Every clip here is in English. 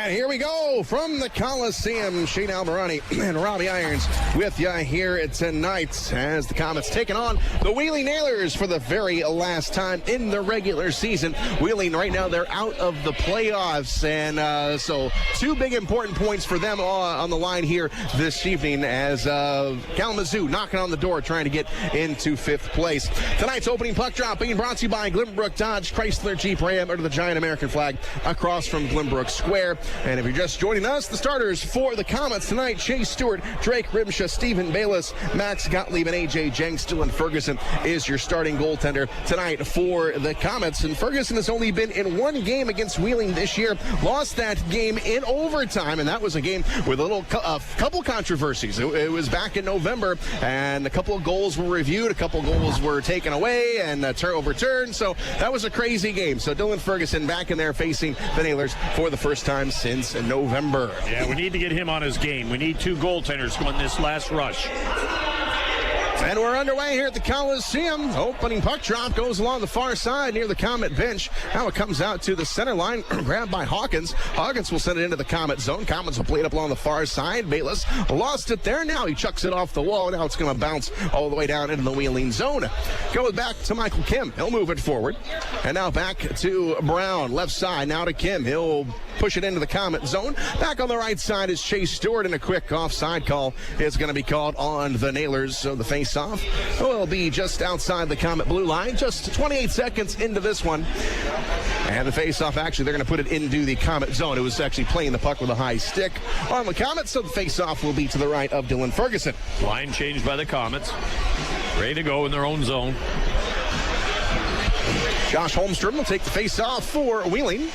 And here we go from the Coliseum. Shane Alvarani and Robbie Irons with you here tonight as the Komets taking on the Wheeling Nailers for the very last time in the regular season. Wheeling right now, they're out of the playoffs, and so two big important points for them on the line here this evening as Kalamazoo knocking on the door trying to get into fifth place. Tonight's opening puck drop being brought to you by Glenbrook Dodge, Chrysler Jeep Ram under the giant American flag across from Glenbrook Square. And if you're just joining us, the starters for the Komets tonight: Chase Stewart, Drake Rimsha, Stephen Baylis, Max Gottlieb, and AJ Jenks. Dylan Ferguson is your starting goaltender tonight for the Komets. And Ferguson has only been in one game against Wheeling this year, lost that game in overtime, and that was a game with a couple controversies. It was back in November, and a couple of goals were reviewed, a couple of goals were taken away and overturned, so that was a crazy game. So Dylan Ferguson back in there facing the Nailers for the first time since November. Yeah, we need to get him on his game. We need two goaltenders on this last rush. And we're underway here at the Coliseum. Opening puck drop goes along the far side near the Komet bench. Now it comes out to the center line, grabbed by Hawkins. Hawkins will send it into the Komet zone. Komets will play it up along the far side. Baylis lost it there. Now he chucks it off the wall. Now it's going to bounce all the way down into the Wheeling zone. Goes back to Michael Kim. He'll move it forward. And now back to Brown. Left side now to Kim. He'll push it into the Komet zone. Back on the right side is Chase Stewart, and a quick offside call is going to be called on the Nailers. So the face-off will be just outside the Komet blue line, just 28 seconds into this one. And the face-off, actually, they're going to put it into the Komet zone. It was actually playing the puck with a high stick on the Komets, so the face-off will be to the right of Dylan Ferguson. Line changed by the Komets. Ready to go in their own zone. Josh Holmstrom will take the face-off for Wheeling.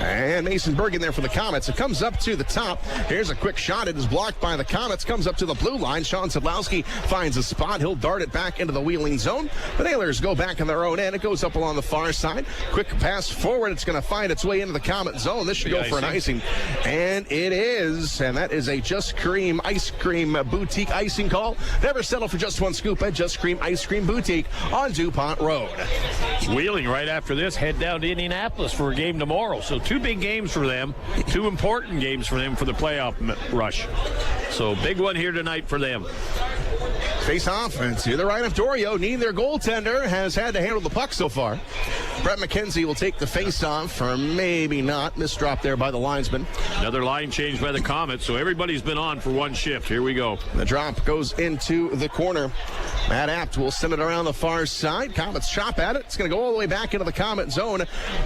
And Mason Bergh in there for the Komets. It comes up to the top. Here's a quick shot. It is blocked by the Komets. Comes up to the blue line. Sean Sadlowski finds a spot. He'll dart it back into the Wheeling zone. The Nailers go back on their own end. It goes up along the far side. Quick pass forward. It's going to find its way into the Komet zone. This should go for an icing. And it is. And that is a Just Cream Ice Cream Boutique icing call. Never settle for just one scoop at Just Cream Ice Cream Boutique on DuPont Road. Wheeling right after this head down to Indianapolis for a game tomorrow. So two big games for them, two important games for them for the playoff rush. So big one here tonight for them. Face off and to the right of Dorio. Neither goaltender has had to handle the puck so far. Brett McKenzie will take the face off, or maybe not. Missed drop there by the linesman. Another line change by the Komets, so everybody's been on for one shift. Here we go. The drop goes into the corner. Matt Apt will send it around the far side. Komets chop at it. It's going to go all the way back into the Komet zone.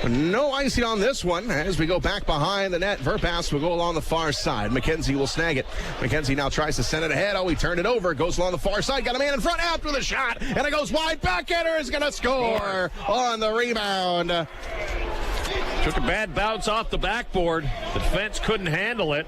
No icing on this one. As we go back behind the net, Verpaelst will go along the far side. McKenzie will snag it. McKenzie now tries to send it ahead. Oh, he turned it over. Goes along the far side. Got a man in front. Apt with a shot. And it goes wide. Backhander is going to score on the rebound. Took a bad bounce off the backboard. The defense couldn't handle it.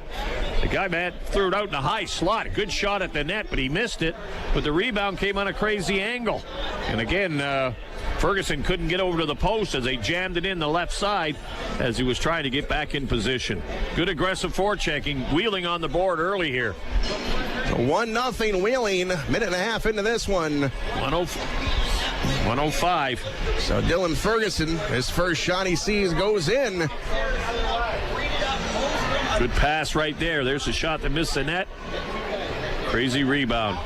The guy, threw it out in a high slot. A good shot at the net, but he missed it. But the rebound came on a crazy angle. And again, Ferguson couldn't get over to the post as they jammed it in the left side as he was trying to get back in position. Good aggressive forechecking. Wheeling on the board early here. 1-0 Wheeling. Minute and a half into this one. 105. So Dylan Ferguson, his first shot he sees goes in. Good pass right there. There's a shot that missed the net. Crazy rebound.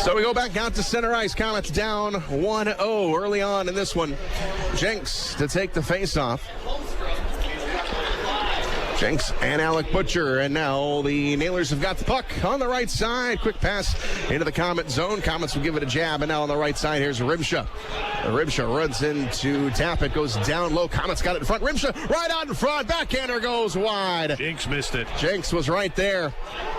So we go back out to center ice. Komets down 1-0 early on in this one. Jenks to take the face-off. Jenks and Alec Butcher, and now the Nailers have got the puck on the right side. Quick pass into the Komet zone. Komets will give it a jab, and now on the right side, here's Rimsha. Rimsha runs in to tap it, goes down low. Komets got it in front. Rimsha right out in front. Backhander goes wide. Jenks missed it. Jenks was right there,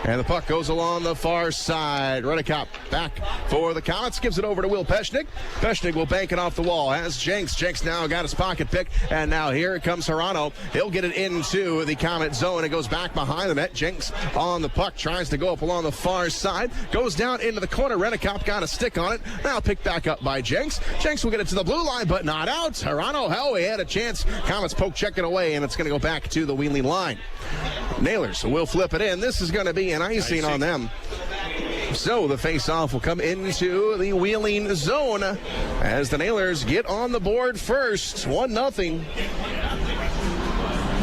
and the puck goes along the far side. Reddekopp back for the Komets, gives it over to Will Peshnik. Peshnik will bank it off the wall. As Jenks now got his pocket pick, and now here it comes Serrano. He'll get it into the Komet zone. It goes back behind the net. Jenks on the puck, tries to go up along the far side, goes down into the corner. Reddekopp got a stick on it. Now picked back up by Jenks. Jenks will get it to the blue line, but not out. Serrano, he had a chance. Komets poke check it away, and it's going to go back to the Wheeling line. Nailers will flip it in. This is going to be an icing on them. So the face-off will come into the Wheeling zone as the Nailers get on the board first. 1-0.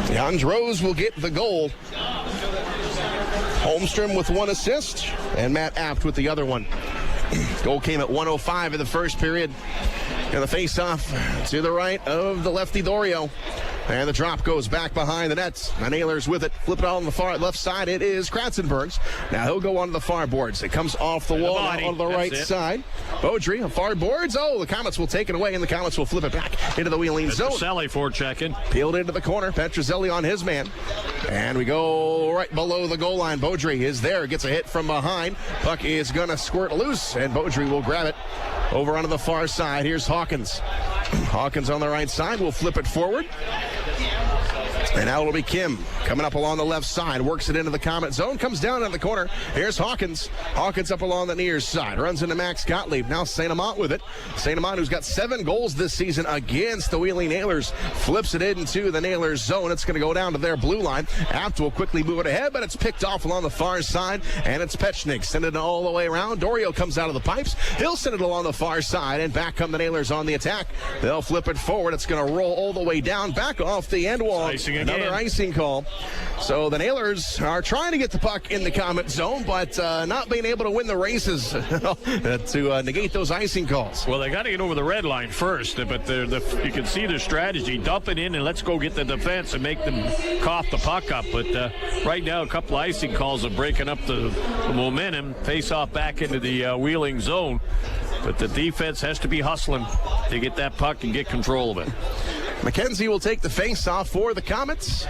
The Jans Rose will get the goal. Holmstrom with 1 assist, and Matt Apt with the other one. Goal came at 1:05 in the first period. And the face-off to the right of the lefty Dorio. And the drop goes back behind the net. The Nailers with it. Flip it on the far left side. It is Kratzenberg's. Now he'll go onto the far boards. It comes off the wall on the right side. Beaudry on far boards. Oh, the Komets will take it away, and the Komets will flip it back into the wheeling zone. Petrozelli forechecking. Peeled into the corner. Petrozelli on his man. And we go right below the goal line. Beaudry is there. Gets a hit from behind. Puck is going to squirt loose, and Beaudry will grab it over onto the far side. Here's Hawkins. Hawkins on the right side will flip it forward. And now it'll be Kim coming up along the left side. Works it into the Komet zone. Comes down in the corner. Here's Hawkins. Hawkins up along the near side. Runs into Max Gottlieb. Now St-Amant with it. St-Amant, who's got 7 goals this season against the Wheeling Nailers, flips it into the Nailers zone. It's going to go down to their blue line. Apt will quickly move it ahead, but it's picked off along the far side. And it's Pechnik. Send it all the way around. Dorio comes out of the pipes. He'll send it along the far side. And back come the Nailers on the attack. They'll flip it forward. It's going to roll all the way down. Back off the end wall. Another icing call. So the Nailers are trying to get the puck in the Komet zone, but not being able to win the races to negate those icing calls. Well, they got to get over the red line first, but you can see their strategy. Dump it in and let's go get the defense and make them cough the puck up. But right now, a couple of icing calls are breaking up the momentum. Face off back into the wheeling zone. But the defense has to be hustling to get that puck and get control of it. McKenzie will take the face-off for the Komets.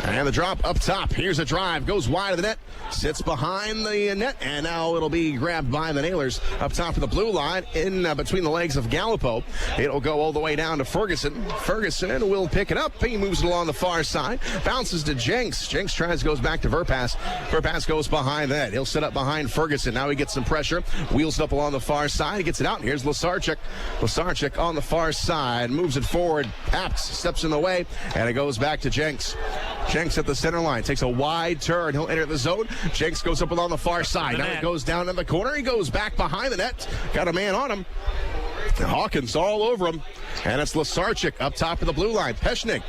And the drop up top. Here's a drive. Goes wide of the net. Sits behind the net. And now it'll be grabbed by the Nailers up top of the blue line in between the legs of Gallipo. It'll go all the way down to Ferguson. Ferguson will pick it up. He moves it along the far side. Bounces to Jenks. Jenks goes back to Verpaelst. Verpaelst goes behind that. He'll sit up behind Ferguson. Now he gets some pressure. Wheels it up along the far side. He gets it out. And here's Łyszczarczyk. Łyszczarczyk on the far side. Moves it forward. Apt steps in the way. And it goes back to Jenks. Jenks at the center line. Takes a wide turn. He'll enter the zone. Jenks goes up along the far side. Now he goes down in the corner. He goes back behind the net. Got a man on him. Hawkins all over him. And it's Łyszczarczyk up top of the blue line. Pechnik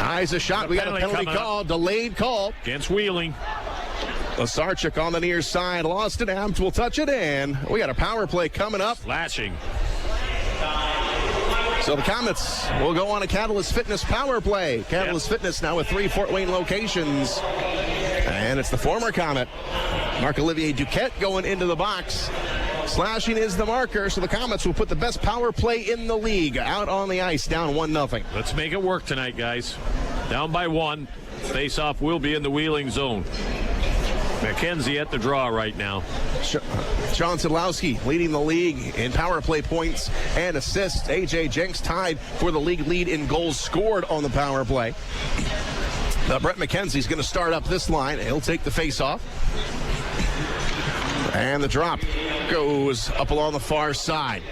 eyes a shot. We got a penalty call. Delayed call. Against Wheeling. Łyszczarczyk on the near side. Lost it. Amt will touch it. And we got a power play coming up. Flashing. So the Komets will go on a Catalyst Fitness power play. Catalyst Fitness now with 3 Fort Wayne locations. And it's the former Komet, Marc-Olivier Duquette, going into the box. Slashing is the marker, so the Komets will put the best power play in the league out on the ice, down 1-0. Let's make it work tonight, guys. Down by 1. Face-off will be in the Wheeling zone. McKenzie at the draw right now. Sean Sadlowski leading the league in power play points and assists. A.J. Jenks tied for the league lead in goals scored on the power play. Brett McKenzie's going to start up this line. He'll take the face-off. And the drop goes up along the far side.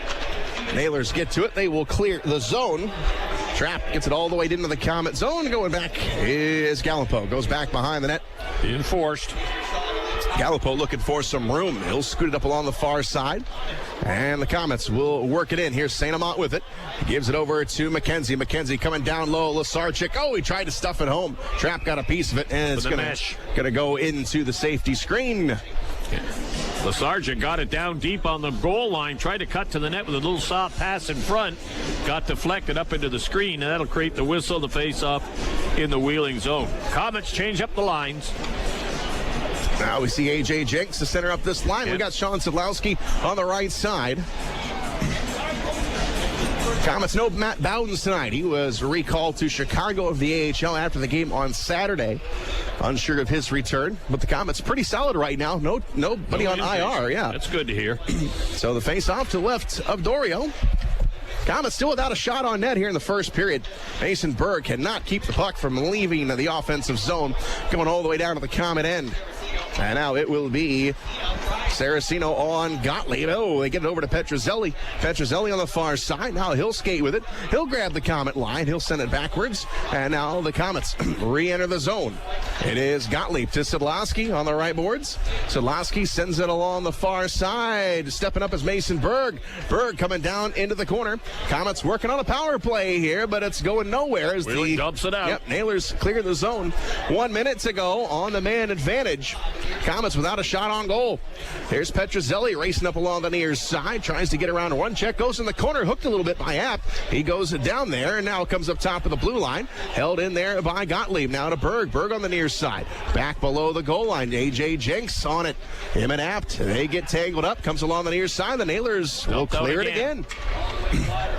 Nailers get to it. They will clear the zone. Trapp gets it all the way into the Komet zone. Going back is Gallipo. Goes back behind the net. Being forced. Gallipo looking for some room. He'll scoot it up along the far side. And the Komets will work it in. Here's St-Amant with it. Gives it over to McKenzie. McKenzie coming down low. Łyszczarczyk. Oh, he tried to stuff it home. Trapp got a piece of it, and it's going to go into the safety screen. Łyszczarczyk got it down deep on the goal line. Tried to cut to the net with a little soft pass in front. Got deflected up into the screen, and that'll create the whistle, the face-off in the Wheeling zone. Komets change up the lines. Now we see A.J. Jenks to center up this line. We got Sean Sadlowski on the right side. Komets no Matt Bowdens tonight. He was recalled to Chicago of the AHL after the game on Saturday. Unsure of his return, but the Komets pretty solid right now. Nobody on IR, yeah. That's good to hear. So the face-off to the left of Dorio. Komets still without a shot on net here in the first period. Mason Bergh cannot keep the puck from leaving the offensive zone, going all the way down to the Komet end. And now it will be Saraceno on Gottlieb. Oh, they get it over to Petrozelli. Petrozelli on the far side. Now he'll skate with it. He'll grab the Comet line. He'll send it backwards. And now the Comets re-enter the zone. It is Gottlieb to Sedlowski on the right boards. Sedlowski sends it along the far side. Stepping up is Mason Bergh. Bergh coming down into the corner. Comets working on a power play here, but it's going nowhere as Wheeling dumps it out. Yep, Nailers clear the zone. 1 minute to go on the man advantage. Comets without a shot on goal. Here's Petrozelli racing up along the near side. Tries to get around one check. Goes in the corner. Hooked a little bit by App. He goes down there and now comes up top of the blue line. Held in there by Gottlieb. Now to Bergh. Bergh on the near side. Back below the goal line. A.J. Jenks on it. Him and Apt. They get tangled up. Comes along the near side. The Nailers will clear it again.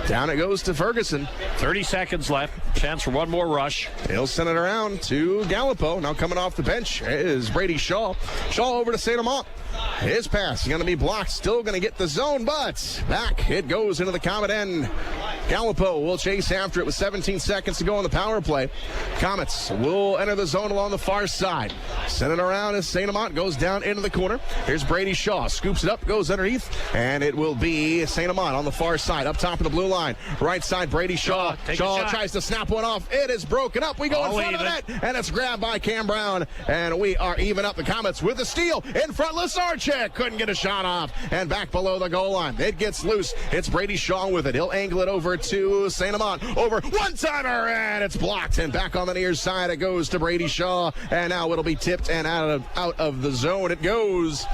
Down it goes to Ferguson. 30 seconds left. Chance for one more rush. He'll send it around to Gallipo. Now coming off the bench is Brady Shaw. Shaw over to St-Amant. His pass is going to be blocked. Still going to get the zone, but back it goes into the Comet end. Gallipo will chase after it with 17 seconds to go on the power play. Comets will enter the zone along the far side. Send it around as St-Amant goes down into the corner. Here's Brady Shaw. Scoops it up, goes underneath, and it will be St-Amant on the far side, up top of the blue line. Right side, Brady Shaw. Shaw tries to snap one off. It is broken up. We go in front of the net, and it's grabbed by Cam Brown, and we are even up. The Comets with the steal. In front, Łyszczarczyk couldn't get a shot off, and back below the goal line. It gets loose. It's Brady Shaw with it. He'll angle it over to St-Amant. Over one-timer, and it's blocked. And back on the near side, it goes to Brady Shaw, and now it'll be tipped and out of the zone. It goes.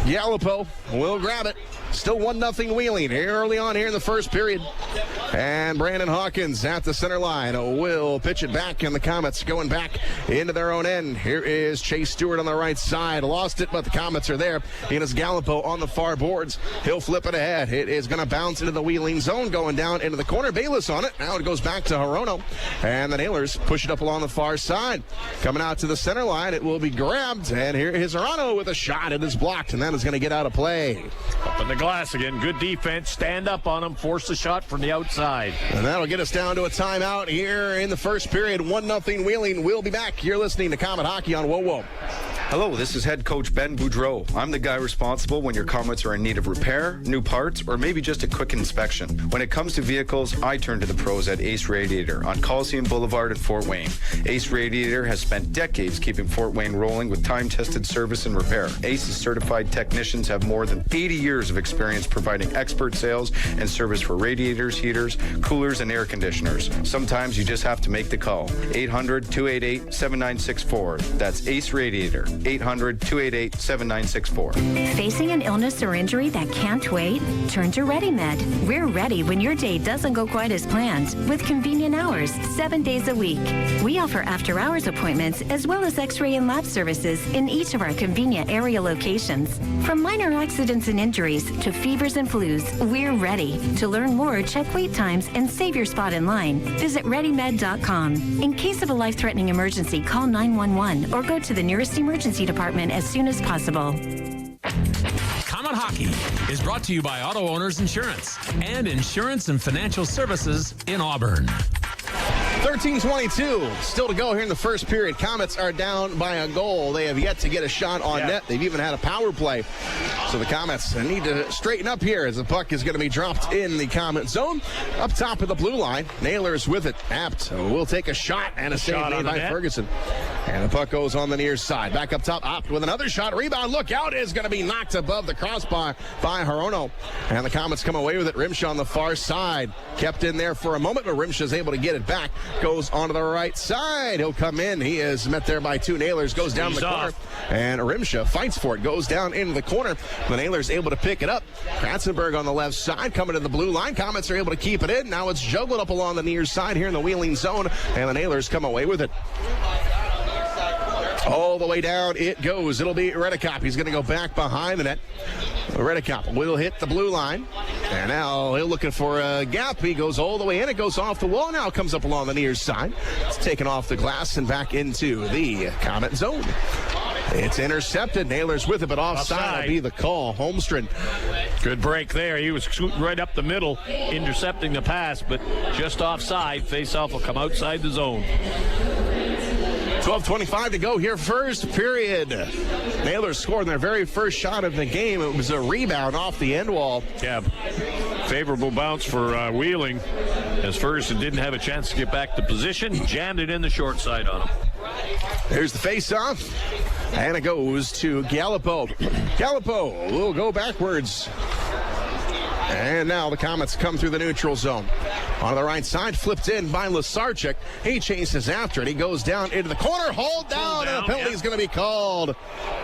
Gallipo will grab it. Still 1-0 Wheeling here early on here in the first period. And Brandon Hawkins at the center line will pitch it back, and the Comets going back into their own end. Here is Chase Stewart on the right side. Lost it, but the Comets are there. And it's Gallipo on the far boards. He'll flip it ahead. It is going to bounce into the Wheeling zone, going down into the corner. Baylis on it. Now it goes back to Hirono. And the Nailers push it up along the far side. Coming out to the center line, it will be grabbed. And here is Hirono with a shot. It is blocked, and that is going to get out of play. Up in the glass again. Good defense. Stand up on him. Force the shot from the outside. And that'll get us down to a timeout here in the first period. 1-0 Wheeling. We'll be back. You're listening to Comet Hockey on WoWo. Hello, this is head coach Ben Boudreau. I'm the guy responsible when your Comets are in need of repair, new parts, or maybe just a quick inspection. When it comes to vehicles, I turn to the pros at Ace Radiator on Coliseum Boulevard in Fort Wayne. Ace Radiator has spent decades keeping Fort Wayne rolling with time-tested service and repair. Ace's certified technicians have more than 80 years of experience providing expert sales and service for radiators, heaters, coolers, and air conditioners. Sometimes you just have to make the call. 800-288-7964. That's Ace Radiator. 800-288-7964. Facing an illness or injury that can't wait? Turn to ReadyMed. We're ready when your day doesn't go quite as planned, with convenient hours, 7 days a week. We offer after-hours appointments as well as x-ray and lab services in each of our convenient area locations. From minor accidents and injuries to fevers and flus, we're ready. To learn more, check wait times and save your spot in line. Visit ReadyMed.com. In case of a life-threatening emergency, call 911 or go to the nearest emergency department as soon as possible. Comet Hockey is brought to you by Auto Owners Insurance and Insurance and Financial Services in Auburn. 13:22 still to go here in the first period. Comets are down by a goal. They have yet to get a shot on net. They've even had a power play. So the Comets need to straighten up here as the puck is going to be dropped in the Comet zone. Up top of the blue line, Nailers with it. Apt will take a shot, and a save made by Ferguson. And the puck goes on the near side. Back up top, Apt with another shot. Rebound, look out, is going to be knocked above the crossbar by Hirono. And the Comets come away with it. Rimsha on the far side. Kept in there for a moment, but Rimsha is able to get it back. Goes onto the right side. He'll come in. He is met there by two Nailers. Goes down the corner. And Rimsha fights for it. Goes down into the corner. The Nailers able to pick it up. Kratzenberg on the left side. Coming to the blue line. Comets are able to keep it in. Now it's juggled up along the near side here in the Wheeling zone. And the Nailers come away with it. All the way down it goes. It'll be Reddekopp. He's going to go back behind the net. Reddekopp will hit the blue line. And now he'll looking for a gap. He goes all the way in. It goes off the wall. Now comes up along the near side. It's taken off the glass and back into the Comet zone. It's intercepted. Nailers with it, but offside will be the call. Holmstrand. Good break there. He was shooting right up the middle, intercepting the pass, but just offside. Face-off will come outside the zone. 12:25 to go here, first period. Nailers scored their very first shot of the game. It was a rebound off the end wall. Yeah, favorable bounce for Wheeling, as Ferguson didn't have a chance to get back to position. Jammed it in the short side on him. There's the face-off, and it goes to Gallipo. Gallipo will go backwards. And now the Komets come through the neutral zone. On the right side, flipped in by Łyszczarczyk. He chases after it. He goes down into the corner. Hold down, and a penalty is going to be called.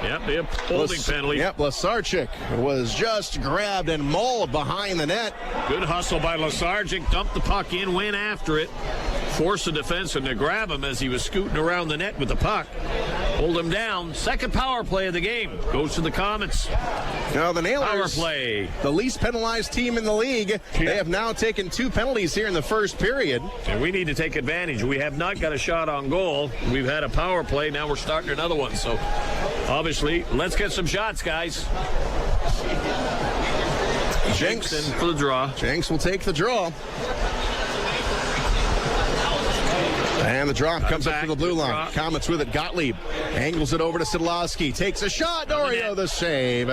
Yep, holding penalty. Yep, Łyszczarczyk was just grabbed and mauled behind the net. Good hustle by Łyszczarczyk. Dumped the puck in, went after it. Forced the defenseman to grab him as he was scooting around the net with the puck. Hold him down. Second power play of the game goes to the Komets. Now the Nailers, Power play. the least penalized team in the league. They have now taken 2 penalties here in the first period. And we need to take advantage. We have not got a shot on goal. We've had a power play. Now we're starting another one. So, obviously, let's get some shots, guys. Jenks in for the draw. Jenks will take the draw. And the drop comes up to the blue line. Komets with it. Gottlieb angles it over to Sidlowski. Takes a shot. Dorio the save.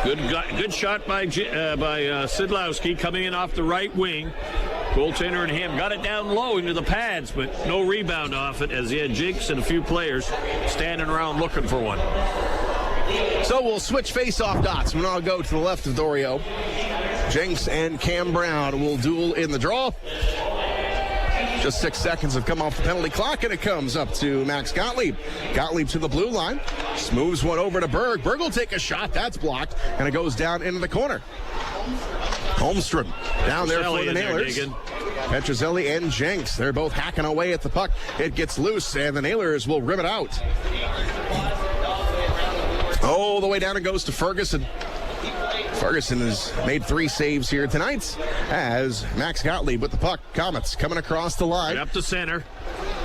Good shot by Sidlowski coming in off the right wing. Goaltender and him got it down low into the pads, but no rebound off it as he had Jenks and a few players standing around looking for one. So we'll switch face-off dots. We'll now go to the left of Dorio. Jenks and Cam Brown will duel in the draw. Just 6 seconds have come off the penalty clock, and it comes up to Max Gottlieb. Gottlieb to the blue line. Just moves one over to Bergh. Bergh will take a shot. That's blocked, and it goes down into the corner. Holmstrom down there for the Nailers. Petrozelli and Jenks. They're both hacking away at the puck. It gets loose, and the Nailers will rip it out. Oh, the way down it goes to Ferguson. Ferguson has made 3 saves here tonight as Max Gottlieb with the puck. Komets coming across the line. Right up the center.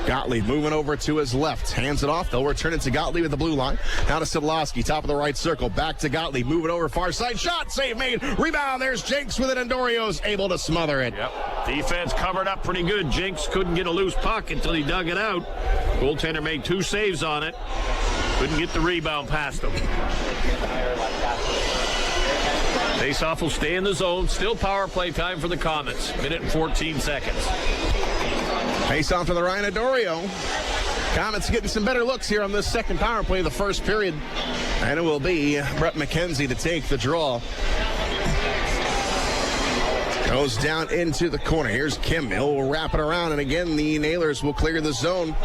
Gottlieb moving over to his left. Hands it off. They'll return it to Gottlieb at the blue line. Now to Sidlowski, top of the right circle. Back to Gottlieb. Moving over far side. Shot. Save made. Rebound. There's Jenks with it, and Dorio's able to smother it. Yep. Defense covered up pretty good. Jenks couldn't get a loose puck until he dug it out. Goaltender made 2 saves on it. Couldn't get the rebound past him. Faceoff will stay in the zone. Still power play time for the Komets. Minute and 14 seconds. Faceoff to the right of Dorio. Komets getting some better looks here on this second power play of the first period. And it will be Brett McKenzie to take the draw. Goes down into the corner. Here's Kim. He'll wrap it around, and again the Nailers will clear the zone.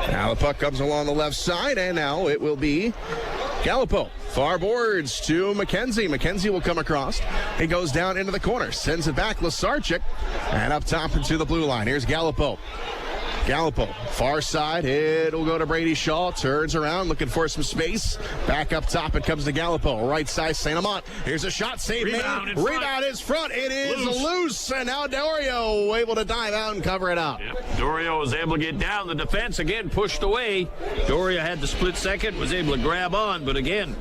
Now the puck comes along the left side, and now it will be Gallipo. Far boards to McKenzie. McKenzie will come across. He goes down into the corner. Sends it back. Łyszczarczyk. And up top into the blue line. Here's Gallipo. Gallipo, far side. It'll go to Brady Shaw. Turns around, looking for some space. Back up top, it comes to Gallipo. Right side, St-Amant. Here's a shot. Save made. Rebound is front. It is loose. And now Dorio able to dive out and cover it up. Yep. Dorio was able to get down. The defense again pushed away. Dorio had the split second, was able to grab on. But again,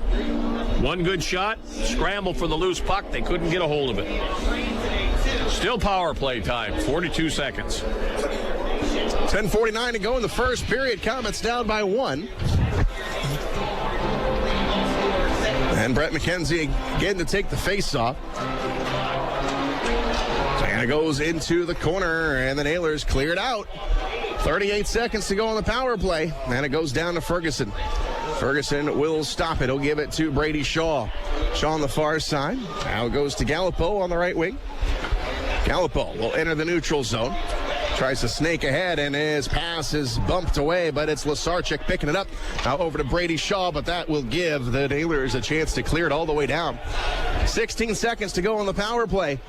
one good shot. Scramble for the loose puck. They couldn't get a hold of it. Still power play time. 42 seconds. 10:49 to go in the first period. Komets down by 1. And Brett McKenzie again to take the face-off. And it goes into the corner, and the Nailers clear it out. 38 seconds to go on the power play, and it goes down to Ferguson. Ferguson will stop it. He'll give it to Brady Shaw. Shaw on the far side. Now it goes to Gallipo on the right wing. Gallipo will enter the neutral zone. Tries to snake ahead, and his pass is bumped away, but it's Łyszczarczyk picking it up. Now over to Brady Shaw, but that will give the Nailers a chance to clear it all the way down. 16 seconds to go on the power play.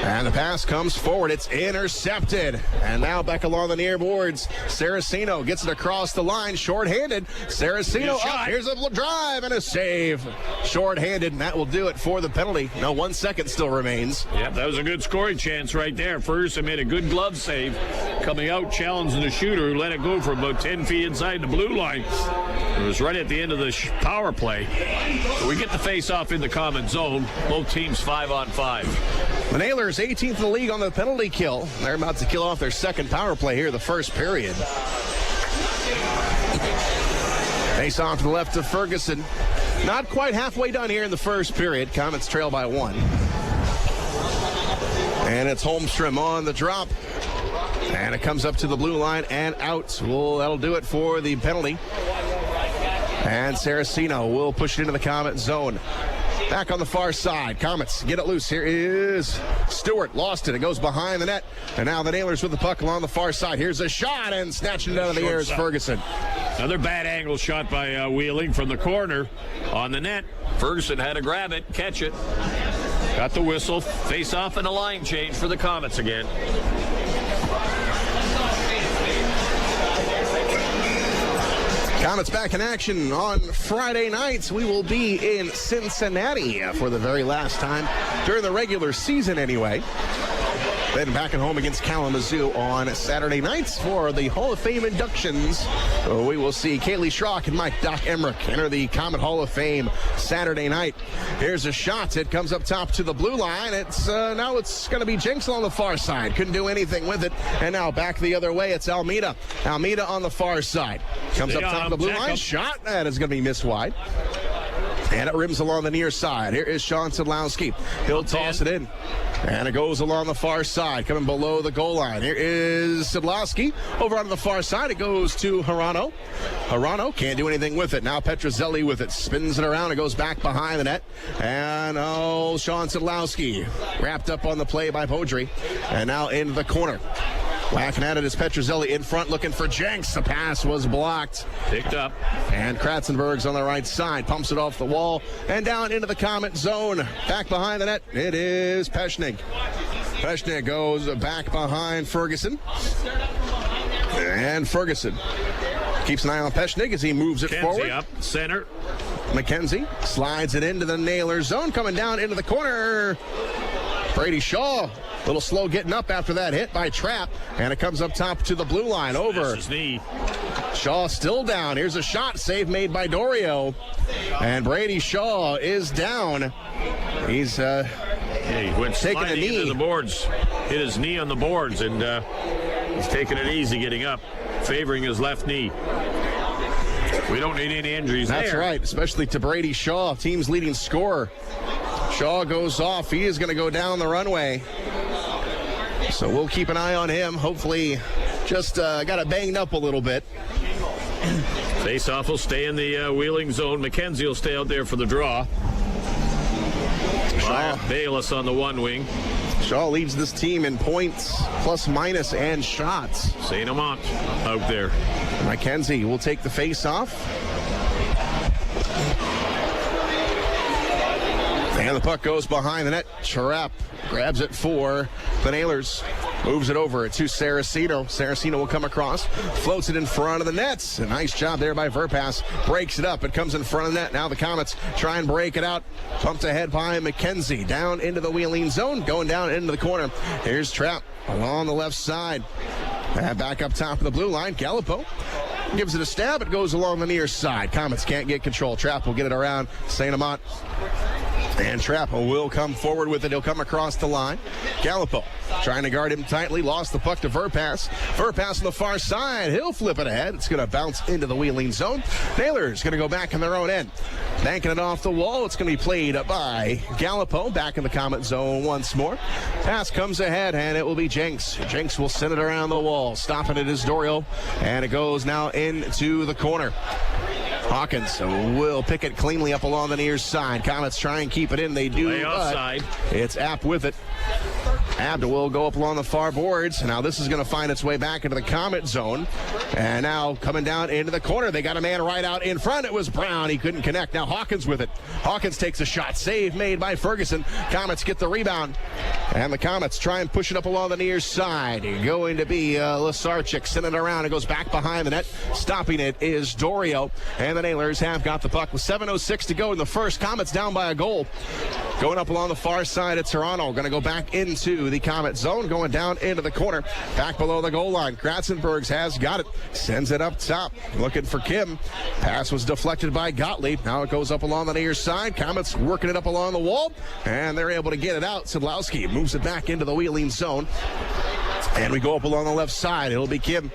And the pass comes forward. It's intercepted. And now back along the near boards. Saraceno gets it across the line. Short-handed. Saraceno up. Here's a drive and a save. Short-handed, and that will do it for the penalty. No, 1 second still remains. Yep, that was a good scoring chance right there. Ferguson made a good glove save. Coming out, challenging the shooter, who let it go for about 10 feet inside the blue line. It was right at the end of the power play. So we get the face-off in the common zone. Both teams 5-on-5. The Nailers 18th in the league on the penalty kill. They're about to kill off their second power play here the first period. Face off to the left of Ferguson. Not quite halfway done here in the first period. Komets trail by 1. And it's Holmstrom on the drop. And it comes up to the blue line and out. Well, that'll do it for the penalty. And Saraceno will push it into the Komet zone. Back on the far side. Komets get it loose. Here is Stewart. Lost it. It goes behind the net. And now the Nailers with the puck along the far side. Here's a shot and snatching it out of the air is Ferguson. Another bad angle shot by Wheeling from the corner on the net. Ferguson had to grab it, catch it. Got the whistle. Face off and a line change for the Komets again. Komets back in action on Friday nights. We will be in Cincinnati for the very last time during the regular season anyway. Then back at home against Kalamazoo on Saturday nights for the Hall of Fame inductions. We will see Kaylee Schrock and Mike Doc Emmerich enter the Komet Hall of Fame Saturday night. Here's a shot. It comes up top to the blue line. Now it's going to be Jenks on the far side. Couldn't do anything with it. And now back the other way. It's Almeida. Almeida on the far side. Comes up top of the blue line. Shot. That is going to be missed wide. And it rims along the near side. Here is Sean Sadlowski. He'll toss it in. And it goes along the far side, coming below the goal line. Here is Sadlowski. Over on the far side, it goes to Hirano. Hirano can't do anything with it. Now Petrozelli with it. Spins it around. It goes back behind the net. And, Sean Sadlowski wrapped up on the play by Podry. And now into the corner. Whacking at it is Petrozelli in front looking for Jenks. The pass was blocked. Picked up. And Kratzenberg's on the right side. Pumps it off the wall and down into the Komet zone. Back behind the net, it is Peshnig. Peshnig goes back behind Ferguson. And Ferguson keeps an eye on Peshnig as he moves it forward. Up center. McKenzie slides it into the Nailers zone. Coming down into the corner. Brady Shaw. A little slow getting up after that hit by Trapp. And it comes up top to the blue line. Over. His knee. Shaw still down. Here's a shot. Save made by Dorio. And Brady Shaw is down. He's he went taking a knee. Into the boards. Hit his knee on the boards. And he's taking it easy getting up. Favoring his left knee. We don't need any injuries That's there. right. Especially to Brady Shaw, team's leading scorer. Shaw goes off. He is going to go down the runway. So we'll keep an eye on him. Hopefully just got it banged up a little bit. Face-off will stay in the Wheeling zone. McKenzie will stay out there for the draw. Shaw. Baylis on the one wing. Shaw leads this team in points, plus minus, and shots. St-Amant out there. McKenzie will take the face-off. And the puck goes behind the net. Trapp grabs it for the Nailers. Moves it over to Saraceno. Saraceno will come across. Floats it in front of the nets. A nice job there by Verpaelst. Breaks it up. It comes in front of the net. Now the Komets try and break it out. Pumped ahead by McKenzie. Down into the Wheeling zone. Going down into the corner. Here's Trapp along the left side. And back up top of the blue line. Gallipo gives it a stab. It goes along the near side. Komets can't get control. Trapp will get it around St-Amant. And Trapp will come forward with it. He'll come across the line. Gallipo trying to guard him tightly. Lost the puck to Verpaelst. Verpaelst on the far side. He'll flip it ahead. It's going to bounce into the Wheeling zone. Nailers going to go back in their own end. Banking it off the wall. It's going to be played by Gallipo. Back in the Komet zone once more. Pass comes ahead, and it will be Jenks. Jenks will send it around the wall. Stopping it is Dorio. And it goes now into the corner. Hawkins will pick it cleanly up along the near side. Komets try and keep it in. They do. Offside. It's App with it. Abda will go up along the far boards. Now this is going to find its way back into the Komet zone. And now coming down into the corner. They got a man right out in front. It was Brown. He couldn't connect. Now Hawkins with it. Hawkins takes a shot. Save made by Ferguson. Komets get the rebound. And the Komets try and push it up along the near side. Going to be Łyszczarczyk. Sending it around. It goes back behind the net. Stopping it is Dorio. And the Nailers have got the puck with 7:06 to go in the first. Komets down by a goal. Going up along the far side, it's Toronto. Going to go back in into the Komet zone, going down into the corner, back below the goal line. Kratzenbergs has got it, sends it up top, looking for Kim. Pass was deflected by Gottlieb. Now it goes up along the near side. Komets working it up along the wall, and they're able to get it out. Sidlowski moves it back into the Wheeling zone. And we go up along the left side. It'll be Kim.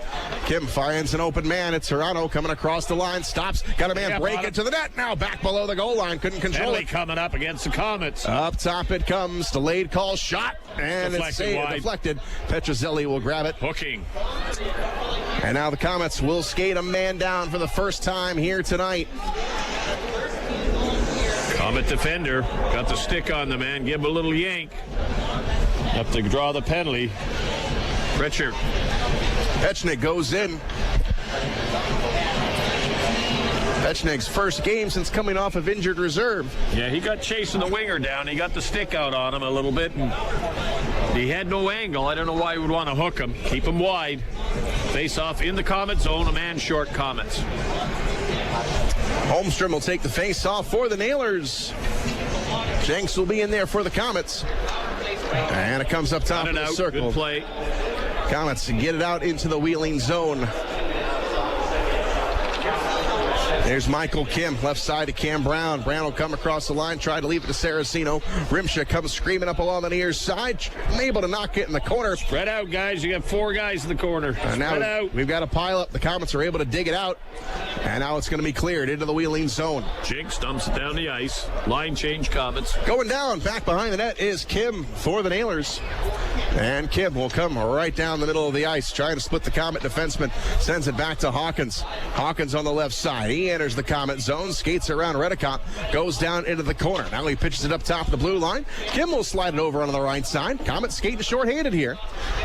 Kim finds an open man. It's Serrano coming across the line. Stops. Got a man break it to the net. Now back below the goal line. Couldn't control it. Coming up against the Komets. Up top it comes. Delayed call shot. And Deflected it's deflected. Petrozelli will grab it. Hooking. And now the Komets will skate a man down for the first time here tonight. Komet defender got the stick on the man. Give him a little yank. Have to draw the penalty. Richard. Pechnik goes in. Pechnik's first game since coming off of injured reserve. Yeah, he got chasing the winger down. He got the stick out on him a little bit. And he had no angle. I don't know why he would want to hook him. Keep him wide. Face off in the Komet zone. A man short Komets. Holmstrom will take the face off for the Nailers. Jenks will be in there for the Komets. And it comes up top of the circle. Good play. Komets get it out into the Wheeling zone. There's Michael Kim, left side to Cam Brown. Brown will come across the line, try to leave it to Saraceno. Rimsha comes screaming up along the near side, able to knock it in the corner. Spread out, guys. You got 4 guys in the corner. Spread out. We've got a pile up. The Komets are able to dig it out. And now it's going to be cleared into the Wheeling zone. Jenks dumps it down the ice. Line change, Komets. Going down, back behind the net is Kim for the Nailers. And Kim will come right down the middle of the ice, trying to split the Komet defenseman. Sends it back to Hawkins. Hawkins on the left side. He enters the Komet zone, skates around Reddekopp, goes down into the corner. Now he pitches it up top of the blue line. Kim will slide it over on the right side. Komet skating short-handed here.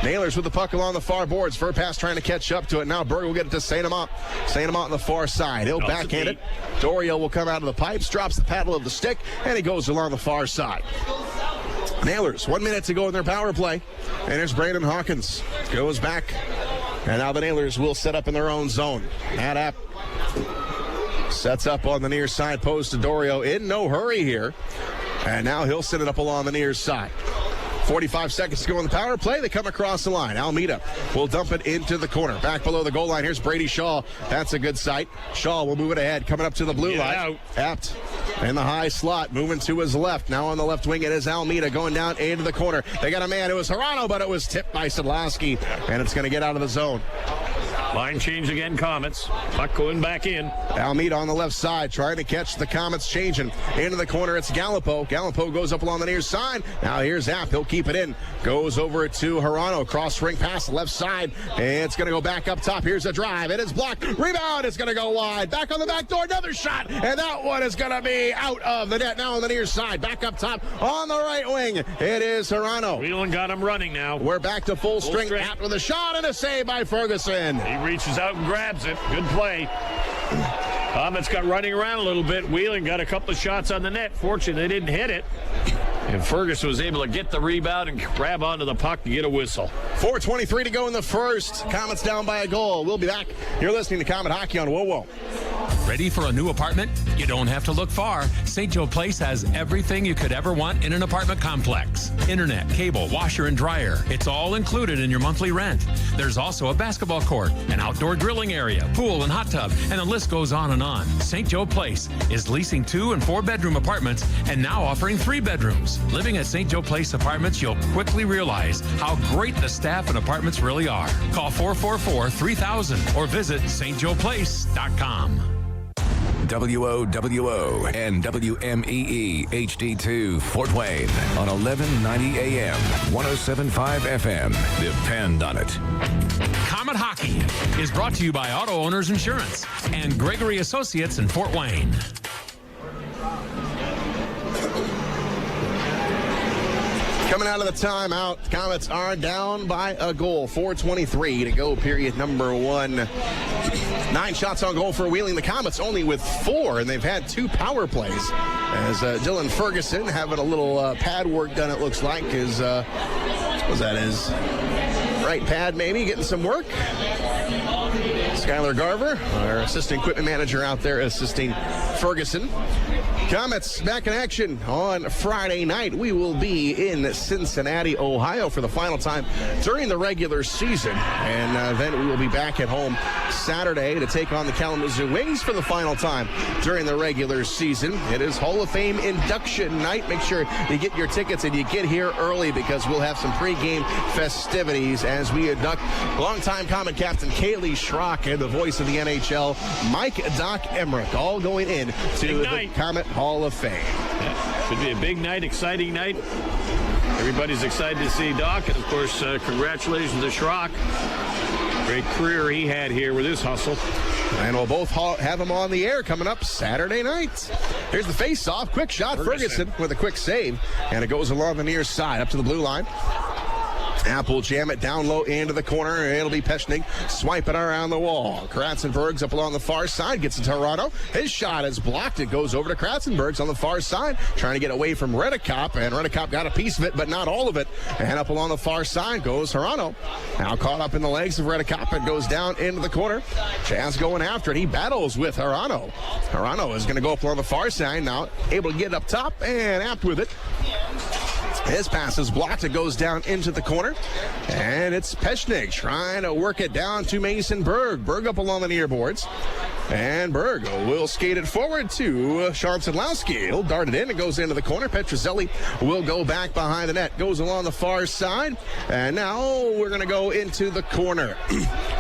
Nailers with the puck along the far boards. Verpaelst trying to catch up to it. Now Bergh will get it to St-Amant. St-Amant on the far side. He'll backhand it. Dorio will come out of the pipes, drops the paddle of the stick, and he goes along the far side. Nailers, 1 minute to go in their power play. And there's Brandon Hawkins. Goes back. And now the Nailers will set up in their own zone. Matt App sets up on the near side post to Dorio. In no hurry here. And now he'll set it up along the near side. 45 seconds to go in the power play. They come across the line. Almeida will dump it into the corner. Back below the goal line. Here's Brady Shaw. That's a good sight. Shaw will move it ahead. Coming up to the blue line. Apt in the high slot. Moving to his left. Now on the left wing it is Almeida going down into the corner. They got a man. It was Serrano, but it was tipped by Sidlowski. And it's going to get out of the zone. Line change again, Komets. Puck going back in. Almeida on the left side trying to catch the Komets changing. Into the corner, it's Gallipo. Gallipo goes up along the near side. Now here's App. He'll keep it in. Goes over to Serrano. Cross ring pass left side. It's going to go back up top. Here's a drive. It is blocked. Rebound. It's going to go wide. Back on the back door. Another shot. And that one is going to be out of the net. Now on the near side. Back up top on the right wing. It is Serrano. Wheeling got him running now. We're back to full strength. App with a shot and a save by Ferguson. He reaches out and grabs it. Good play. Komets got running around a little bit. Wheeling got a couple of shots on the net. Fortunately, they didn't hit it. And Ferguson was able to get the rebound and grab onto the puck to get a whistle. 4:23 to go in the first. Komets down by a goal. We'll be back. You're listening to Komet Hockey on WoWo. Ready for a new apartment? You don't have to look far. St. Joe Place has everything you could ever want in an apartment complex. Internet, cable, washer and dryer. It's all included in your monthly rent. There's also a basketball court, an outdoor grilling area, pool and hot tub, and the list goes on and on. St. Joe Place is leasing 2- and 4-bedroom apartments and now offering 3 bedrooms. Living at St. Joe Place Apartments, you'll quickly realize how great the staff and apartments really are. Call 444-3000 or visit stjoeplace.com. WOWO and WMEE HD2 Fort Wayne on 1190 AM, 107.5 FM. Depend on it. Komet Hockey is brought to you by Auto Owners Insurance and Gregory Associates in Fort Wayne. Coming out of the timeout, Komets are down by a goal. 4:23 to go, period number 1. 9 shots on goal for Wheeling. The Komets only with 4, and they've had 2 power plays. As Dylan Ferguson having a little pad work done, it looks like. His, what was that, his right pad maybe, getting some work. Skylar Garver, our assistant equipment manager out there assisting Ferguson. Komets back in action on Friday night. We will be in Cincinnati, Ohio for the final time during the regular season. And then we will be back at home Saturday to take on the Kalamazoo Wings for the final time during the regular season. It is Hall of Fame induction night. Make sure you get your tickets and you get here early because we'll have some pregame festivities as we induct longtime Comet captain Kaylee Schrock and the voice of the NHL, Mike Doc Emmerich, all going in to the Comet Hall of Fame. Yeah, should be a big night, exciting night. Everybody's excited to see Doc, and of course, congratulations to Schrock. Great career he had here with his hustle. And we'll both have him on the air coming up Saturday night. Here's the face-off. Quick shot. Ferguson with a quick save. And it goes along the near side up to the blue line. Apple jam it down low into the corner. It'll be Peshnig swiping around the wall. Kratzenberg's up along the far side. Gets to Toronto. His shot is blocked. It goes over to Kratzenberg's on the far side. Trying to get away from Reddekopp. And Reddekopp got a piece of it, but not all of it. And up along the far side goes Toronto. Now caught up in the legs of Reddekopp. It goes down into the corner. Chaz going after it. He battles with Toronto. Toronto is going to go up along the far side. Now able to get up top and apt with it. His pass is blocked. It goes down into the corner. And it's Peshnig trying to work it down to Mason Bergh. Bergh up along the near boards. And Bergh will skate it forward to Sean Sedlowski. He'll dart it in. It goes into the corner. Petrozelli will go back behind the net. Goes along the far side. And now we're going to go into the corner.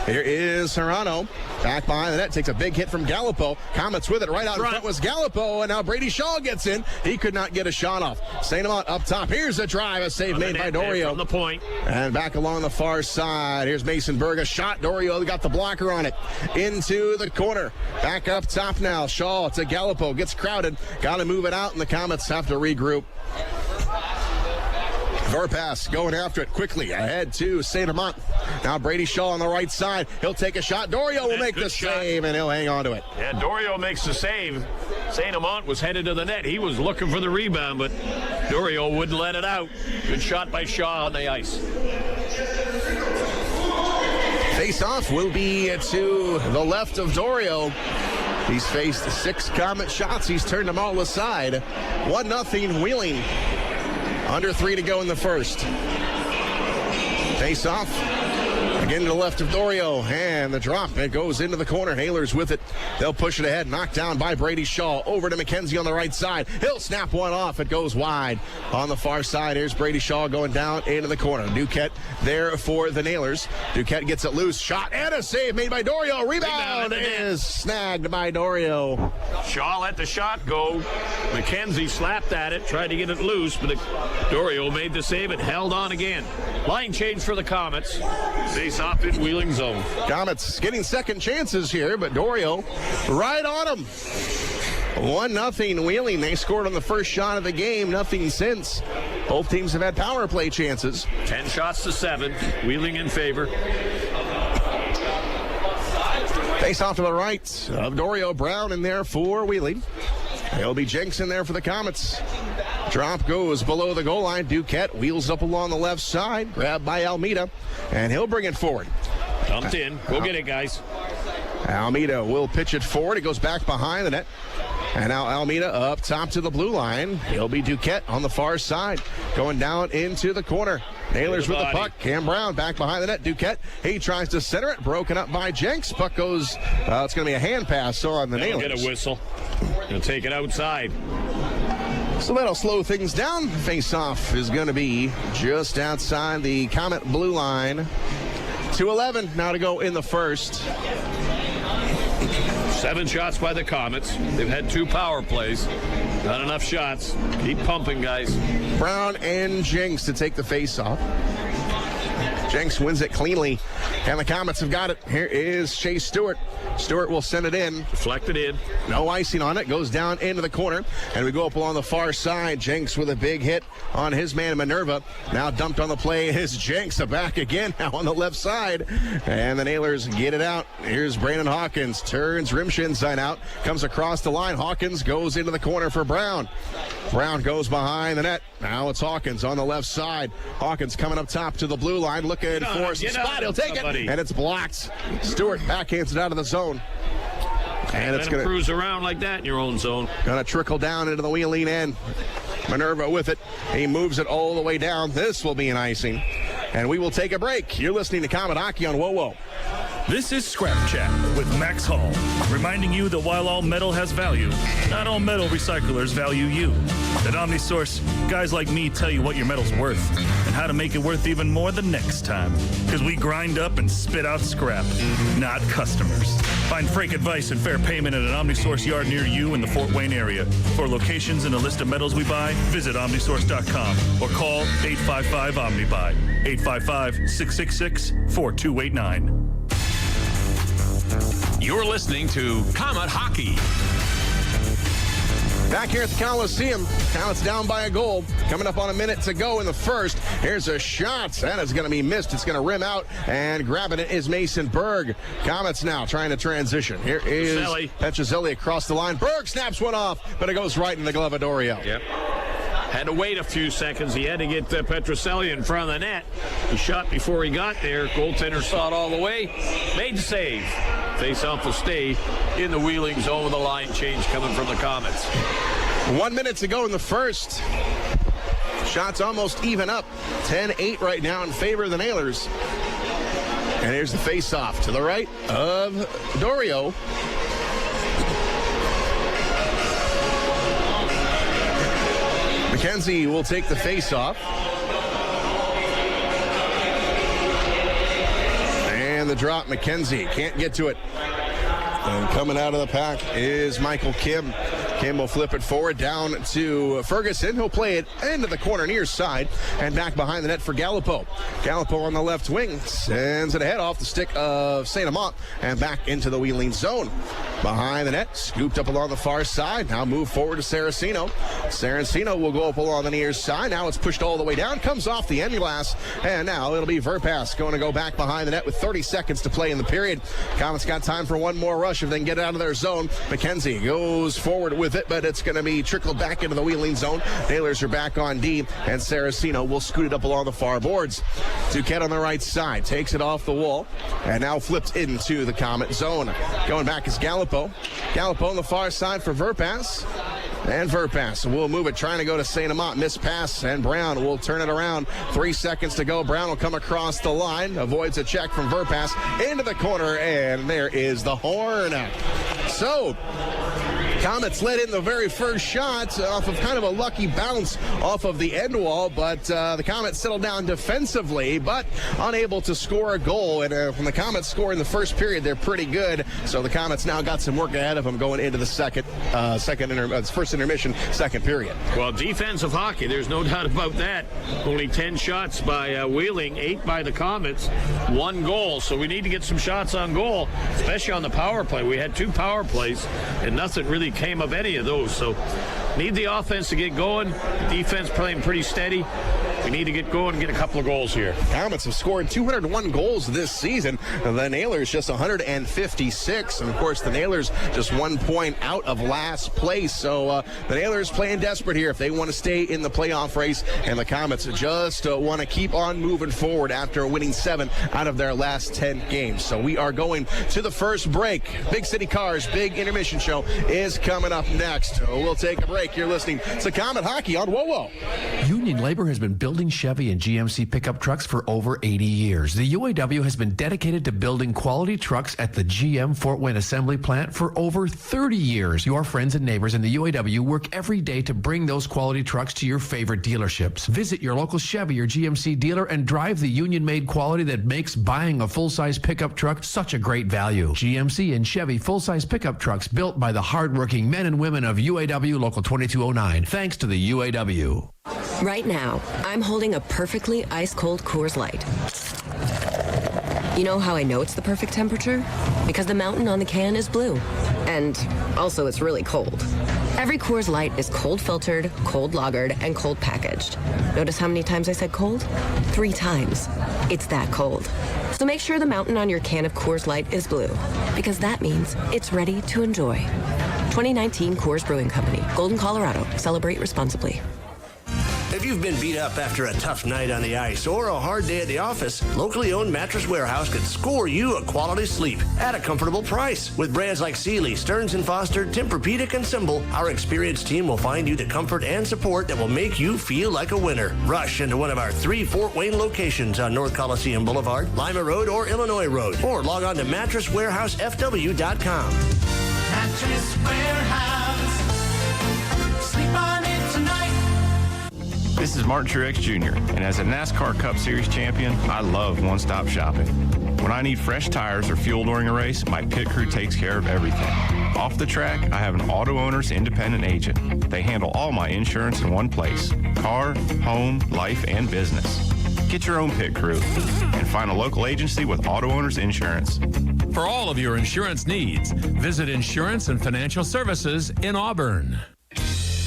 Here is Serrano. Back behind the net. Takes a big hit from Gallipo. Komets with it. Right out in front was Gallipo. And now Brady Shaw gets in. He could not get a shot off. St-Amant up top. Here's a drive. A save made by Dorio. From the point. And back along the far side. Here's Mason Bergh. A shot. Dorio got the blocker on it. Into the corner. Back up top now. Shaw to Gallipo. Gets crowded. Got to move it out, and the Komets have to regroup. Verpaelst going after it quickly ahead to St-Amant. Now Brady Shaw on the right side. He'll take a shot. Dorio will make the save, and he'll hang on to it. Yeah, Dorio makes the save. St-Amant was headed to the net. He was looking for the rebound, but Dorio wouldn't let it out. Good shot by Shaw on the ice. Face-off will be to the left of Dorio. He's faced 6 Comet shots. He's turned them all aside. 1-0 Wheeling. Under 3 to go in the first. Face-off. Again to the left of Dorio. And the drop. It goes into the corner. Haler's with it. They'll push it ahead. Knocked down by Brady Shaw. Over to McKenzie on the right side. He'll snap one off. It goes wide. On the far side, here's Brady Shaw going down into the corner. Duquette there for the Nailers. Duquette gets it loose. Shot and a save made by Dorio. Rebound is snagged by Dorio. Shaw let the shot go. McKenzie slapped at it. Tried to get it loose, but Dorio made the save and held on again. Line change for the Komets. Face off in Wheeling zone. Komets getting second chances here, but Dorio right on him. 1-0 Wheeling. They scored on the first shot of the game. Nothing since. Both teams have had power play chances. 10 shots to 7. Wheeling in favor. Face off to the right of Dorio. Brown in there for Wheeling. There'll be Jenks in there for the Komets. Drop goes below the goal line. Duquette wheels up along the left side. Grabbed by Almeida. And he'll bring it forward. Dumped in. Go get it, guys. Almeida will pitch it forward. It goes back behind the net. And now Almeida up top to the blue line. He'll be Duquette on the far side. Going down into the corner. Nailers with the puck. Cam Brown back behind the net. Duquette, he tries to center it. Broken up by Jenks. Puck goes, it's going to be a hand pass on the Nailers. Get a whistle. He'll take it outside. So that'll slow things down. Face-off is going to be just outside the Comet blue line. 2:11 now to go in the first. 7 shots by the Komets. They've had 2 power plays. Not enough shots. Keep pumping, guys. Brown and Jenks to take the face-off. Jenks wins it cleanly, and the Komets have got it. Here is Chase Stewart. Stewart will send it in. Deflected in. No icing on it. Goes down into the corner, and we go up along the far side. Jenks with a big hit on his man Minerva. Now dumped on the play is Jenks. Back again now on the left side, and the Nailers get it out. Here's Brandon Hawkins. Turns rimshin side out. Comes across the line. Hawkins goes into the corner for Brown. Brown goes behind the net. Now it's Hawkins on the left side. Hawkins coming up top to the blue line. looking for some spot. He'll take it, and it's blocked. Stewart backhands it out of the zone. And it's going to cruise around like that in your own zone. Going to trickle down into the wheeling end. Minerva with it. He moves it all the way down. This will be an icing. And we will take a break. You're listening to Komet Hockey on WoWo. This is Scrap Chat with Max Hall, reminding you that while all metal has value, not all metal recyclers value you. At OmniSource, guys like me tell you what your metal's worth and how to make it worth even more the next time. Because we grind up and spit out scrap, not customers. Find frank advice and fair payment at an OmniSource yard near you in the Fort Wayne area. For locations and a list of metals we buy, visit OmniSource.com or call 855-OmniBuy, 855-666-4289. You're listening to Komet Hockey. Back here at the Coliseum, Comets down by a goal. Coming up on a minute to go in the first. Here's a shot. That is going to be missed. It's going to rim out, and grabbing it is Mason Bergh. Comets now trying to transition. Here is Petrozelli across the line. Bergh snaps one off, but it goes right in the glove of Doriel. Yep. Had to wait a few seconds. He had to get Petrozelli in front of the net. He shot before he got there. Goaltender saw it all the way. Made the save. Face-off will stay in the wheeling zone with a line change coming from the Komets. 1 minute to go in the first. Shots almost even up. 10-8 right now in favor of the Nailers. And here's the face-off to the right of Dorio. McKenzie will take the face-off. And the drop, McKenzie can't get to it. And coming out of the pack is Michael Kim. Kim will flip it forward down to Ferguson. He'll play it into the corner near side and back behind the net for Gallipo. Gallipo on the left wing sends it ahead off the stick of St-Amant and back into the wheeling zone. Behind the net, scooped up along the far side. Now move forward to Saracino. Saracino will go up along the near side. Now it's pushed all the way down. Comes off the end glass. And now it'll be Verpaelst going to go back behind the net with 30 seconds to play in the period. Comets got time for one more rush if they can get it out of their zone. McKenzie goes forward with it, but it's going to be trickled back into the wheeling zone. Nailers are back on D, and Saracino will scoot it up along the far boards. Duquette on the right side takes it off the wall and now flips into the Komet zone. Going back is Gallipo. Gallipo on the far side for Verpaelst. And Verpaelst will move it, trying to go to St-Amant. Miss pass, and Brown will turn it around. 3 seconds to go. Brown will come across the line, avoids a check from Verpaelst into the corner, and there is the horn. So, Komets let in the very first shot off of kind of a lucky bounce off of the end wall, but the Komets settled down defensively, but unable to score a goal. And when the Komets score in the first period, they're pretty good. So the Komets now got some work ahead of them going into the first intermission, second period. Well, defensive hockey, there's no doubt about that. Only 10 shots by Wheeling, 8 by the Komets, 1 goal. So we need to get some shots on goal, especially on the power play. We had 2 power plays, and nothing really came of any of those. So need the offense to get going. The defense playing pretty steady. We need to get going and get a couple of goals here. Komets have scored 201 goals this season. The Nailers just 156. And, of course, the Nailers just 1 point out of last place. So the Nailers playing desperate here if they want to stay in the playoff race. And the Komets just want to keep on moving forward after winning 7 out of their last 10 games. So we are going to the first break. Big City Cars, big intermission show is coming up next. We'll take a break. You're listening to Komet Hockey on WoWo. Union Labor has been building Chevy and GMC pickup trucks for over 80 years. The UAW has been dedicated to building quality trucks at the GM Fort Wayne Assembly Plant for over 30 years. Your friends and neighbors in the UAW work every day to bring those quality trucks to your favorite dealerships. Visit your local Chevy or GMC dealer and drive the union-made quality that makes buying a full-size pickup truck such a great value. GMC and Chevy full-size pickup trucks built by the hardworking men and women of UAW Local 2209. Thanks to the UAW. Right now, I'm holding a perfectly ice-cold Coors Light. You know how I know it's the perfect temperature? Because the mountain on the can is blue. And also, it's really cold. Every Coors Light is cold filtered, cold lagered, and cold packaged. Notice how many times I said cold? 3 times. It's that cold. So make sure the mountain on your can of Coors Light is blue, because that means it's ready to enjoy. 2019 Coors Brewing Company, Golden, Colorado. Celebrate responsibly. If you've been beat up after a tough night on the ice or a hard day at the office, locally owned Mattress Warehouse could score you a quality sleep at a comfortable price. With brands like Sealy, Stearns & Foster, Tempur-Pedic, and Symbol, our experienced team will find you the comfort and support that will make you feel like a winner. Rush into one of our 3 Fort Wayne locations on North Coliseum Boulevard, Lima Road, or Illinois Road, or log on to mattresswarehousefw.com. Mattress Warehouse. Sleep on it tonight. This is Martin Truex Jr., and as a NASCAR Cup Series champion, I love one-stop shopping. When I need fresh tires or fuel during a race, my pit crew takes care of everything. Off the track, I have an Auto Owners independent agent. They handle all my insurance in one place: car, home, life, and business. Get your own pit crew and find a local agency with Auto Owners Insurance. For all of your insurance needs, visit Insurance and Financial Services in Auburn.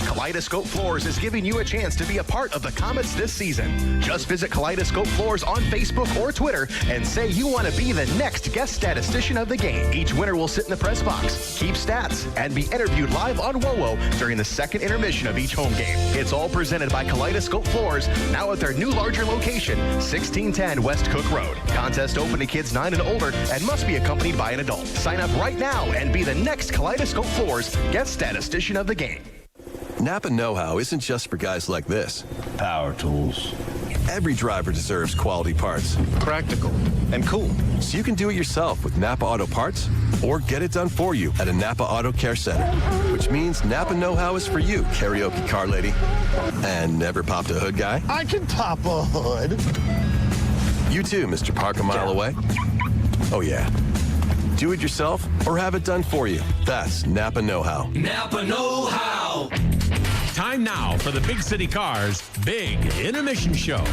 Kaleidoscope Floors is giving you a chance to be a part of the Komets this season. Just visit Kaleidoscope Floors on Facebook or Twitter and say you want to be the next guest statistician of the game. Each winner will sit in the press box, keep stats, and be interviewed live on WOWO during the second intermission of each home game. It's all presented by Kaleidoscope Floors, now at their new larger location, 1610 West Cook Road. Contest open to kids 9 and older and must be accompanied by an adult. Sign up right now and be the next Kaleidoscope Floors guest statistician of the game. Napa know-how isn't just for guys like this. Power tools. Every driver deserves quality parts. Practical and cool. So you can do it yourself with Napa Auto Parts or get it done for you at a Napa Auto Care Center. Which means Napa know-how is for you, karaoke car lady. And never popped a hood guy? I can pop a hood. You too, Mr. Park a mile away. Oh yeah. Do it yourself or have it done for you. That's Napa know-how. Napa know-how. Time now for the Big City Cars Big Intermission Show.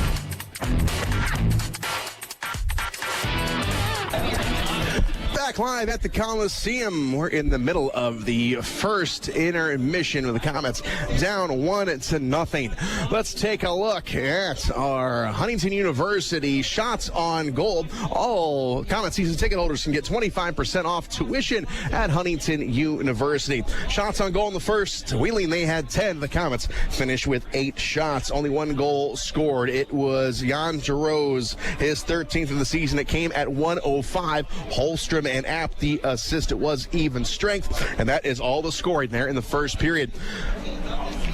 Back live at the Coliseum. We're in the middle of the first intermission with the Komets down 1-0. Let's take a look at our Huntington University shots on goal. All Komet season ticket holders can get 25% off tuition at Huntington University. Shots on goal in the first. Wheeling, they had 10. The Komets finished with 8 shots. Only 1 goal scored. It was Jan Giroux, his 13th of the season. It came at 1:05. Holstrom and App, the assist. It was even strength, and that is all the scoring there in the first period.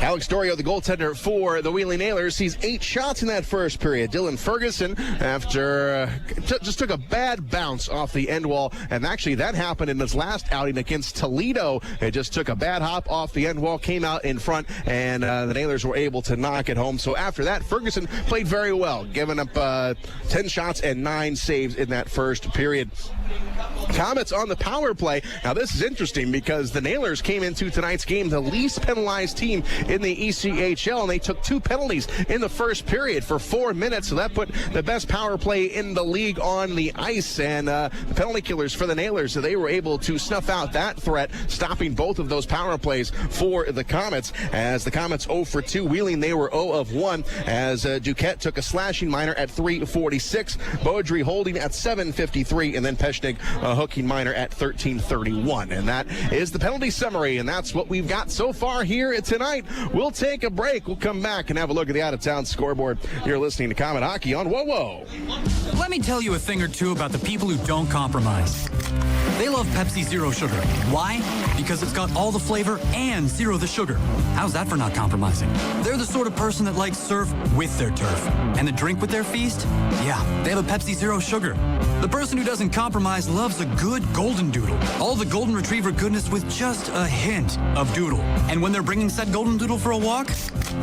Alex Dorio, the goaltender for the Wheeling Nailers, sees 8 shots in that first period. Dylan Ferguson, after just took a bad bounce off the end wall, and actually that happened in his last outing against Toledo. It just took a bad hop off the end wall, came out in front, and the Nailers were able to knock it home. So after that, Ferguson played very well, giving up 10 shots and 9 saves in that first period. Komets on the power play. Now this is interesting because the Nailers came into tonight's game the least penalized team in the ECHL, and they took 2 penalties in the first period for 4 minutes, so that put the best power play in the league on the ice. And the penalty killers for the Nailers, so they were able to snuff out that threat, stopping both of those power plays for the Komets. As the Komets 0 for 2, Wheeling, they were 0 of 1, as Duquette took a slashing minor at 3:46, Beaudry holding at 7:53, and then Peshnig hooking minor at 13:31. And that is the penalty summary, and that's what we've got so far here tonight. We'll take a break. We'll come back and have a look at the out-of-town scoreboard. You're listening to Komet Hockey on WOWO. Let me tell you a thing or two about the people who don't compromise. They love Pepsi Zero Sugar. Why? Because it's got all the flavor and zero the sugar. How's that for not compromising? They're the sort of person that likes surf with their turf. And the drink with their feast? Yeah, they have a Pepsi Zero Sugar. The person who doesn't compromise loves a good golden doodle. All the golden retriever goodness with just a hint of doodle. And when they're bringing said golden doodle for a walk,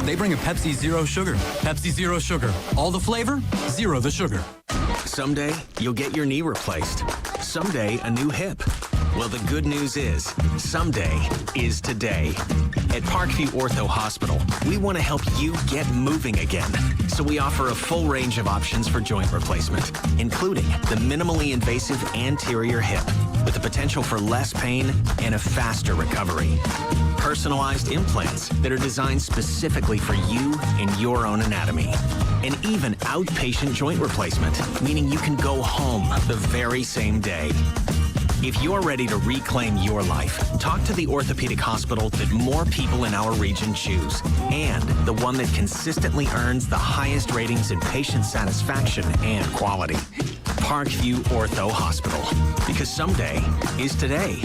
they bring a Pepsi Zero Sugar. Pepsi Zero Sugar. All the flavor, zero the sugar. Someday, you'll get your knee replaced. Someday, a new hip. Well, the good news is, someday is today. At Parkview Ortho Hospital, we want to help you get moving again. So we offer a full range of options for joint replacement, including the minimally invasive anterior hip, with the potential for less pain and a faster recovery. Personalized implants that are designed specifically for you and your own anatomy. And even outpatient joint replacement, meaning you can go home the very same day. If you're ready to reclaim your life, talk to the orthopedic hospital that more people in our region choose, and the one that consistently earns the highest ratings in patient satisfaction and quality. Parkview Ortho Hospital, because someday is today.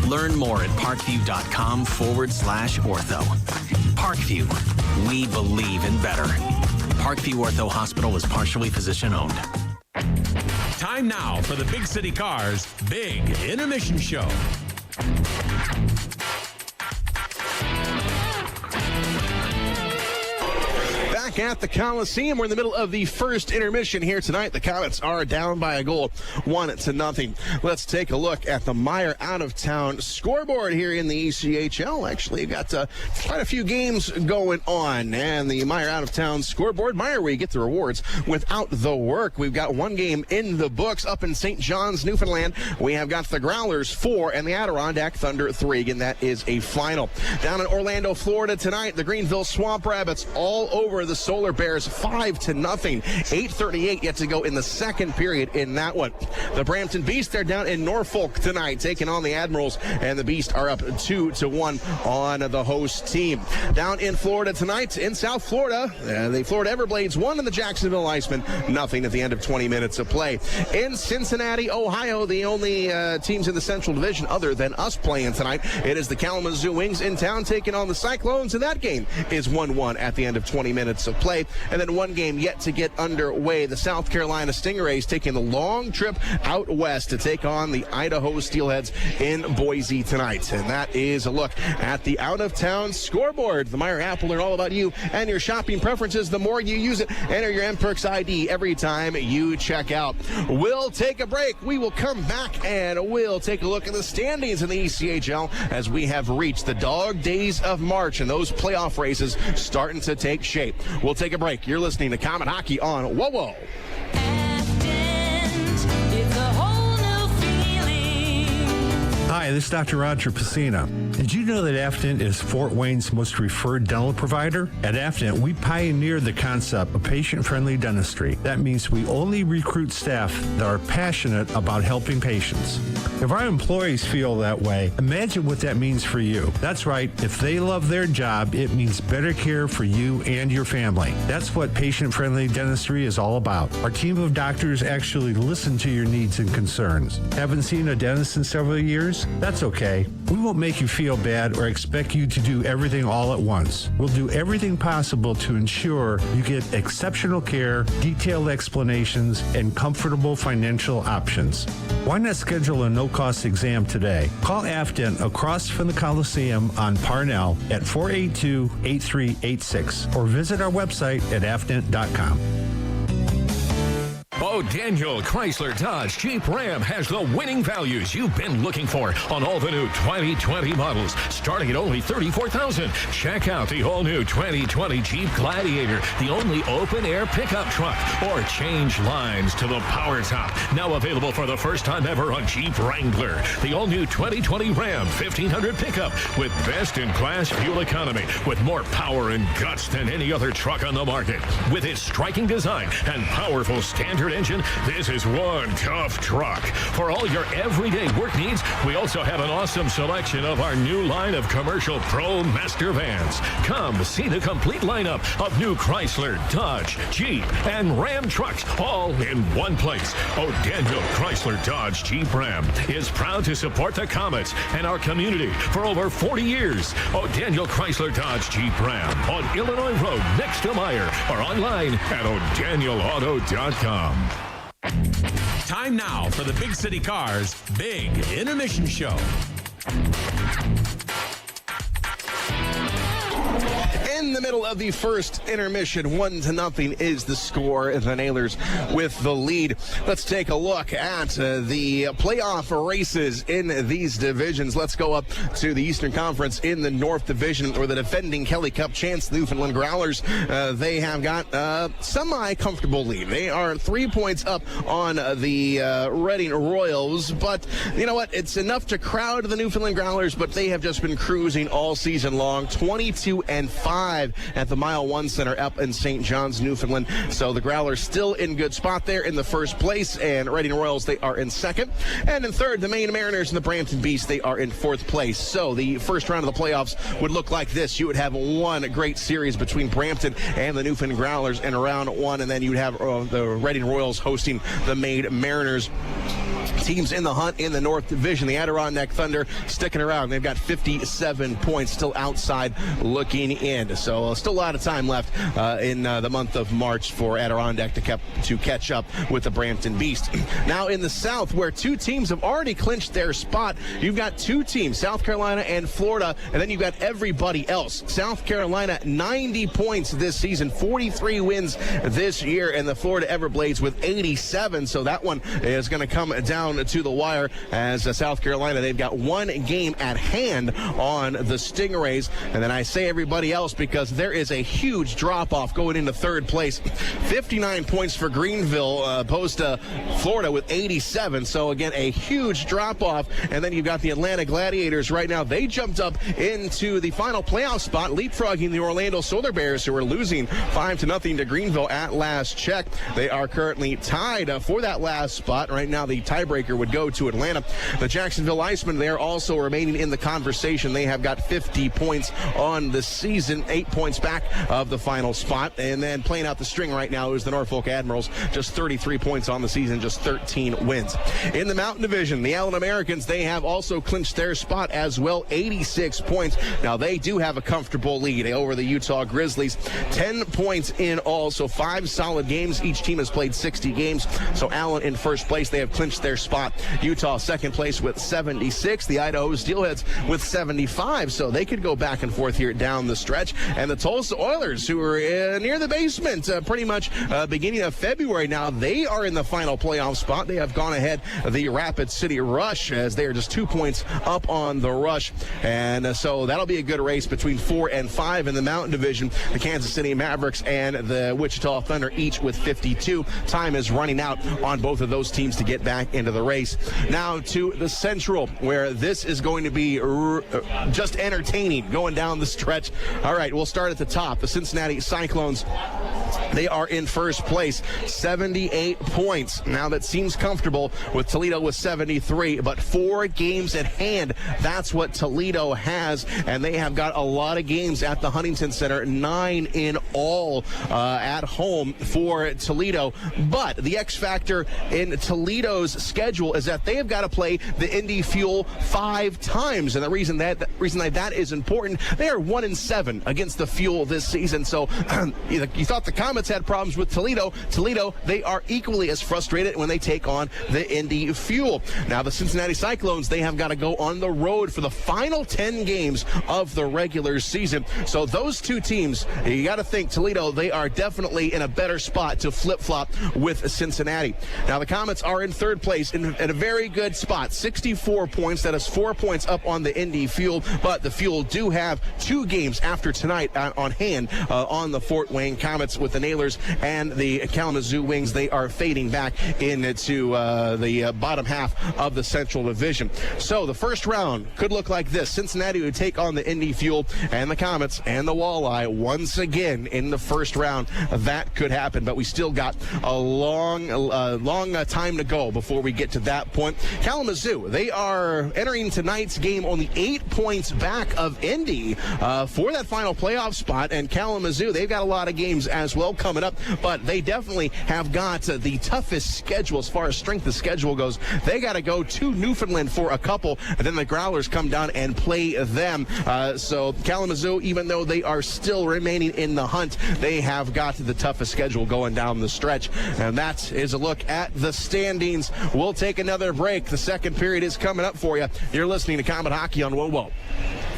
Learn more at parkview.com/ortho. Parkview, we believe in better. Parkview Ortho Hospital is partially physician owned. Time now for the Big City Cars Big Intermission Show. Back at the Coliseum, we're in the middle of the first intermission here tonight. The Komets are down by a goal, 1-0. Let's take a look at the Meyer out-of-town scoreboard here in the ECHL. Actually, you've got quite a few games going on, and the Meyer out-of-town scoreboard. Meyer, where you get the rewards without the work. We've got one game in the books up in St. John's, Newfoundland. We have got the Growlers 4 and the Adirondack Thunder 3. Again, that is a final. Down in Orlando, Florida tonight, the Greenville Swamp Rabbits all over the Solar Bears 5-0. 8:38 yet to go in the second period in that one. The Brampton Beast, they're down in Norfolk tonight, taking on the Admirals, and the Beast are up 2-1 on the host team. Down in Florida tonight, in South Florida, the Florida Everblades won, and the Jacksonville Icemen nothing at the end of 20 minutes of play. In Cincinnati, Ohio, the only teams in the Central Division other than us playing tonight, it is the Kalamazoo Wings in town taking on the Cyclones, and that game is 1-1 at the end of 20 minutes of play. And then one game yet to get underway. The South Carolina Stingrays taking the long trip out west to take on the Idaho Steelheads in Boise tonight. And that is a look at the out-of-town scoreboard. The Meyer app will learn all about you and your shopping preferences. The more you use it, enter your MPerks ID every time you check out. We'll take a break. We will come back and we'll take a look at the standings in the ECHL as we have reached the dog days of March, and those playoff races starting to take shape. We'll take a break. You're listening to Comet Hockey on Whoa Whoa. Hi, this is Dr. Roger Pacina. Did you know that Afton is Fort Wayne's most referred dental provider? At Afton, we pioneered the concept of patient-friendly dentistry. That means we only recruit staff that are passionate about helping patients. If our employees feel that way, imagine what that means for you. That's right. If they love their job, it means better care for you and your family. That's what patient-friendly dentistry is all about. Our team of doctors actually listen to your needs and concerns. Haven't seen a dentist in several years? That's okay. We won't make you feel bad or expect you to do everything all at once. We'll do everything possible to ensure you get exceptional care, detailed explanations, and comfortable financial options. Why not schedule a no-cost exam today? Call Afton across from the Coliseum on Parnell at 482-8386 or visit our website at afton.com. Daniel Chrysler Dodge Jeep Ram has the winning values you've been looking for on all the new 2020 models, starting at only $34,000. Check out the all-new 2020 Jeep Gladiator, the only open-air pickup truck, or change lines to the Power Top, now available for the first time ever on Jeep Wrangler. The all-new 2020 Ram 1500 pickup with best-in-class fuel economy, with more power and guts than any other truck on the market. With its striking design and powerful standard engine, this is one tough truck. For all your everyday work needs, we also have an awesome selection of our new line of commercial Pro Master vans. Come see the complete lineup of new Chrysler, Dodge, Jeep, and Ram trucks, all in one place. Daniel Chrysler Dodge Jeep Ram is proud to support the Komets and our community for over 40 years. Daniel Chrysler Dodge Jeep Ram on Illinois Road next to Meyer, or online at o'danielauto.com. Time now for the Big City Cars Big Intermission Show. In the middle of the first intermission, 1-0 is the score. The Nailers with the lead. Let's take a look at the playoff races in these divisions. Let's go up to the Eastern Conference in the North Division, where the defending Kelly Cup champs, the Newfoundland Growlers, they have got a semi-comfortable lead. They are 3 points up on the Reading Royals, but you know what? It's enough to crowd the Newfoundland Growlers, but they have just been cruising all season long, 22-5 5 at the Mile 1 Center up in St. John's, Newfoundland. So the Growlers still in good spot there in the first place, and Reading Royals, they are in second. And in third, the Maine Mariners and the Brampton Beasts, they are in fourth place. So the first round of the playoffs would look like this. You would have one great series between Brampton and the Newfoundland Growlers in round one, and then you'd have the Reading Royals hosting the Maine Mariners. Teams in the hunt in the North Division. The Adirondack Thunder sticking around. They've got 57 points, still outside looking in. So still a lot of time left in the month of March for Adirondack to catch up with the Brampton Beast. Now in the South, where two teams have already clinched their spot, you've got two teams, South Carolina and Florida, and then you've got everybody else. South Carolina, 90 points this season, 43 wins this year, and the Florida Everblades with 87. So that one is going to come down to the wire as South Carolina, they've got one game at hand on the Stingrays. And then I say everybody else because there is a huge drop-off going into third place. 59 points for Greenville, opposed to Florida with 87. So again, a huge drop-off. And then you've got the Atlanta Gladiators right now. They jumped up into the final playoff spot, leapfrogging the Orlando Solar Bears, who are losing 5-0 to Greenville at last check. They are currently tied for that last spot. Right now, the tiebreaker would go to Atlanta. The Jacksonville Icemen, they're also remaining in the conversation. They have got 50 points on the season, 8 points back of the final spot. And then playing out the string right now is the Norfolk Admirals, just 33 points on the season, just 13 wins. In the Mountain Division, the Allen Americans, they have also clinched their spot as well, 86 points. Now, they do have a comfortable lead over the Utah Grizzlies, 10 points in all, so 5 solid games. Each team has played 60 games. So Allen in first place, they have clinched their spot. Utah second place with 76. The Idaho Steelheads with 75. So they could go back and forth here down the stretch. And the Tulsa Oilers, who are near the basement pretty much beginning of February now, they are in the final playoff spot. They have gone ahead of the Rapid City Rush as they are just 2 points up on the Rush. And so that'll be a good race between 4 and 5 in the Mountain Division. The Kansas City Mavericks and the Wichita Thunder each with 52. Time is running out on both of those teams to get back into the race. Now to the Central, where this is going to be just entertaining going down the stretch. All right, we'll start at the top. The Cincinnati Cyclones, they are in first place, 78 points. Now that seems comfortable with Toledo with 73, but 4 games at hand. That's what Toledo has, and they have got a lot of games at the Huntington Center, 9 in all at home for Toledo. But the X factor in Toledo's schedule is that they have got to play the Indy Fuel 5 times, and the reason that is important, they are 1-7 against the Fuel this season. So you thought the Komets had problems with Toledo. They are equally as frustrated when they take on the Indy Fuel. Now the Cincinnati Cyclones, they have got to go on the road for the final 10 games of the regular season. So those two teams, you got to think Toledo, they are definitely in a better spot to flip-flop with Cincinnati. Now the Komets are in third place in a very good spot, 64 points. That is 4 points up on the Indy Fuel, but the Fuel do have 2 games after tonight on hand on the Fort Wayne Komets, with the Nailers and the Kalamazoo Wings. They are fading back into the bottom half of the Central Division. So the first round could look like this. Cincinnati would take on the Indy Fuel, and the Komets and the Walleye once again in the first round. That could happen, but we still got a long time to go before we get to that point. Kalamazoo, they are entering tonight's game only 8 points back of Indy for that final playoff spot, and Kalamazoo, they've got a lot of games as well coming up, but they definitely have got the toughest schedule as far as strength of schedule goes. They got to go to Newfoundland for a couple, and then the Growlers come down and play them. So Kalamazoo, even though they are still remaining in the hunt, they have got the toughest schedule going down the stretch. And that is a look at the standings. We'll take another break. The second period is coming up for you. You're listening to Comet Hockey on WOWO.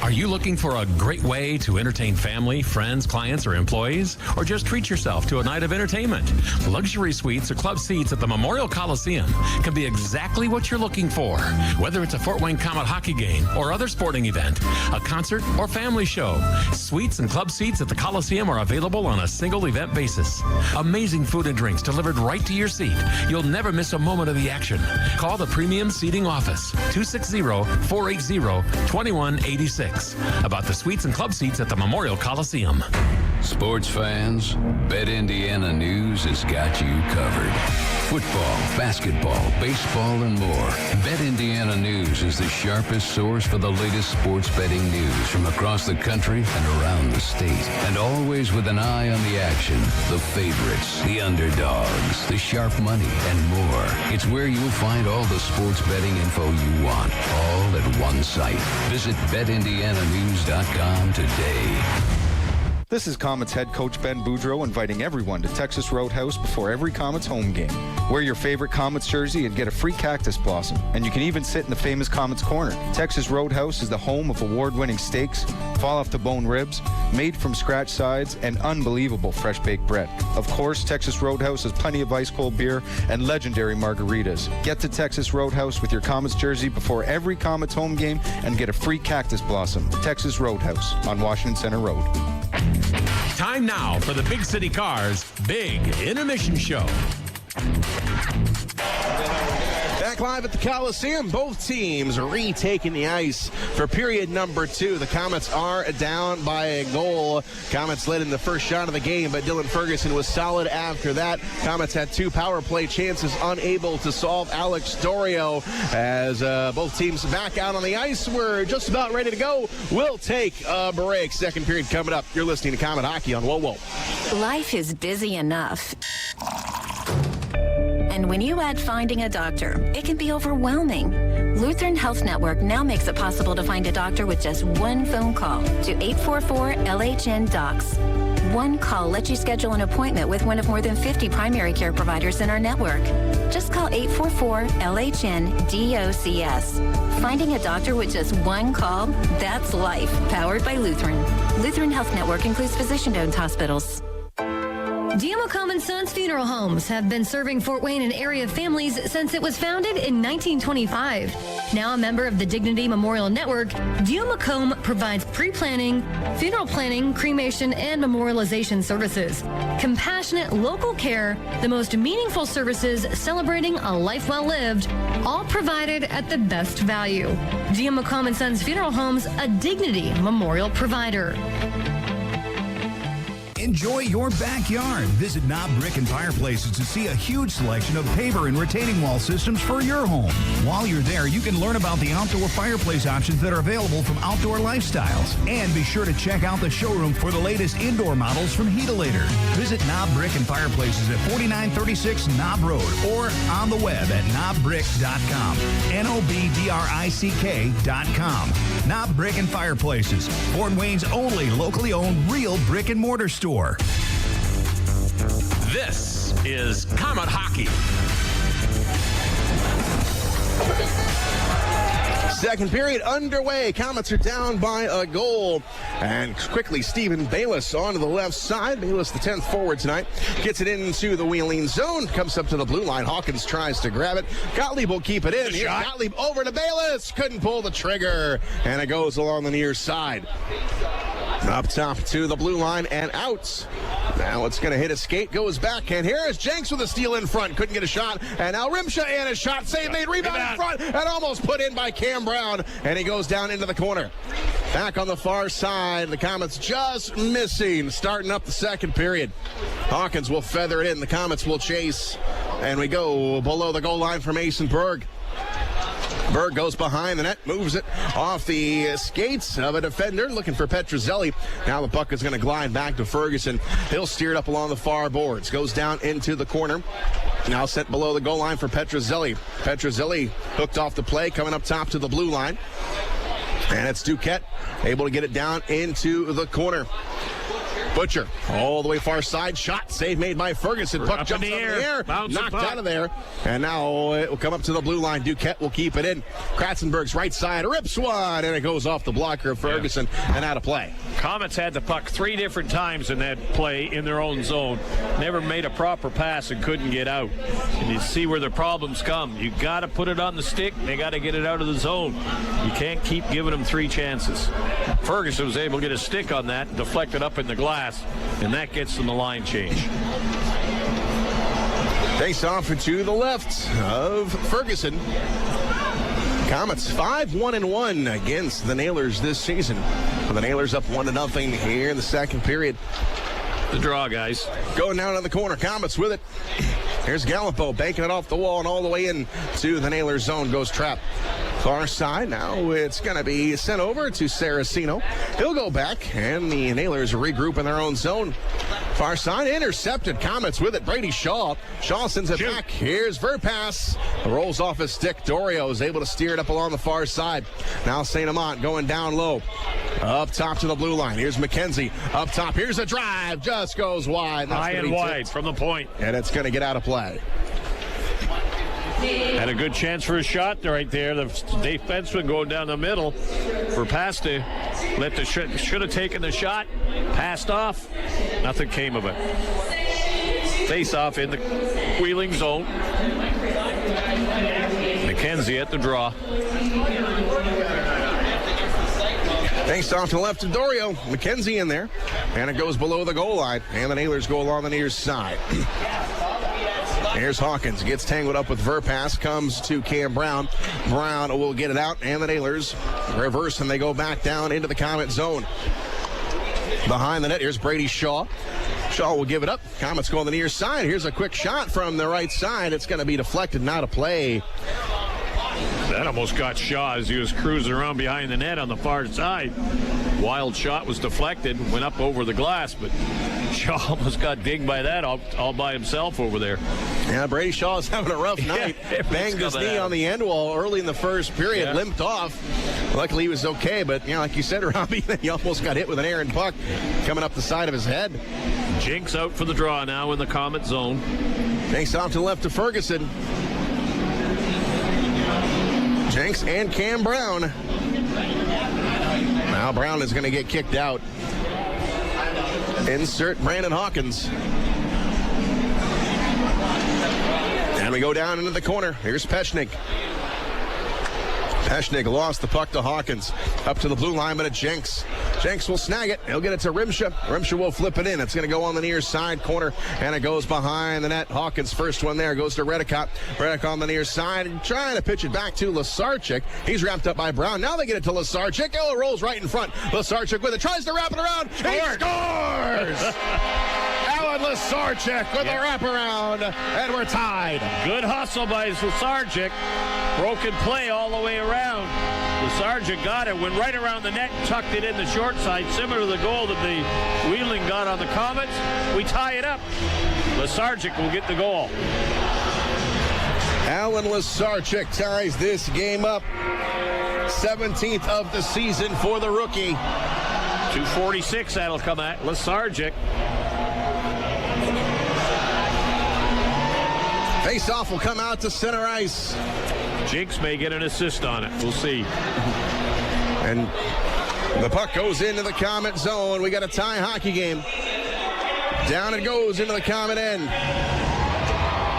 Are you looking for a great way to entertain family, friends, clients, or employees? Or just treat yourself to a night of entertainment? Luxury suites or club seats at the Memorial Coliseum can be exactly what you're looking for. Whether it's a Fort Wayne Comet hockey game or other sporting event, a concert or family show, suites and club seats at the Coliseum are available on a single event basis. Amazing food and drinks delivered right to your seat. You'll never miss a moment of the action. Call the Premium Seating Office, 260-480-2186. About the suites and club seats at the Memorial Coliseum. Sports fans, Bet Indiana News has got you covered. Football, basketball, baseball, and more. Bet Indiana News is the sharpest source for the latest sports betting news from across the country and around the state. And always with an eye on the action, the favorites, the underdogs, the sharp money, and more. It's where you'll find all the sports betting info you want, all at one site. Visit BetIndianaNews.com today. This is Komets head coach Ben Boudreau inviting everyone to Texas Roadhouse before every Komets home game. Wear your favorite Komets jersey and get a free cactus blossom. And you can even sit in the famous Komets Corner. Texas Roadhouse is the home of award-winning steaks, fall-off-the-bone ribs, made-from-scratch sides, and unbelievable fresh-baked bread. Of course, Texas Roadhouse has plenty of ice-cold beer and legendary margaritas. Get to Texas Roadhouse with your Komets jersey before every Komets home game and get a free cactus blossom. Texas Roadhouse on Washington Center Road. Time now for the Big City Cars Big Intermission Show. Back live at the Coliseum, both teams retaking the ice for period number 2. The Komets are down by a goal. Komets led in the first shot of the game, but Dylan Ferguson was solid after that. Komets had 2 power play chances, unable to solve Alex Dorio. As both teams back out on the ice, we're just about ready to go. We'll take a break. Second period coming up. You're listening to Komet Hockey on Whoa Whoa. Life is busy enough. And when you add finding a doctor, it can be overwhelming. Lutheran Health Network now makes it possible to find a doctor with just one phone call to 844-LHN-DOCS. One call lets you schedule an appointment with one of more than 50 primary care providers in our network. Just call 844-LHN-DOCS. Finding a doctor with just one call, that's life. Powered by Lutheran. Lutheran Health Network includes physician-owned hospitals. Komets Sons Funeral Homes have been serving Fort Wayne and area families since it was founded in 1925. Now a member of the Dignity Memorial Network, Komets provides pre-planning, funeral planning, cremation, and memorialization services. Compassionate local care, the most meaningful services celebrating a life well lived, all provided at the best value. Komets Sons Funeral Homes, a Dignity Memorial provider. Enjoy your backyard. Visit Knob Brick and Fireplaces to see a huge selection of paver and retaining wall systems for your home. While you're there, you can learn about the outdoor fireplace options that are available from Outdoor Lifestyles. And be sure to check out the showroom for the latest indoor models from Heatolator. Visit Knob Brick and Fireplaces at 4936 Knob Road or on the web at knobbrick.com. NOBDRICK.com. Knob Brick and Fireplaces, Fort Wayne's only locally owned real brick and mortar store. This is Komet Hockey. Second period underway. Komets are down by a goal. And quickly, Stephen Baylis onto the left side. Baylis, the 10th forward tonight, gets it into the wheeling zone. Comes up to the blue line. Hawkins tries to grab it. Gottlieb will keep it in. Here, Gottlieb over to Baylis. Couldn't pull the trigger. And it goes along the near side. Up top to the blue line and out. Now it's going to hit a skate, goes back, and here is Jenks with a steal in front. Couldn't get a shot, and now Rimsha and a shot. Save made, rebound in front, and almost put in by Cam Brown, and he goes down into the corner. Back on the far side, the Komets just missing, starting up the second period. Hawkins will feather it in, the Komets will chase, and we go below the goal line for Mason Bergh. Bergh goes behind the net, moves it off the skates of a defender, looking for Petrozelli. Now the puck is going to glide back to Ferguson. He'll steer it up along the far boards. Goes down into the corner. Now sent below the goal line for Petrozelli. Petrozelli hooked off the play, coming up top to the blue line. And it's Duquette, able to get it down into the corner. Butcher, all the way far side, shot, save made by Ferguson. Puck jumps up in the air, knocked out of there. And now it will come up to the blue line. Duquette will keep it in. Kratzenberg's right side, rips one, and it goes off the blocker of Ferguson and out of play. Komets had the puck 3 different times in that play in their own zone. Never made a proper pass and couldn't get out. And you see where the problems come. You got to put it on the stick. They got to get it out of the zone. You can't keep giving them 3 chances. Ferguson was able to get a stick on that, deflect it up in the glass, and that gets them the line change. Face off to the left of Ferguson. Comets 5-1-1 against the Nailers this season. The Nailers up 1-0 here in the second period. The draw, guys. Going down in the corner. Comets with it. Here's Gallipo banking it off the wall and all the way in to the Nailers zone. Goes Trapp. Far side. Now it's going to be sent over to Saraceno. He'll go back, and the Nailers regroup in their own zone. Far side intercepted. Comets with it. Brady Shaw. Shaw sends it back. Here's Verpaelst. Rolls off his stick. Dorio is able to steer it up along the far side. Now St-Amant going down low. Up top to the blue line. Here's McKenzie. Up top. Here's a drive. Just goes wide. High and wide from the point. And it's going to get out of play. Had a good chance for a shot right there. The defenseman going down the middle. Verpaelst should have taken the shot. Passed off. Nothing came of it. Face off in the Wheeling zone. McKenzie at the draw. Face off to the left of Dorio. McKenzie in there. And it goes below the goal line. And the Nailers go along the near side. Here's Hawkins. Gets tangled up with Verpaelst. Comes to Cam Brown. Brown will get it out. And the Nailers reverse, and they go back down into the Comet zone. Behind the net, here's Brady Shaw. Shaw will give it up. Comets go on the near side. Here's a quick shot from the right side. It's going to be deflected, not a play. That almost got Shaw as he was cruising around behind the net on the far side. Wild shot was deflected, went up over the glass, but Shaw almost got dinged by that all by himself over there. Yeah, Brady Shaw is having a rough night. Banged his knee on the end wall early in the first period, limped off. Luckily he was okay, but like you said, Robbie, he almost got hit with an errant puck coming up the side of his head. Jenks out for the draw now in the Comet zone. Jenks off to the left of Ferguson. Jenks and Cam Brown. Now Brown is going to get kicked out. Insert Brandon Hawkins. And we go down into the corner. Here's Pechnik. Pechnik lost the puck to Hawkins. Up to the blue line, but it's Jenks. Jenks will snag it. He'll get it to Rimsha. Rimsha will flip it in. It's going to go on the near side corner, and it goes behind the net. Hawkins' first one there goes to Reddekopp. Reddekopp on the near side, and trying to pitch it back to Łyszczarczyk. He's wrapped up by Brown. Now they get it to Łyszczarczyk. Oh, it rolls right in front. Łyszczarczyk with it. Tries to wrap it around. He scores! Łyszczarczyk with a wraparound, and we're tied. Good hustle by Łyszczarczyk. Broken play all the way around. Łyszczarczyk got it, went right around the net, tucked it in the short side, similar to the goal that the Wheeling got on the Comets. We tie it up. Łyszczarczyk will get the goal. Alan Łyszczarczyk ties this game up. 17th of the season for the rookie. 2:46 that'll come at Łyszczarczyk. Face-off will come out to center ice. Jenks may get an assist on it. We'll see. And the puck goes into the Comet zone. We got a tie hockey game. Down it goes into the Comet end.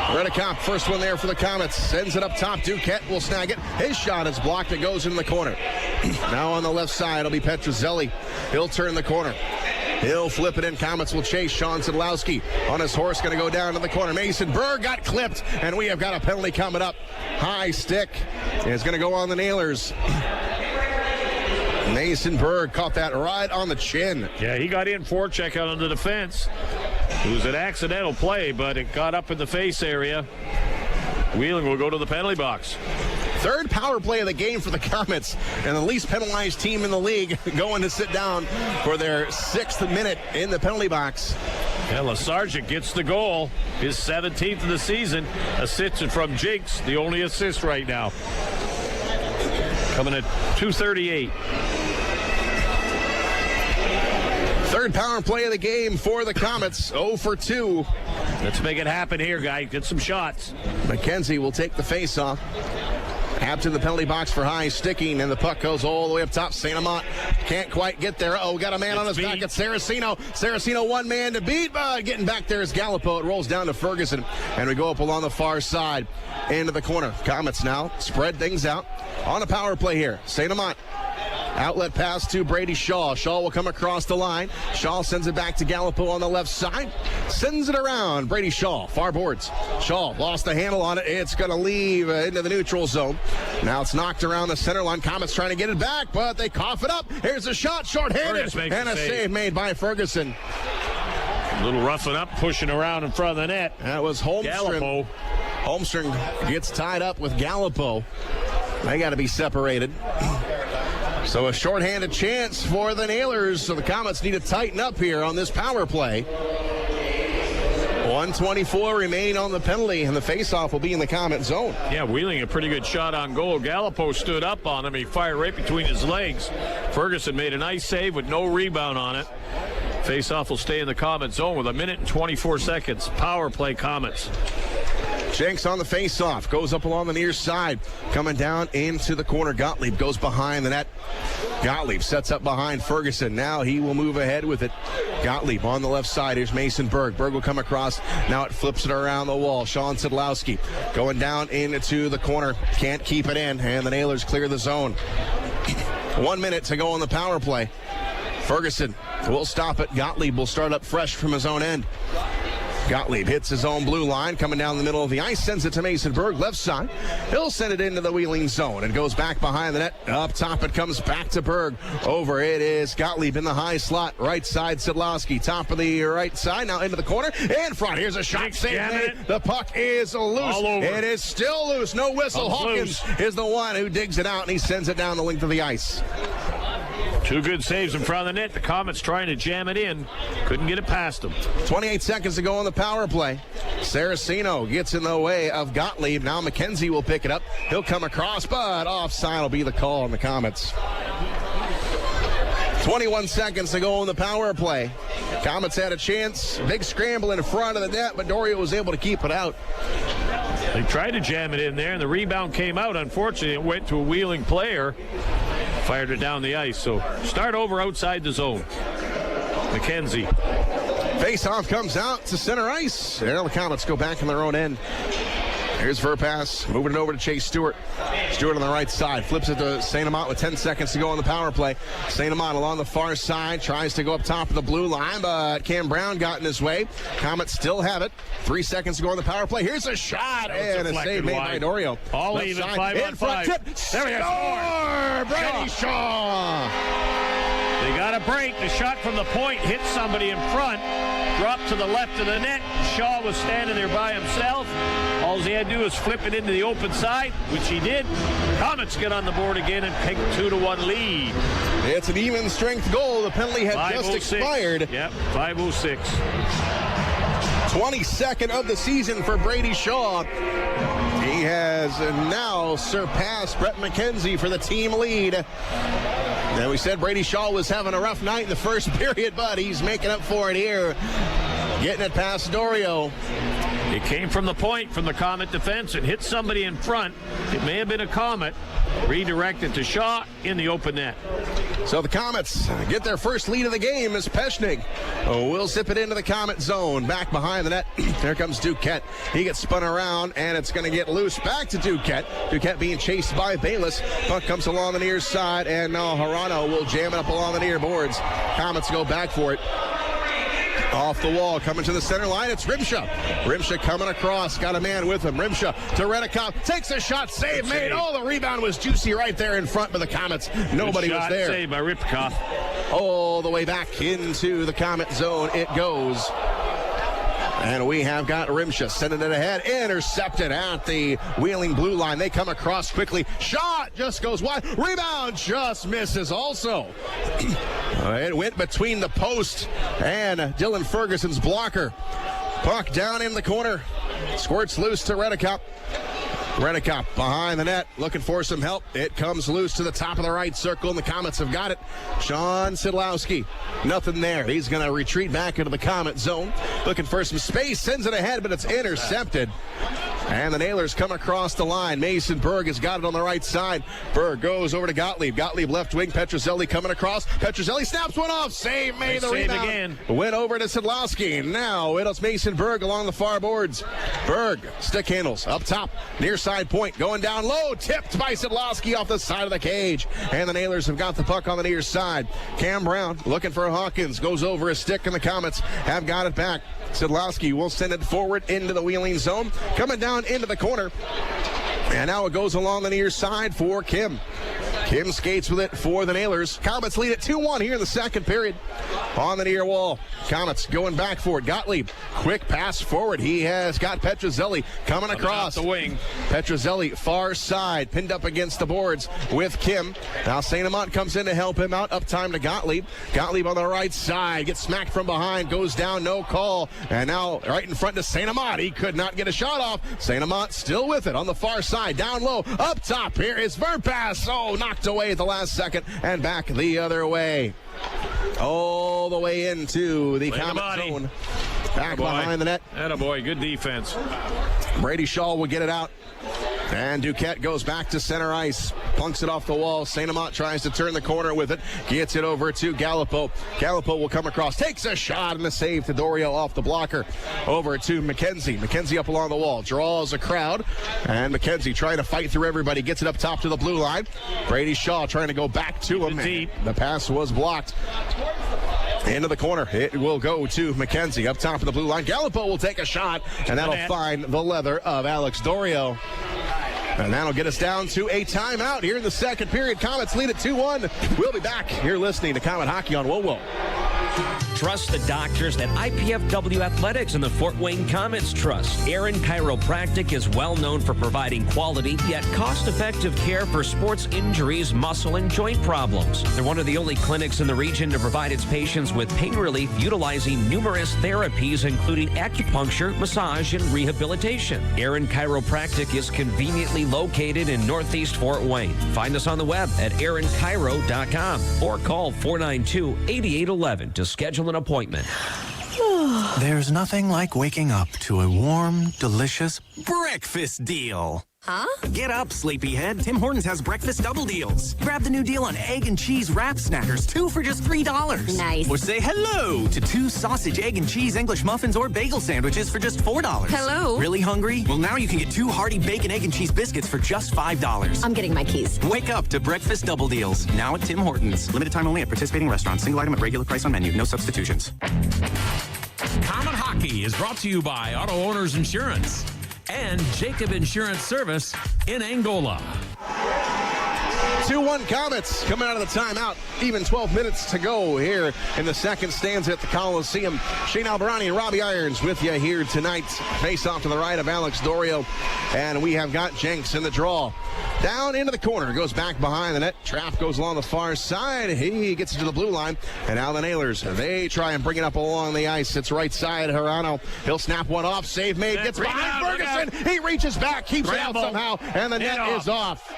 Reddekopp, first one there for the Comets. Sends it up top. Duquette will snag it. His shot is blocked. It goes in the corner. Now on the left side, it'll be Petruzzelli. He'll turn the corner. He'll flip it in. Comets will chase. Sean Sadlowski on his horse, going to go down to the corner. Mason Bergh got clipped, and we have got a penalty coming up. High stick is going to go on the Nailers. Mason Bergh caught that right on the chin. Yeah, he got in forecheck out on the defense. It was an accidental play, but it got up in the face area. Wheeling will go to the penalty box. Third power play of the game for the Comets, and the least penalized team in the league going to sit down for their 6th minute in the penalty box. Yeah, Łyszczarczyk gets the goal, his 17th of the season, assisted from Jenks, the only assist right now. Coming at 2:38. Third power play of the game for the Comets, 0 for 2. Let's make it happen here, guys. Get some shots. McKenzie will take the face-off. Out to the penalty box for high sticking, and the puck goes all the way up top. St-Amant can't quite get there. Oh, got a man on his back. It's Saraceno. Saraceno, one man to beat, but getting back there is Gallipo. It rolls down to Ferguson, and we go up along the far side into the corner. Comets now spread things out on a power play here. St-Amant Outlet pass to Brady Shaw. Shaw will come across the line. Shaw sends it back to Gallipo on the left side. Sends it around. Brady Shaw, far boards. Shaw lost the handle on it. It's going to leave into the neutral zone. Now it's knocked around the center line. Comets trying to get it back, but they cough it up. Here's a shot, short-handed, and a save made by Ferguson. A little roughing up, pushing around in front of the net. That was Holmstrom. Gallipo. Holmstrom gets tied up with Gallipo. They got to be separated. So a shorthanded chance for the Nailers. So the Komets need to tighten up here on this power play. 1:24 remaining on the penalty, and the faceoff will be in the Komet zone. Yeah, Wheeling a pretty good shot on goal. Gallipo stood up on him. He fired right between his legs. Ferguson made a nice save with no rebound on it. Faceoff will stay in the Komet zone with 1 minute and 24 seconds. Power play Komets. Jenks on the faceoff, goes up along the near side, coming down into the corner. Gottlieb goes behind the net. Gottlieb sets up behind Ferguson. Now he will move ahead with it. Gottlieb on the left side. Here's Mason Bergh. Bergh will come across. Now it flips it around the wall. Sean Sidlowski going down into the corner. Can't keep it in, and the Nailers clear the zone. 1 minute to go on the power play. Ferguson will stop it. Gottlieb will start up fresh from his own end. Gottlieb hits his own blue line, coming down the middle of the ice, sends it to Mason Bergh, left side. He'll send it into the Wheeling zone. It goes back behind the net. Up top, it comes back to Bergh. Over it is Gottlieb in the high slot. Right side, Sidlowski. Top of the right side, now into the corner. In front, here's a shot. Save made. The puck is loose. It is still loose. No whistle. Hawkins is the one who digs it out, and he sends it down the length of the ice. Two good saves in front of the net. The Komets trying to jam it in. Couldn't get it past them. 28 seconds to go on the power play. Saraceno gets in the way of Gottlieb. Now McKenzie will pick it up. He'll come across, but offside will be the call on the Komets. 21 seconds to go on the power play. Komets had a chance. Big scramble in front of the net, but Dorio was able to keep it out. They tried to jam it in there, and the rebound came out. Unfortunately, it went to a Wheeling player. Fired it down the ice. So start over outside the zone. McKenzie. Face-off comes out to center ice. There the Komets go back in their own end. Here's Verpaelst, moving it over to Chase Stewart. Stewart on the right side, flips it to St-Amant with 10 seconds to go on the power play. St-Amant along the far side, tries to go up top of the blue line, but Cam Brown got in his way. Komets still have it. 3 seconds to go on the power play. Here's a shot, and a save made by Dorio. All left even, side, 5-on-5. Tip. There we go. Brady Shaw. They got a break. The shot from the point hit somebody in front. Dropped to the left of the net. Shaw was standing there by himself. All he had to do was flip it into the open side, which he did. Komets get on the board again and take a 2-1 lead. It's an even strength goal. The penalty had just expired. Yep, 5:06. 22nd of the season for Brady Shaw. He has now surpassed Brett McKenzie for the team lead. And we said Brady Shaw was having a rough night in the first period, but he's making up for it here. Getting it past Dorio. It came from the point from the Komet defense and hit somebody in front. It may have been a Komet. Redirected to Shaw in the open net. So the Komets get their first lead of the game as Peshnig will zip it into the Komet zone. Back behind the net. There comes Duquette. He gets spun around, and it's going to get loose back to Duquette. Duquette being chased by Baylis. Puck comes along the near side, and now Harano will jam it up along the near boards. Komets go back for it. Off the wall, coming to the center line, it's Rimsha. Rimsha coming across, got a man with him. Rimsha to Reddekopp, takes a shot, save made. Oh, the rebound was juicy right there in front by the Komets. Nobody was there. Saved by Reddekopp. All the way back into the Komet zone it goes. And we have got Rimsha sending it ahead, intercepted at the Wheeling blue line. They come across quickly. Shot just goes wide. Rebound just misses also. It went between the post and Dylan Ferguson's blocker. Puck down in the corner. Squirts loose to Reddekopp. Reddekopp behind the net, looking for some help. It comes loose to the top of the right circle, and the Komets have got it. Sean Sidlowski, nothing there. He's going to retreat back into the Komet zone. Looking for some space, sends it ahead, but it's intercepted. And the Nailers come across the line. Mason Bergh has got it on the right side. Bergh goes over to Gottlieb. Gottlieb left wing. Petrozelli coming across. Petrozelli snaps one off. Save made the rebound. Again. Went over to Sedlowski. Now it's Mason Bergh along the far boards. Bergh, stick handles up top. Near side point. Going down low. Tipped by Sedlowski off the side of the cage. And the Nailers have got the puck on the near side. Cam Brown looking for Hawkins. Goes over a stick, and the Komets have got it back. Sedlowski will send it forward into the wheeling zone. Coming down into the corner. And now it goes along the near side for Kim. Kim skates with it for the Nailers. Komets lead at 2-1 here in the second period. On the near wall, Komets going back for it. Gottlieb, quick pass forward. He has got Petrozelli coming across the wing. Petrozelli far side, pinned up against the boards with Kim. Now St-Amant comes in to help him out. Up time to Gottlieb. Gottlieb on the right side, gets smacked from behind, goes down, no call. And now right in front to St-Amant. He could not get a shot off. St-Amant still with it on the far side, down low, up top. Here is Verpaelst. Oh, knocked away at the last second and back the other way. All the way into the Komet zone. Back behind the net. Attaboy, good defense. Brady Shaw will get it out. And Duquette goes back to center ice. Punks it off the wall. St-Amant tries to turn the corner with it. Gets it over to Gallipo. Gallipo will come across. Takes a shot and the save to Dorio off the blocker. Over to McKenzie. McKenzie up along the wall. Draws a crowd. And McKenzie trying to fight through everybody. Gets it up top to the blue line. Brady Shaw trying to go back to him. Deep. The pass was blocked. Into the corner. It will go to McKenzie up top of the blue line. Gallipo will take a shot. And that'll find the leather of Alex Dorio. And that'll get us down to a timeout here in the second period. Komets lead at 2-1. We'll be back. You're listening to Komet Hockey on WoWo. Trust the doctors at IPFW Athletics and the Fort Wayne Komets Trust. Aaron Chiropractic is well known for providing quality yet cost-effective care for sports injuries, muscle, and joint problems. They're one of the only clinics in the region to provide its patients with pain relief utilizing numerous therapies, including acupuncture, massage, and rehabilitation. Aaron Chiropractic is conveniently located in Northeast Fort Wayne. Find us on the web at aaronchiro.com or call 492-8811 to schedule an appointment. There's nothing like waking up to a warm, delicious breakfast deal. Huh? Get up, sleepyhead. Tim Hortons has breakfast double deals. Grab the new deal on egg and cheese wrap snackers, 2 for just $3. Nice. Or say hello to 2 sausage, egg, and cheese English muffins or bagel sandwiches for just $4. Hello. Really hungry? Well, now you can get 2 hearty bacon, egg, and cheese biscuits for just $5. I'm getting my keys. Wake up to breakfast double deals. Now at Tim Hortons. Limited time only at participating restaurants. Single item at regular price on menu. No substitutions. Komet Hockey is brought to you by Auto Owners Insurance and Jacob Insurance Service in Angola. 2-1 Komets coming out of the timeout. Even 12 minutes to go here in the second stanza at the Coliseum. Shane Albarani and Robbie Irons with you here tonight. Face off to the right of Alex Dorio. And we have got Jenks in the draw. Down into the corner. Goes back behind the net. Trap goes along the far side. He gets it to the blue line. And now the Nailers, they try and bring it up along the ice. It's right side. Hirano. He'll snap one off. Save made. Gets behind Ferguson. He reaches back. Keeps it out somehow. And the net is off.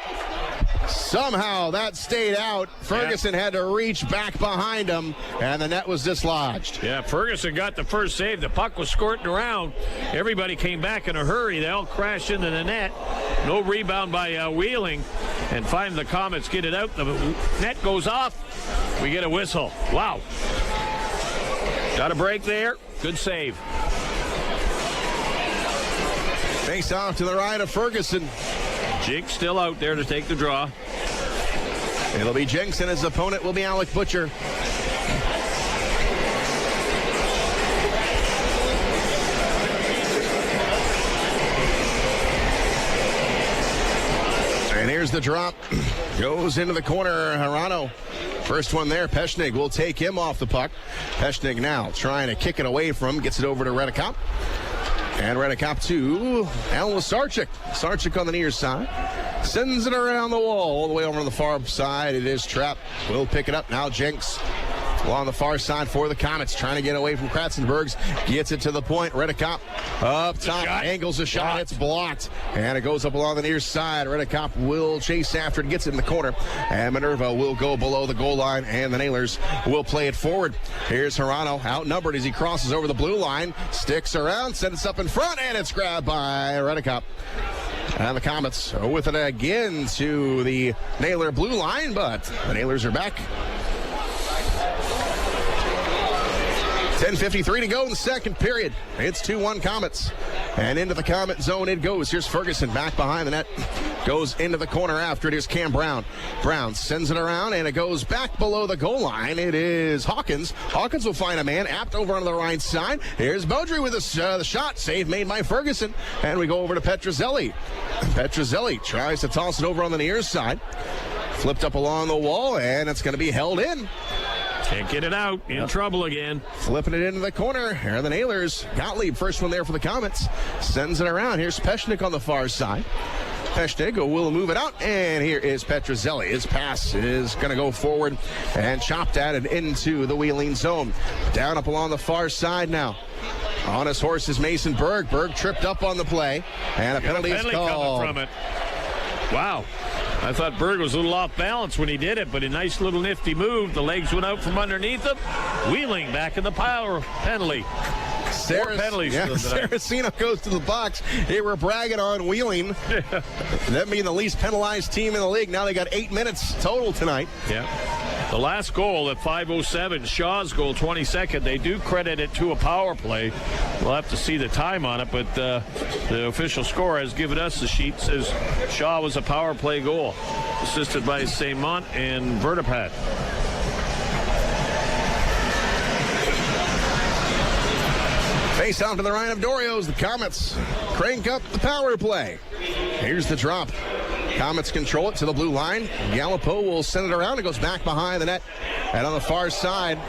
Somehow that stayed out. Ferguson had to reach back behind him, and the net was dislodged. Yeah, Ferguson got the first save. The puck was squirting around. Everybody came back in a hurry. They all crashed into the net. No rebound by Wheeling. And finally the Komets get it out. The net goes off. We get a whistle. Wow. Got a break there. Good save. Face off to the right of Ferguson. Jenks still out there to take the draw. It'll be Jenks, and his opponent will be Alec Butcher. And here's the drop. Goes into the corner. Hirano. First one there. Peshnig will take him off the puck. Peshnig now trying to kick it away from him. Gets it over to Reddekopp. And Reddekopp to Łyszczarczyk. Sarczyk on the near side. Sends it around the wall all the way over to the far side. It is Trapp. Will pick it up. Now Jenks Along the far side for the Komets, trying to get away from Kratzenbergs. Gets it to the point. Reddekopp up top, angles a shot. It's blocked. And it goes up along the near side. Reddekopp will chase after it, gets it in the corner. And Minerva will go below the goal line, and the Nailers will play it forward. Here's Hirano, outnumbered as he crosses over the blue line. Sticks around, sends it up in front, and it's grabbed by Reddekopp. And the Komets with it again to the Nailer blue line, but the Nailers are back. 10:53 to go in the second period. It's 2-1 Komets. And into the Komet zone it goes. Here's Ferguson back behind the net. Goes into the corner after it is Cam Brown. Brown sends it around, and it goes back below the goal line. It is Hawkins. Hawkins will find a man. Apt over on the right side. Here's Beaudry with the shot. Save made by Ferguson. And we go over to Petrozelli. Petrozelli tries to toss it over on the near side. Flipped up along the wall, and it's going to be held in. Can't get it out. In trouble again. Flipping it into the corner. Here are the Nailers. Gottlieb, first one there for the Komets. Sends it around. Here's Peshnik on the far side. Peshnik will move it out. And here is Petrozelli. His pass is going to go forward and chopped at it into the Wheeling zone. Down up along the far side now. On his horse is Mason Bergh. Bergh tripped up on the play. And a penalty is called. Coming from it. Wow. I thought Bergh was a little off balance when he did it, but a nice little nifty move. The legs went out from underneath him. Wheeling back in the pile. Penalty. Saraceno goes to the box. They were bragging on Wheeling. That being the least penalized team in the league. Now they got 8 minutes total tonight. Yeah. The last goal at 5:07, Shaw's goal, 22nd. They do credit it to a power play. We'll have to see the time on it, but the official score has given us the sheet. Says Shaw was a power play goal, assisted by St-Amant and Verpaelst. Face off to the right of Dorios. The Komets crank up the power play. Here's the drop. Komets control it to the blue line. Gallipo will send it around. It goes back behind the net. And on the far side,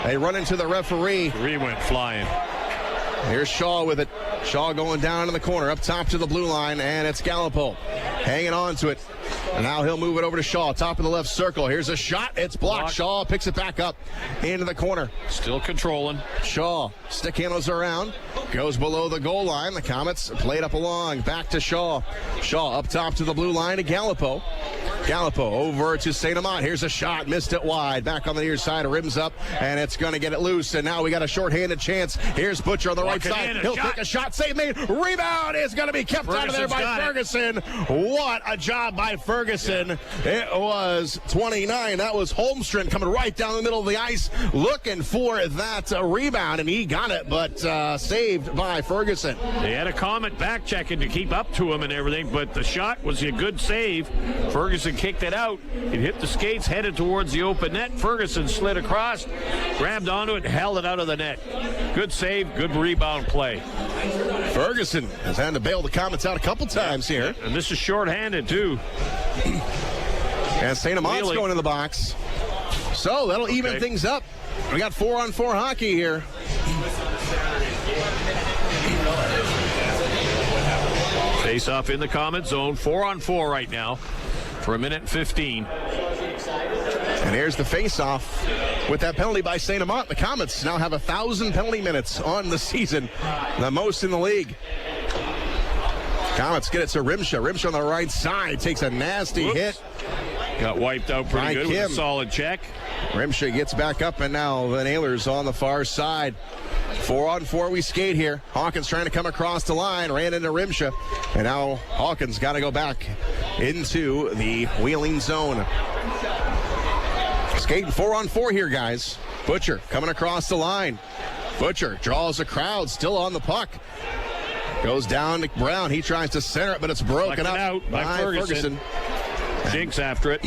they run into the referee. Referee went flying. Here's Shaw with it. Shaw going down in the corner, up top to the blue line, and it's Gallipo hanging on to it. And now he'll move it over to Shaw, top of the left circle. Here's a shot. It's blocked. Shaw picks it back up into the corner. Still controlling. Shaw stick handles around. Goes below the goal line. The Komets played up along. Back to Shaw. Shaw up top to the blue line to Gallipo. Gallipo over to St-Amant. Here's a shot. Missed it wide. Back on the near side. Rims up. And it's going to get it loose. And now we got a shorthanded chance. Here's Butcher on the right side. He'll take a shot. Save made. Rebound is going to be kept out of there by Ferguson. What a job by Ferguson. It was 29. That was Holmstrand coming right down the middle of the ice looking for that rebound. And he got it, but saved by Ferguson. They had a Komet back checking to keep up to him and everything, but the shot was a good save. Ferguson kicked it out. It hit the skates, headed towards the open net. Ferguson slid across, grabbed onto it, held it out of the net. Good save, good rebound play. Ferguson has had to bail the Komets out a couple times here. And this is shorthanded, too. And St-Amant's going in the box. So that'll even things up. We got 4-on-4 hockey here. Face off in the Komet zone. 4-on-4 right now for 1:15. And here's the face-off with that penalty by St-Amant. The Komets now have 1,000 penalty minutes on the season, the most in the league. Komets get it to Rimsha. Rimsha on the right side takes a nasty hit. Got wiped out pretty good with a solid check. Rimsha gets back up, and now the Nailers on the far side. 4-on-4 we skate here. Hawkins trying to come across the line, ran into Rimsha, and now Hawkins got to go back into the Wheeling zone. Skating 4-on-4 here, guys. Butcher coming across the line. Butcher draws a crowd, still on the puck. Goes down to Brown. He tries to center it, but it's broken up out by Ferguson. Jenks after it.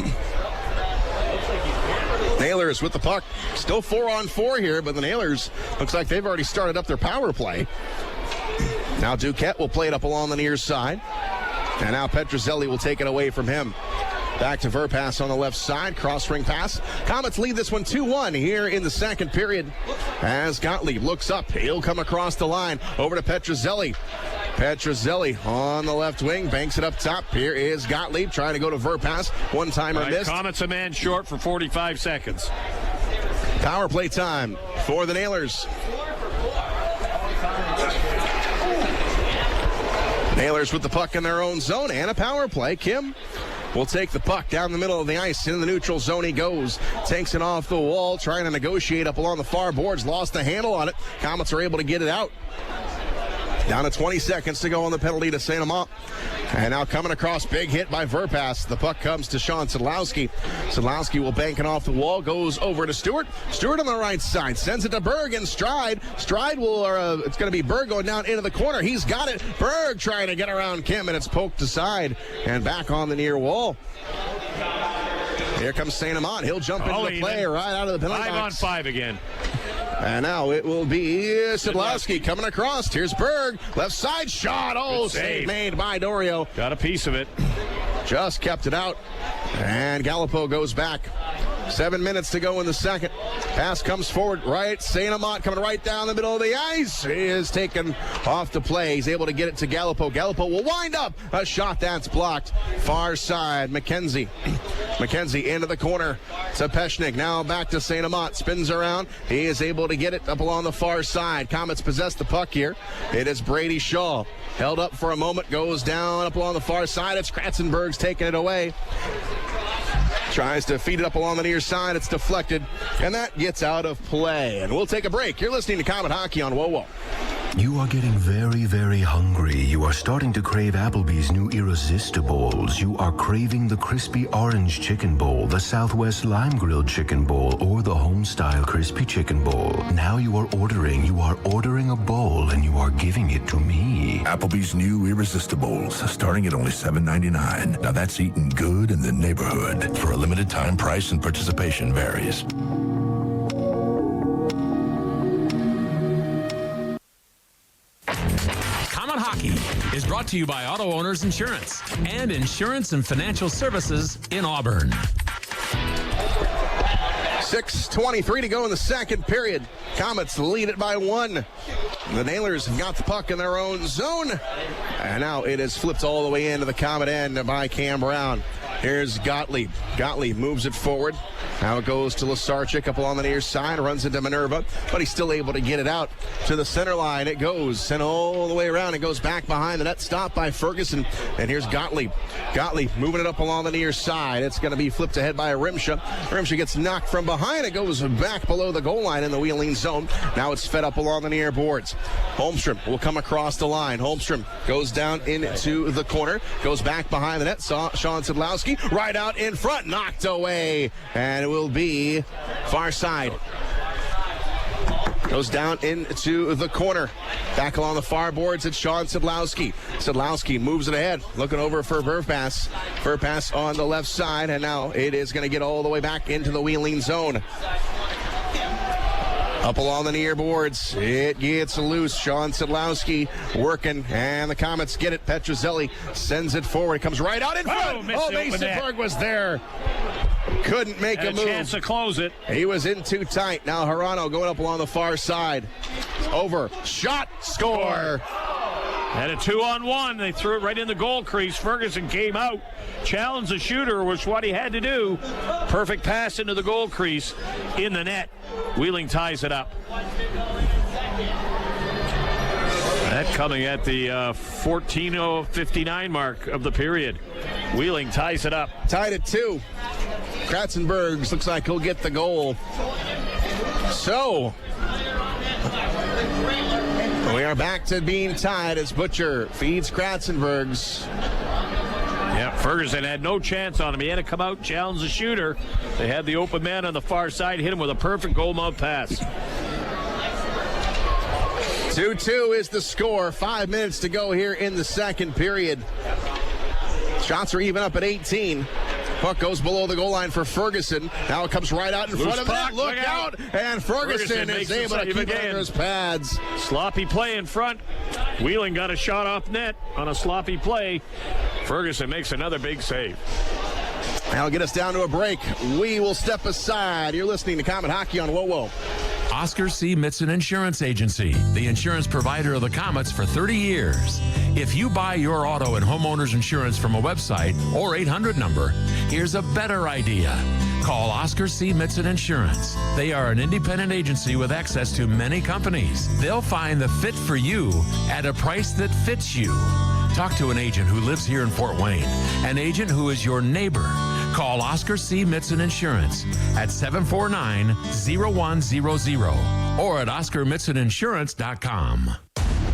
Nailers with the puck. Still 4-on-4 here, but the Nailers looks like they've already started up their power play. Now Duquette will play it up along the near side. And now Petrozelli will take it away from him. Back to Verpaelst on the left side. Cross-ring pass. Komets lead this one 2-1 here in the second period. As Gottlieb looks up, he'll come across the line. Over to Petrozelli. Petrozelli on the left wing. Banks it up top. Here is Gottlieb trying to go to Verpaelst. One-timer missed. Komets a man short for 45 seconds. Power play time for the Nailers. Nailers with the puck in their own zone and a power play. Kim will take the puck down the middle of the ice. In the neutral zone he goes. Takes it off the wall, trying to negotiate up along the far boards. Lost the handle on it. Komets are able to get it out. Down to 20 seconds to go on the penalty to St-Amant. And now coming across, big hit by Verpaelst. The puck comes to Sean Sadlowski. Sadlowski will bank it off the wall, goes over to Stewart. Stewart on the right side, sends it to Bergh in stride. Stride will, it's going to be Bergh going down into the corner. He's got it. Bergh trying to get around Kim, and it's poked aside and back on the near wall. Here comes St-Amant. He'll jump into the play right out of the penalty box. 5 on 5 again. And now it will be Sadlowski coming across. Here's Bergh. Left side shot. Oh, save made by Dorio. Got a piece of it. Just kept it out. And Gallipo goes back. 7 minutes to go in the second. Pass comes forward right. St-Amant coming right down the middle of the ice. He is taken off the play. He's able to get it to Gallipo. Gallipo will wind up. A shot that's blocked. Far side. McKenzie. McKenzie into the corner to Peshnik. Now back to St-Amant. Spins around. He is able to get it up along the far side. Komets possess the puck here. It is Brady Shaw. Held up for a moment. Goes down up along the far side. It's Kratzenberg's taking it away. Tries to feed it up along the near side. It's deflected, and that gets out of play. And we'll take a break. You're listening to Komet Hockey on WoWo. You are getting very, very hungry. You are starting to crave Applebee's new Irresistibles. You are craving the crispy orange chicken bowl, the Southwest lime grilled chicken bowl, or the home-style crispy chicken bowl. Now you are ordering a bowl, and you are giving it to me. Applebee's new Irresistibles, starting at only $7.99. Now that's eating good in the neighborhood. For a limited time, price and participation varies. Komet Hockey is brought to you by Auto Owners Insurance and Insurance and Financial Services in Auburn. 6:23 to go in the second period. Komets lead it by 1. The Nailers have got the puck in their own zone. And now it is flipped all the way into the Komet end by Cam Brown. Here's Gottlieb. Gottlieb moves it forward. Now it goes to Łyszczarczyk up along the near side, runs into Minerva, but he's still able to get it out to the center line. It goes sent all the way around. It goes back behind the net, stopped by Ferguson. And here's Gottlieb. Gottlieb moving it up along the near side. It's going to be flipped ahead by Rimsha. Rimsha gets knocked from behind. It goes back below the goal line in the wheeling zone. Now it's fed up along the near boards. Holmstrom will come across the line. Holmstrom goes down into the corner, goes back behind the net. Sean Sadlowski right out in front, knocked away, and it will be far side. Goes down into the corner. Back along the far boards, it's Sean Sadlowski. Sadlowski moves it ahead, looking over for Verpaelst. Verpaelst on the left side, and now it is going to get all the way back into the wheeling zone. Up along the near boards, it gets loose. Sean Sadlowski working, and the Komets get it. Petrozelli sends it forward. It comes right out in front. Mason Bergh was there. Couldn't make a move. Chance to close it. He was in too tight. Now Hirano going up along the far side. Over. Shot. Score. Had a 2-on-1. They threw it right in the goal crease. Ferguson came out, challenged the shooter, which what he had to do. Perfect pass into the goal crease, in the net. Wheeling ties it up. That coming at the 14:59 mark of the period. Wheeling ties it up. Tied at 2. Kratzenberg looks like he'll get the goal. So we are back to being tied as Butcher feeds Kratzenberg's. Yeah, Ferguson had no chance on him. He had to come out, challenge the shooter. They had the open man on the far side, hit him with a perfect goal mouth pass. 2-2 is the score. 5 minutes to go here in the second period. Shots are even up at 18. Puck goes below the goal line for Ferguson. Now it comes right out in front of that. Look out! And Ferguson is able to keep it under his pads. Sloppy play in front. Wheeling got a shot off net on a sloppy play. Ferguson makes another big save. That'll get us down to a break. We will step aside. You're listening to Komet Hockey on WoWo. Oscar C. Mitson Insurance Agency, the insurance provider of the Komets for 30 years. If you buy your auto and homeowner's insurance from a website or 800 number, here's a better idea. Call Oscar C. Mitson Insurance. They are an independent agency with access to many companies. They'll find the fit for you at a price that fits you. Talk to an agent who lives here in Fort Wayne, an agent who is your neighbor. Call Oscar C. Mitson Insurance at 749-0100 or at OscarMitsonInsurance.com.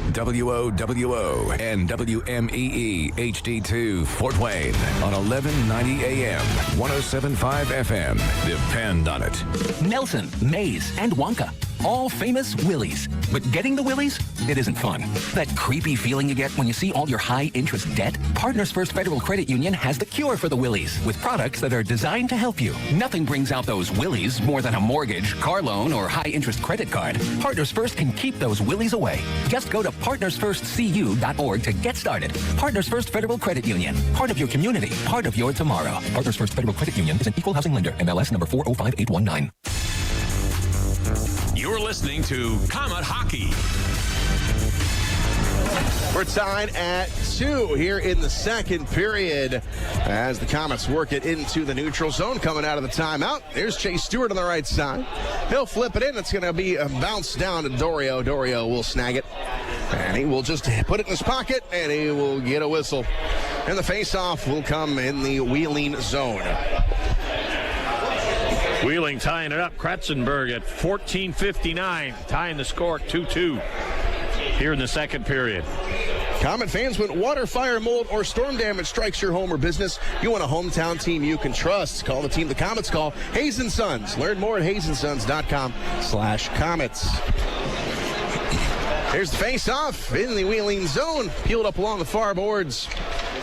WOWO and WMEE HD2 Fort Wayne on 1190 AM, 107.5 FM. Depend on it. Nelson, Maze, and Wonka. All famous Willies. But getting the Willies, it isn't fun. That creepy feeling you get when you see all your high-interest debt? Partners First Federal Credit Union has the cure for the Willies with products that are designed to help you. Nothing brings out those Willies more than a mortgage, car loan, or high-interest credit card. Partners First can keep those Willies away. Just go to partnersfirstcu.org to get started. Partners First Federal Credit Union. Part of your community. Part of your tomorrow. Partners First Federal Credit Union is an equal housing lender. MLS number 405819. You're listening to Comet Hockey. We're tied at 2 here in the second period as the Komets work it into the neutral zone. Coming out of the timeout, there's Chase Stewart on the right side. He'll flip it in. It's going to be a bounce down to Dorio. Dorio will snag it, and he will just put it in his pocket, and he will get a whistle. And the face-off will come in the Wheeling zone. Wheeling tying it up. Kratzenberg at 14:59, tying the score 2-2 here in the second period. Comet fans, when water, fire, mold, or storm damage strikes your home or business, you want a hometown team you can trust. Call the team the Komets call, Hayes & Sons. Learn more at haysonSons.com/Komets. Here's the face-off in the Wheeling zone. Peeled up along the far boards.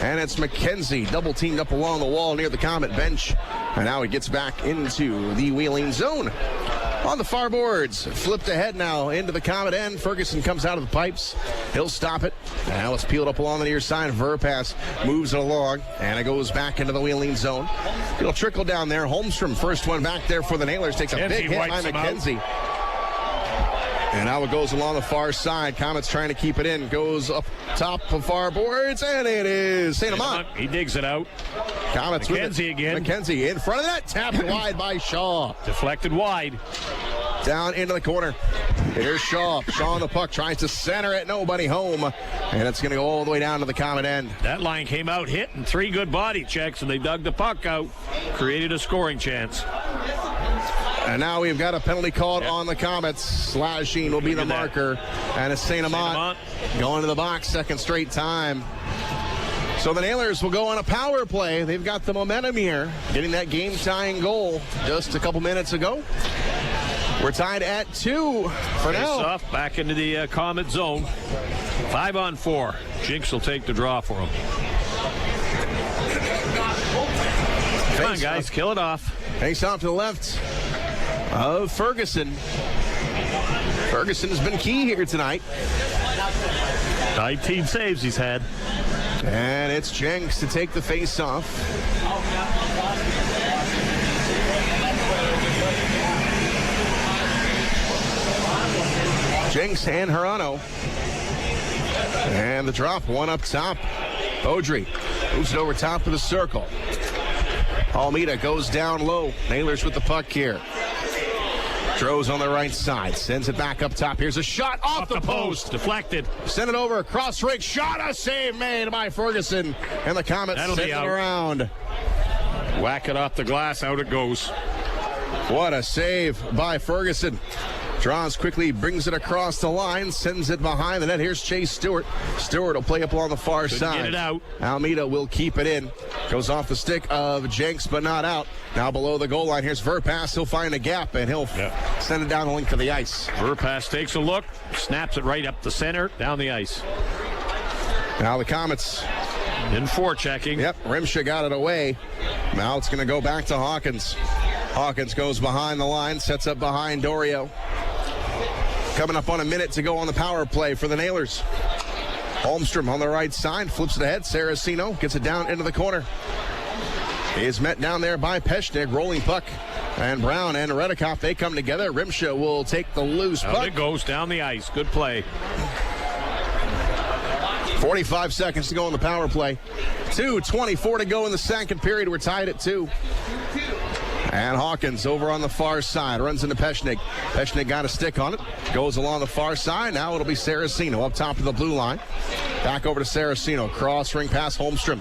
And it's McKenzie double teamed up along the wall near the Comet bench. And now he gets back into the Wheeling zone. On the far boards, flipped ahead now into the Comet end. Ferguson comes out of the pipes. He'll stop it. Now it's peeled up along the near side. Verpaelst moves it along, and it goes back into the Wheeling zone. It'll trickle down there. Holmstrom, first one back there for the Nailers, takes a big hit by McKenzie. And now it goes along the far side. Komets trying to keep it in. Goes up top of far boards, and it is St-Amant. He digs it out. Komets McKenzie again. McKenzie in front of that. Tapped wide by Shaw. Deflected wide. Down into the corner. Here's Shaw. Shaw on the puck. Tries to center it. Nobody home. And it's going to go all the way down to the Comet end. That line came out hitting 3 good body checks, and they dug the puck out. Created a scoring chance. And now we've got a penalty called on the Komets. Slashing will be the marker. And it's St-Amant going to the box, second straight time. So the Nailers will go on a power play. They've got the momentum here, getting that game-tying goal just a couple minutes ago. We're tied at 2 for now. Off back into the Comet zone. 5-on-4. Jenks will take the draw for him. Come on, guys, kill it off. Face off to the left of Ferguson. Ferguson has been key here tonight. 19 saves he's had. And it's Jenks to take the face off. Jenks and Hirano. And the drop, one up top. Beaudry moves it over top of the circle. Almeida goes down low. Nailers with the puck here. Throws on the right side. Sends it back up top. Here's a shot off the post. Deflected. Send it over. Cross rig. Shot. A save made by Ferguson. And the Komets send it around. Whack it off the glass. Out it goes. What a save by Ferguson. Draws quickly, brings it across the line, sends it behind the net. Here's Chase Stewart. Stewart will play up along the far side. Get it out. Almeida will keep it in. Goes off the stick of Jenks, but not out. Now below the goal line. Here's Verpaelst. He'll find a gap, and he'll send it down the length of the ice. Verpaelst takes a look, snaps it right up the center, down the ice. Now the Komets in forechecking. Yep, Rimsha got it away. Now it's going to go back to Hawkins. Hawkins goes behind the line, sets up behind Dorio. Coming up on a minute to go on the power play for the Nailers. Holmstrom on the right side, flips it ahead. Saraceno gets it down into the corner. He is met down there by Peshnik, rolling puck. And Brown and Reddekopp, they come together. Rimsha will take the loose puck. Out it goes down the ice. Good play. 45 seconds to go on the power play. 2:24 to go in the second period. We're tied at 2. And Hawkins over on the far side, runs into Peshnik. Peshnik got a stick on it, goes along the far side. Now it'll be Saraceno up top of the blue line. Back over to Saraceno, cross ring pass Holmstrom.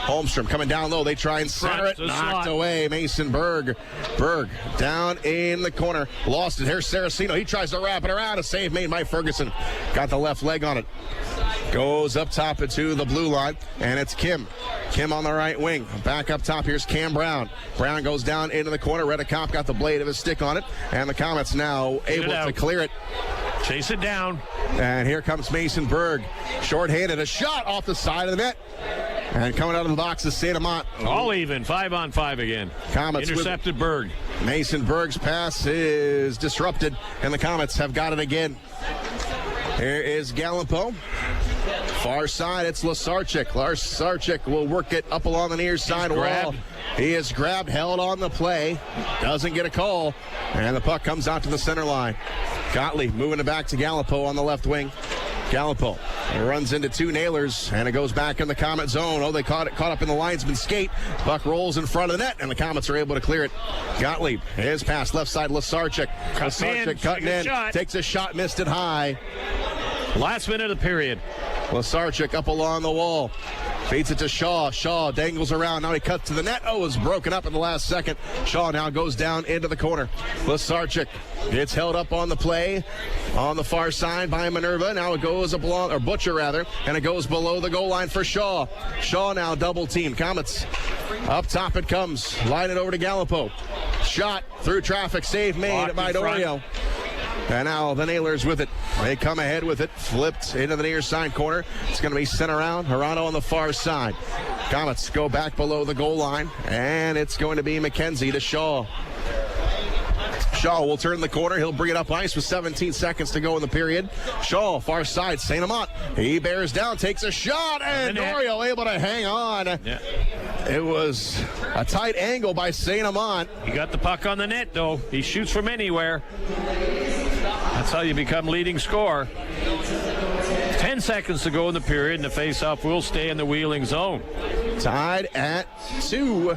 Holmstrom coming down low, they try and center it, knocked away. Mason Bergh. Bergh down in the corner, lost it. Here's Saraceno, he tries to wrap it around. A save made by Ferguson. Got the left leg on it. Goes up top into the blue line, and it's Kim. Kim on the right wing. Back up top, here's Cam Brown. Brown goes down into the corner. Reddekopp got the blade of his stick on it, and the Komets now able to clear it. Chase it down. And here comes Mason Bergh. Short-handed, a shot off the side of the net. And coming out of the box is St-Amant. All even, 5-on-5 again. Komets intercepted Bergh. Mason Bergh's pass is disrupted, and the Komets have got it again. Here is Gallimpo. Far side, it's Łyszczarczyk. Łyszczarczyk will work it up along the near side wall. He is grabbed, held on the play. Doesn't get a call. And the puck comes out to the center line. Gottlieb moving it back to Gallimpo on the left wing. Gallimpo runs into two nailers, and it goes back in the Komet zone. Oh, they caught up in the linesman's skate. Puck rolls in front of the net, and the Komets are able to clear it. Gottlieb, his pass, left side, Łyszczarczyk. Łyszczarczyk cutting in, takes a shot, missed it high. Last minute of the period. Łyszczarczyk up along the wall. Feeds it to Shaw. Shaw dangles around. Now he cuts to the net. Oh, it's broken up in the last second. Shaw now goes down into the corner. Łyszczarczyk gets held up on the play on the far side by Minerva. Now it goes up along, or Butcher rather, and it goes below the goal line for Shaw. Shaw now double teamed. Komets up top it comes. Line it over to Gallimpo. Shot through traffic. Save made by Dorio. And now the Nailers with it. They come ahead with it. Flipped into the near side corner. It's going to be sent around. Hirano on the far side. Komets go back below the goal line. And it's going to be McKenzie to Shaw. Shaw will turn the corner. He'll bring it up ice with 17 seconds to go in the period. Shaw, far side, St-Amant. He bears down, takes a shot, and Dorio able to hang on. Yeah. It was a tight angle by St-Amant. He got the puck on the net, though. He shoots from anywhere. That's how you become leading scorer. 10 seconds to go in the period, and the face-off will stay in the Wheeling zone. Tied at 2.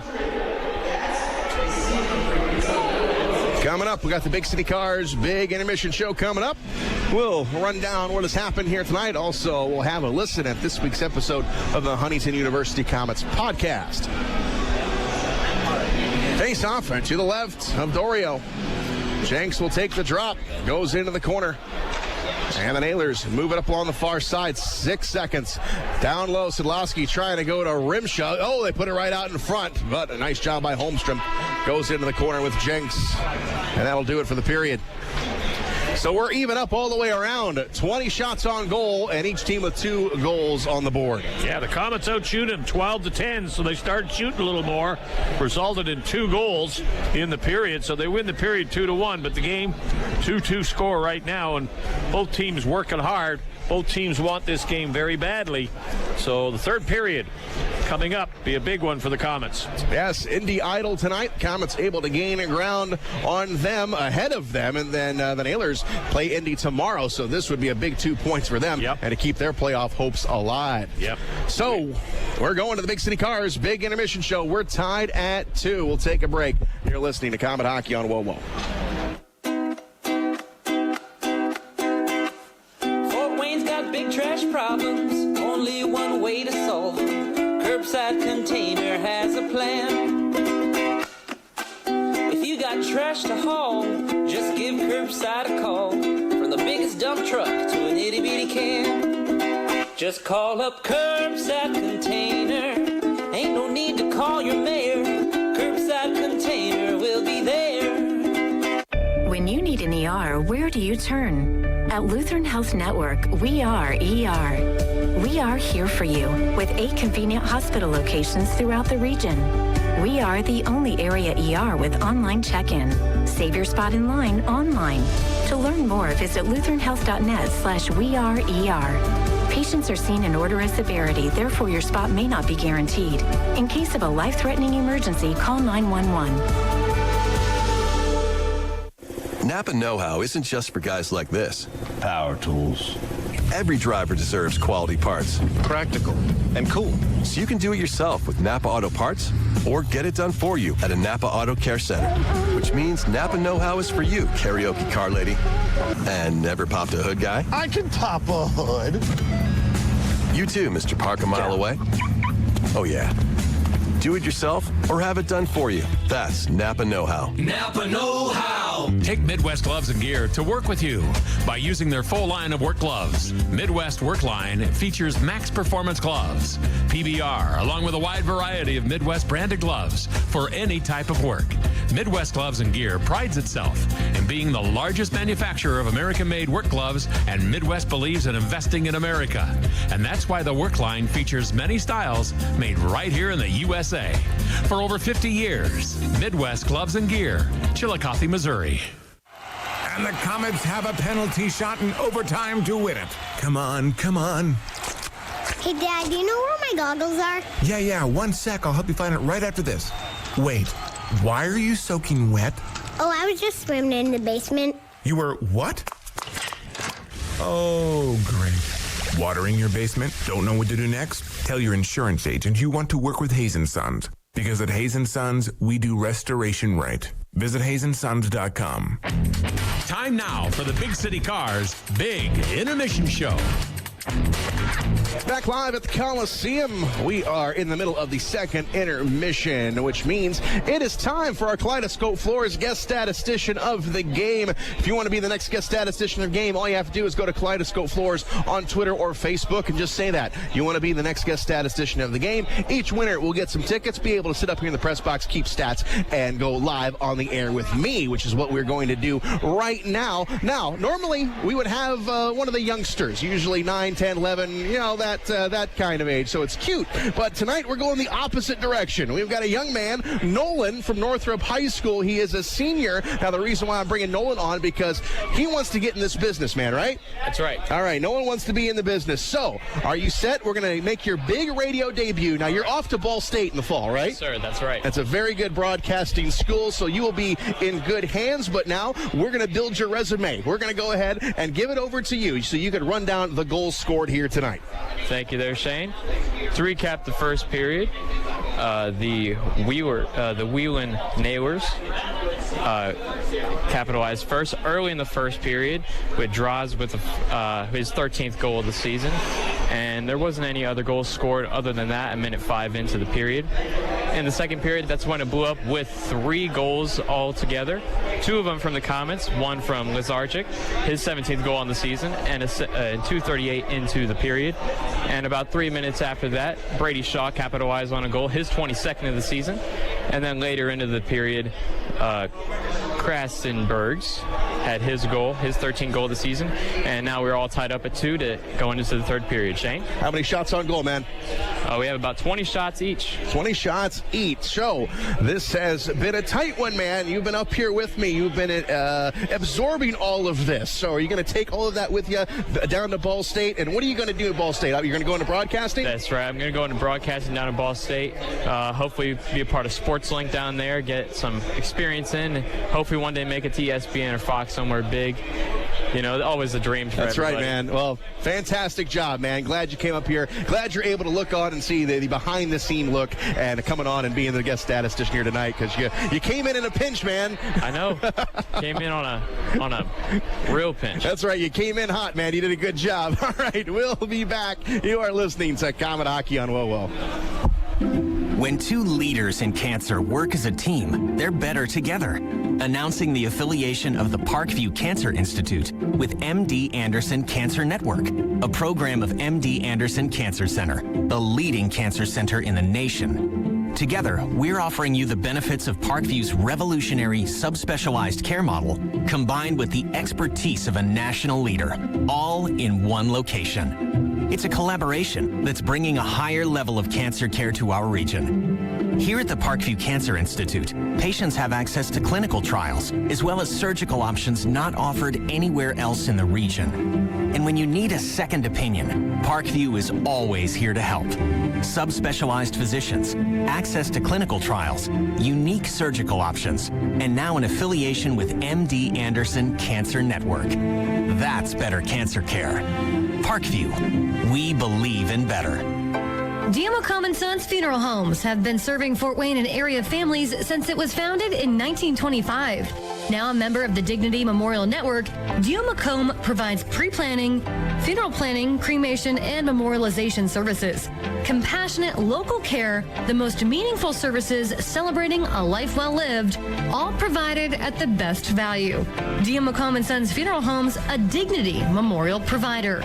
Coming up, we got the Big City Cars Big Intermission Show coming up. We'll run down what has happened here tonight. Also, we'll have a listen at this week's episode of the Huntington University Komets podcast. Face off and to the left of Dorio. Jenks will take the drop, goes into the corner. And the Nailers move it up along the far side. 6 seconds. Down low, Sadlowski trying to go to rim shot. Oh, they put it right out in front. But a nice job by Holmstrom. Goes into the corner with Jenks. And that'll do it for the period. So we're even up all the way around. 20 shots on goal, and each team with 2 goals on the board. Yeah, the Komets outshoot them 12-10, so they started shooting a little more. Resulted in 2 goals in the period, so they win the period 2-1. But the game, 2-2 score right now, and both teams working hard. Both teams want this game very badly. So the third period coming up, be a big one for the Komets. Yes, Indy Idol tonight. Komets able to gain ground on them, ahead of them, and then the Nailers play Indy tomorrow, so this would be a big 2 points for them and to keep their playoff hopes alive. So we're going to the Big City Cars Big Intermission Show. We're tied at 2. We'll take a break. You're listening to Komet Hockey on WOWO. Fort Wayne's got big trash problems, only one way to solve them. Curbside Container has a plan. If you got trash to haul, just give Curbside a call. From the biggest dump truck to an itty bitty can, just call up Curbside Container. Ain't no need to call your mayor. Curbside Container will be there. When you need an ER, where do you turn? At Lutheran Health Network, we are ER. We are here for you with 8 convenient hospital locations throughout the region. We are the only area ER with online check-in. Save your spot in line online. To learn more, visit lutheranhealth.net/weareer. Patients are seen in order of severity, therefore your spot may not be guaranteed. In case of a life-threatening emergency, call 911. Napa know-how isn't just for guys like this. Power tools. Every driver deserves quality parts. Practical and cool. So you can do it yourself with Napa Auto Parts or get it done for you at a Napa Auto Care Center. Which means Napa know-how is for you, karaoke car lady. And never popped a hood guy? I can pop a hood. You too, Mr. Park a mile away. Oh yeah. Do it yourself or have it done for you. That's Napa know-how. Napa know-how. Take Midwest Gloves and Gear to work with you by using their full line of work gloves. Midwest Work Line features max performance gloves, PBR, along with a wide variety of Midwest branded gloves for any type of work. Midwest Gloves and Gear prides itself in being the largest manufacturer of American-made work gloves, and Midwest believes in investing in America. And that's why the Work Line features many styles made right here in the USA. For over 50 years, Midwest Gloves and Gear, Chillicothe, Missouri. And the Komets have a penalty shot in overtime to win it. Come on, come on. Hey, Dad, do you know where my goggles are? Yeah, 1 sec. I'll help you find it right after this. Wait, why are you soaking wet? Oh, I was just swimming in the basement. You were what? Oh, great. Watering your basement? Don't know what to do next? Tell your insurance agent you want to work with Hayes & Sons. Because at Hayes & Sons, we do restoration right. Visit HayesandSons.com. Time now for the Big City Cars Big Intermission Show. Back live at the Coliseum. We are in the middle of the second intermission, which means it is time for our Kaleidoscope Floors guest statistician of the game. If you want to be the next guest statistician of the game, all you have to do is go to Kaleidoscope Floors on Twitter or Facebook and just say that. You want to be the next guest statistician of the game. Each winner will get some tickets, be able to sit up here in the press box, keep stats, and go live on the air with me, which is what we're going to do right now. Now, normally we would have one of the youngsters, usually 9, 10, 11, that kind of age, so it's cute. But tonight we're going the opposite direction. We've got a young man, Nolan, from Northrop High School. He is a senior. Now, the reason why I'm bringing Nolan on, because he wants to get in this business, man, right? That's right. All right, Nolan wants to be in the business. So, are you set? We're going to make your big radio debut. Now, you're off to Ball State in the fall, right? Yes, sir, that's right. That's a very good broadcasting school, so you will be in good hands. But now, we're going to build your resume. We're going to go ahead and give it over to you so you can run down the goals scored here tonight. Thank you there, Shane. To recap the first period, the Wheeling Nailers capitalized first early in the first period with draws with his 13th goal of the season. And there wasn't any other goals scored other than that a minute 5 into the period. In the second period, that's when it blew up with 3 goals altogether. 2 of them from the Komets, 1 from Łyszczarczyk, his 17th goal on the season, and 2:38 into the period. And about 3 minutes after that, Brady Shaw capitalized on a goal, his 22nd of the season. And then later into the period, Bergh had his goal, his 13th goal of the season. And now we're all tied up at 2 to go into the third period. Shane? How many shots on goal, man? We have about 20 shots each. 20 shots each. So this has been a tight one, man. You've been up here with me. You've been absorbing all of this. So are you going to take all of that with you down to Ball State? And what are you going to do at Ball State? You're going to go into broadcasting? That's right. I'm going to go into broadcasting down at Ball State. Hopefully be a part of SportsLink down there, get some experience in. Hopefully one day make it to ESPN or Fox somewhere big. You know, always a dream for everybody. Right, man. Well, fantastic job, man. Glad you came up here. Glad you're able to look on and see the behind-the-scene look and coming on and being the guest statistician here tonight, because you came in a pinch, man. I know. Came in on a real pinch. That's right. You came in hot, man. You did a good job. All right, we'll be back. You are listening to Comet Hockey on WoWo. When 2 leaders in cancer work as a team, they're better together. Announcing the affiliation of the Parkview Cancer Institute with MD Anderson Cancer Network, a program of MD Anderson Cancer Center, the leading cancer center in the nation. Together, we're offering you the benefits of Parkview's revolutionary subspecialized care model, combined with the expertise of a national leader, all in one location. It's a collaboration that's bringing a higher level of cancer care to our region. Here at the Parkview Cancer Institute, patients have access to clinical trials, as well as surgical options not offered anywhere else in the region. And when you need a second opinion, Parkview is always here to help. Subspecialized physicians, access to clinical trials, unique surgical options, and now an affiliation with MD Anderson Cancer Network. That's better cancer care. Parkview, we believe in better. Komets Sons Funeral Homes have been serving Fort Wayne and area families since it was founded in 1925. Now a member of the Dignity Memorial Network, Komets provides pre-planning, funeral planning, cremation, and memorialization services. Compassionate local care, the most meaningful services celebrating a life well lived, all provided at the best value. Komets Sons Funeral Homes, a Dignity Memorial provider.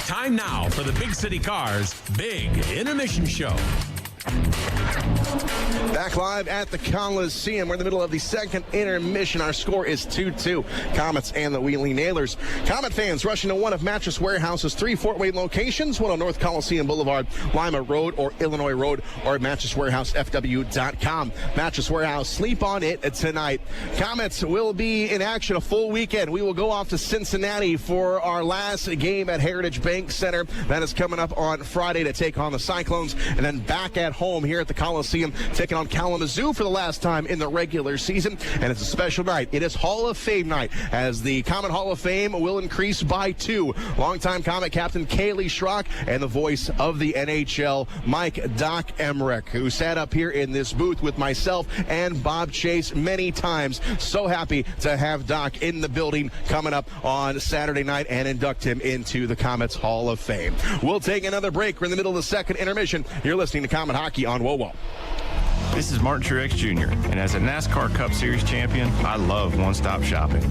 Time now for the Big City Cars Big Intermission Show. Back live at the Coliseum. We're in the middle of the second intermission. Our score is 2-2. Komets and the Wheeling Nailers. Komet fans rushing to one of Mattress Warehouse's 3 Fort Wayne locations, one on North Coliseum Boulevard, Lima Road, or Illinois Road, or MattressWarehousefW.com. Mattress Warehouse, sleep on it tonight. Komets will be in action a full weekend. We will go off to Cincinnati for our last game at Heritage Bank Center. That is coming up on Friday to take on the Cyclones, and then back at home here at the Coliseum, taking on Kalamazoo for the last time in the regular season. And it's a special night. It is Hall of Fame night, as the Komet Hall of Fame will increase by 2. Longtime Komet captain Kaylee Schrock and the voice of the NHL, Mike Doc Emmerich, who sat up here in this booth with myself and Bob Chase many times. So happy to have Doc in the building coming up on Saturday night and induct him into the Komets Hall of Fame. We'll take another break. We're in the middle of the second intermission. You're listening to Komet Hockey on WOWO. This is Martin Truex Jr., and as a NASCAR Cup Series champion, I love one-stop shopping.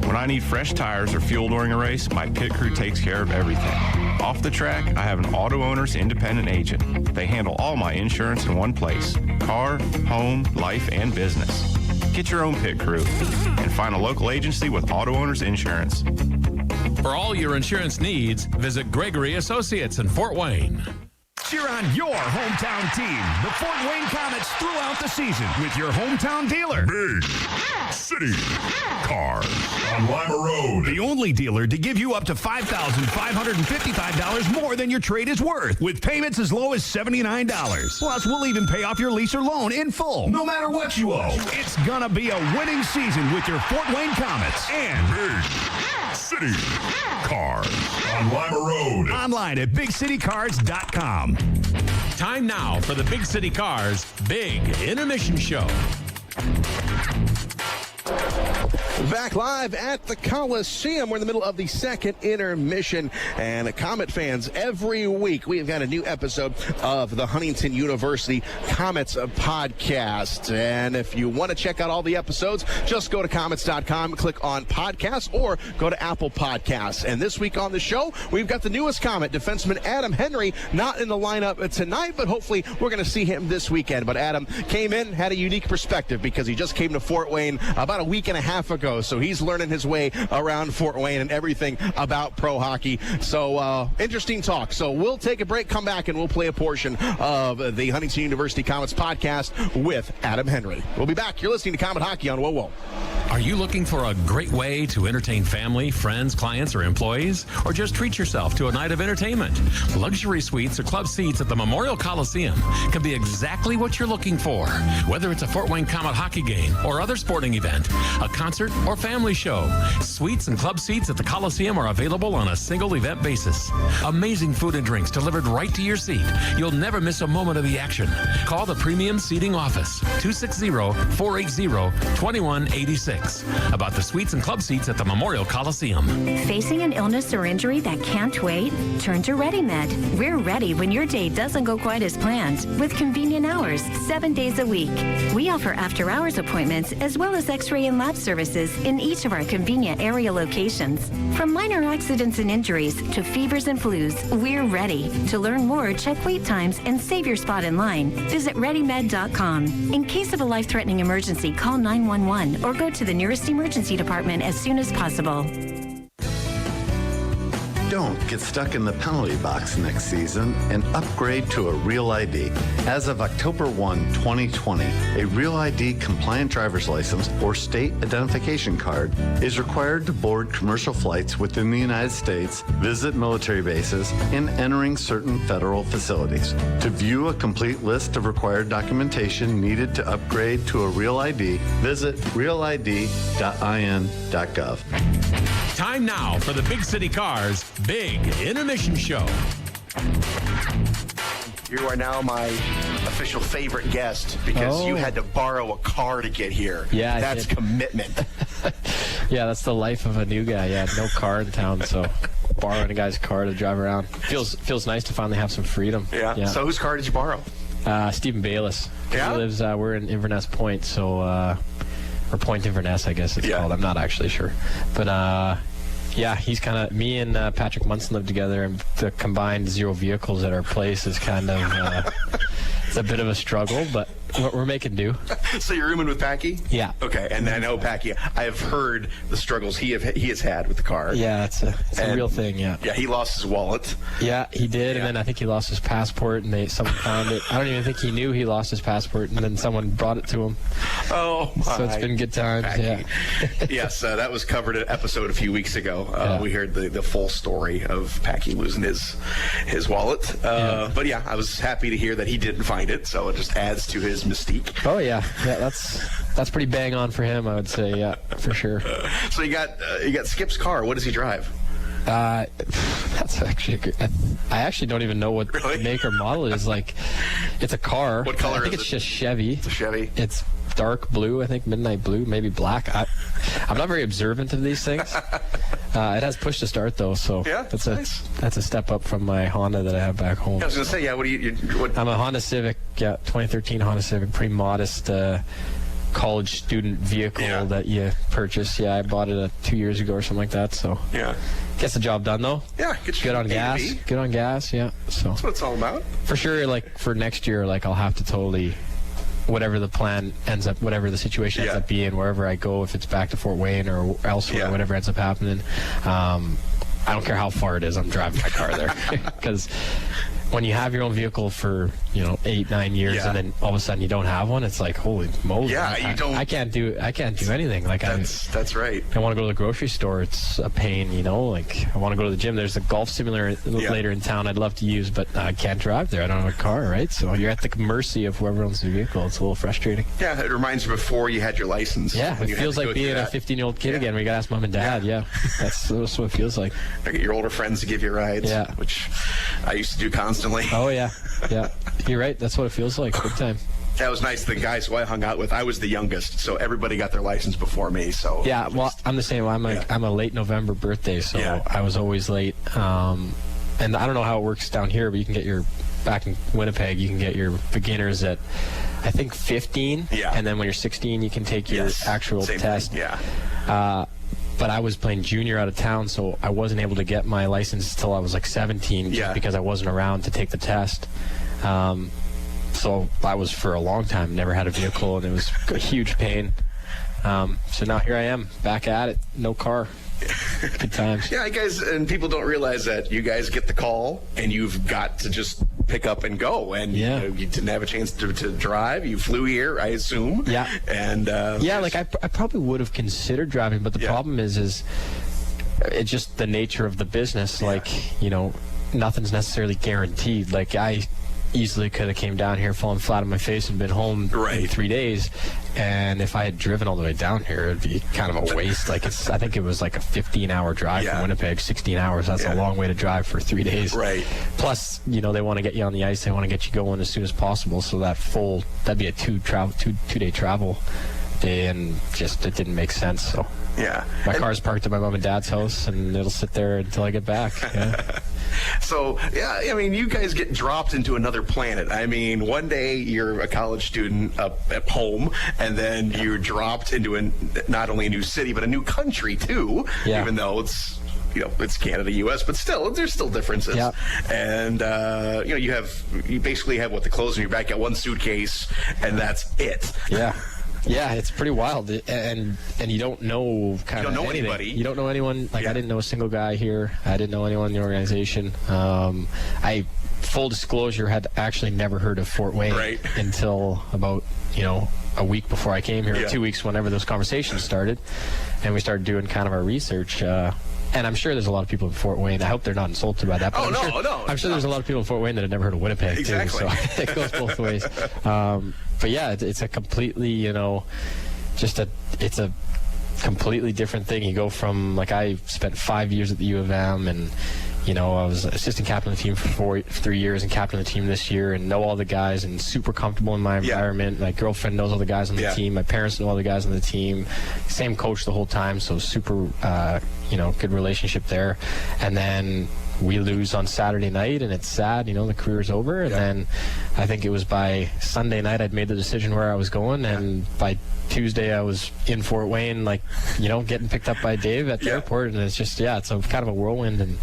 When I need fresh tires or fuel during a race, my pit crew takes care of everything. Off the track, I have an auto owner's independent agent. They handle all my insurance in one place: car, home, life, and business. Get your own pit crew and find a local agency with auto owner's insurance. For all your insurance needs, visit Gregory Associates in Fort Wayne. Cheer on your hometown team, the Fort Wayne Komets, throughout the season with your hometown dealer. Big City Cars on Lima Road. The only dealer to give you up to $5,555 more than your trade is worth, with payments as low as $79. Plus, we'll even pay off your lease or loan in full, no matter what you owe. It's gonna be a winning season with your Fort Wayne Komets. And Big City Cars on Lima Road. Online at BigCityCars.com. Time now for the Big City Cars Big Intermission Show. Back live at the Coliseum. We're in the middle of the second intermission. And Komet fans, every week we've got a new episode of the Huntington University Komets podcast. And if you want to check out all the episodes, just go to Komets.com, click on podcasts, or go to Apple Podcasts. And this week on the show, we've got the newest Komet, defenseman Adam Henry, not in the lineup tonight, but hopefully we're going to see him this weekend. But Adam came in, had a unique perspective because he just came to Fort Wayne about a week and a half ago. So he's learning his way around Fort Wayne and everything about pro hockey. So interesting talk. So we'll take a break, come back, and we'll play a portion of the Huntington University Komets podcast with Adam Henry. We'll be back. You're listening to Komet Hockey on WOWO. Are you looking for a great way to entertain family, friends, clients, or employees? Or just treat yourself to a night of entertainment? Luxury suites or club seats at the Memorial Coliseum can be exactly what you're looking for. Whether it's a Fort Wayne Komet hockey game or other sporting event, a concert, or family show, suites and club seats at the Coliseum are available on a single event basis. Amazing food and drinks delivered right to your seat. You'll never miss a moment of the action. Call the Premium Seating Office, 260-480-2186. About the suites and club seats at the Memorial Coliseum. Facing an illness or injury that can't wait? Turn to ReadyMed. We're ready when your day doesn't go quite as planned, with convenient hours, 7 days a week. We offer after-hours appointments as well as x-ray and lab services in each of our convenient area locations. From minor accidents and injuries to fevers and flus, we're ready. To learn more, check wait times and save your spot in line. Visit ReadyMed.com. In case of a life-threatening emergency, call 911 or go to the nearest emergency department as soon as possible. Don't get stuck in the penalty box next season and upgrade to a Real ID. As of October 1, 2020, a Real ID compliant driver's license or state identification card is required to board commercial flights within the United States, visit military bases, and entering certain federal facilities. To view a complete list of required documentation needed to upgrade to a Real ID, visit realid.in.gov. Time now for the Big City Cars Big Intermission Show. You are now my official favorite guest because you had to borrow a car to get here. Yeah, that's commitment. Yeah, that's the life of a new guy. Yeah, no car in town, so borrowing a guy's car to drive around feels nice to finally have some freedom. Yeah. So whose car did you borrow? Stephen Baylis. Yeah? He lives. We're in Inverness Point, so or Point Inverness, I guess it's called. I'm not actually sure, but yeah, he's kind of, me and Patrick Munson live together, and the combined 0 vehicles at our place is kind of it's a bit of a struggle, but we're making do. So you're rooming with Packy? Yeah. Okay, and I know Packy. I have heard the struggles he has had with the car. Yeah, it's a real thing. Yeah. Yeah, he lost his wallet. Yeah, he did, and then I think he lost his passport, and someone found it. I don't even think he knew he lost his passport, and then someone brought it to him. Oh my! So it's been good times. Packy. Yeah. Yes, that was covered in an episode a few weeks ago. We heard the full story of Packy losing his wallet. But yeah, I was happy to hear that he didn't find it, so it just adds to his mystique. Oh yeah, that's pretty bang on for him, I would say. Yeah, for sure. So you got Skip's car. What does he drive? That's actually good. I actually don't even know what make or model it is. Like, it's a car. What color is it? I think it's just Chevy. It's a Chevy. It's dark blue, I think, midnight blue, maybe black. I'm not very observant of these things. It has push to start though, so that's a step up from my Honda that I have back home. I was gonna say, yeah. I'm a Honda Civic, 2013 Honda Civic, pretty modest college student vehicle that you purchase. Yeah, I bought it 2 years ago or something like that. So gets the job done though. Yeah, good on gas. Good on gas. Yeah. So that's what it's all about. For sure, like for next year, like I'll have to totally. Whatever the plan ends up, whatever the situation ends up being, wherever I go, if it's back to Fort Wayne or elsewhere, whatever ends up happening, I don't care how far it is, I'm driving my car there. Because when you have your own vehicle for 8-9 years and then all of a sudden you don't have one, it's like, holy moly! Yeah, you don't. I can't do anything. Like that's right. I want to go to the grocery store. It's a pain, Like I want to go to the gym. There's a golf simulator later in town I'd love to use, but I can't drive there. I don't have a car, right? So you're at the mercy of whoever owns the vehicle. It's a little frustrating. Yeah, it reminds you before you had your license. Yeah, it feels like being a 15-year-old kid again. We got to ask mom and dad. Yeah, that's what it feels like. I get your older friends to give you rides. Yeah, which I used to do constantly. Oh yeah. You're right. That's what it feels like. Big time. That was nice. The guys who I hung out with, I was the youngest, so everybody got their license before me. So yeah, well, I'm the same. I'm a late November birthday, so I was always late. And I don't know how it works down here, but you can get back in Winnipeg, you can get your beginners at I think 15, and then when you're 16, you can take your actual test. But I was playing junior out of town, so I wasn't able to get my license until I was like 17 just because I wasn't around to take the test. So I was, for a long time, never had a vehicle, and it was a huge pain. So now here I am, back at it, no car. Good times. Yeah, guys, and people don't realize that you guys get the call, and you've got to just pick up and go. And you didn't have a chance to drive. You flew here, I assume. Yeah. And like I probably would have considered driving, but the problem is it's just the nature of the business. Like, nothing's necessarily guaranteed. Like I easily could have came down here, fallen flat on my face, and been home in 3 days. And if I had driven all the way down here, it'd be kind of a waste. Like I think it was like a 15-hour drive from Winnipeg, 16 hours. That's a long way to drive for 3 days. Right. Plus, they want to get you on the ice. They want to get you going as soon as possible. So that'd be a two-day travel day, and just it didn't make sense. So my car's parked at my mom and dad's house, and it'll sit there until I get back. So, I mean, you guys get dropped into another planet. I mean, one day you're a college student up at home, and then you're dropped into not only a new city, but a new country, too, even though it's it's Canada, U.S., but still, there's still differences. Yep. And, you basically have the clothes on your back, got one suitcase, and that's it. Yeah. Yeah, it's pretty wild, and you don't know anything. Anybody. You don't know anyone. I didn't know a single guy here. I didn't know anyone in the organization. I, full disclosure, had actually never heard of Fort Wayne until about a week before I came here, 2 weeks, whenever those conversations started, and we started doing kind of our research. And I'm sure there's a lot of people in Fort Wayne. I hope they're not insulted by that. But I'm sure there's a lot of people in Fort Wayne that have never heard of Winnipeg, too. So it goes both ways. But yeah, it's a completely, it's a completely different thing. You go from, I spent 5 years at the U of M, and I was assistant captain of the team for 3 years and captain of the team this year, and know all the guys and super comfortable in my environment. My girlfriend knows all the guys on the team. My parents know all the guys on the team. Same coach the whole time, so super, good relationship there. And then we lose on Saturday night, and it's sad, the career's over. And then I think it was by Sunday night I'd made the decision where I was going, and by Tuesday I was in Fort Wayne, getting picked up by Dave at the airport, and it's just, it's a kind of a whirlwind, and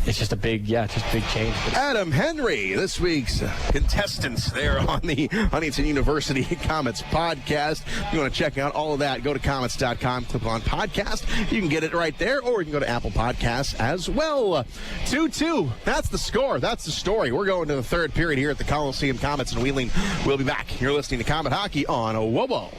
it's just a big change. Adam Henry, this week's contestants there on the Huntington University Komets podcast. If you want to check out all of that, go to Komets.com, click on podcast. You can get it right there, or you can go to Apple Podcasts as well. 2-2. That's the score. That's the story. We're going to the third period here at the Coliseum. Komets and Wheeling. We'll be back. You're listening to Komet Hockey on WOBO.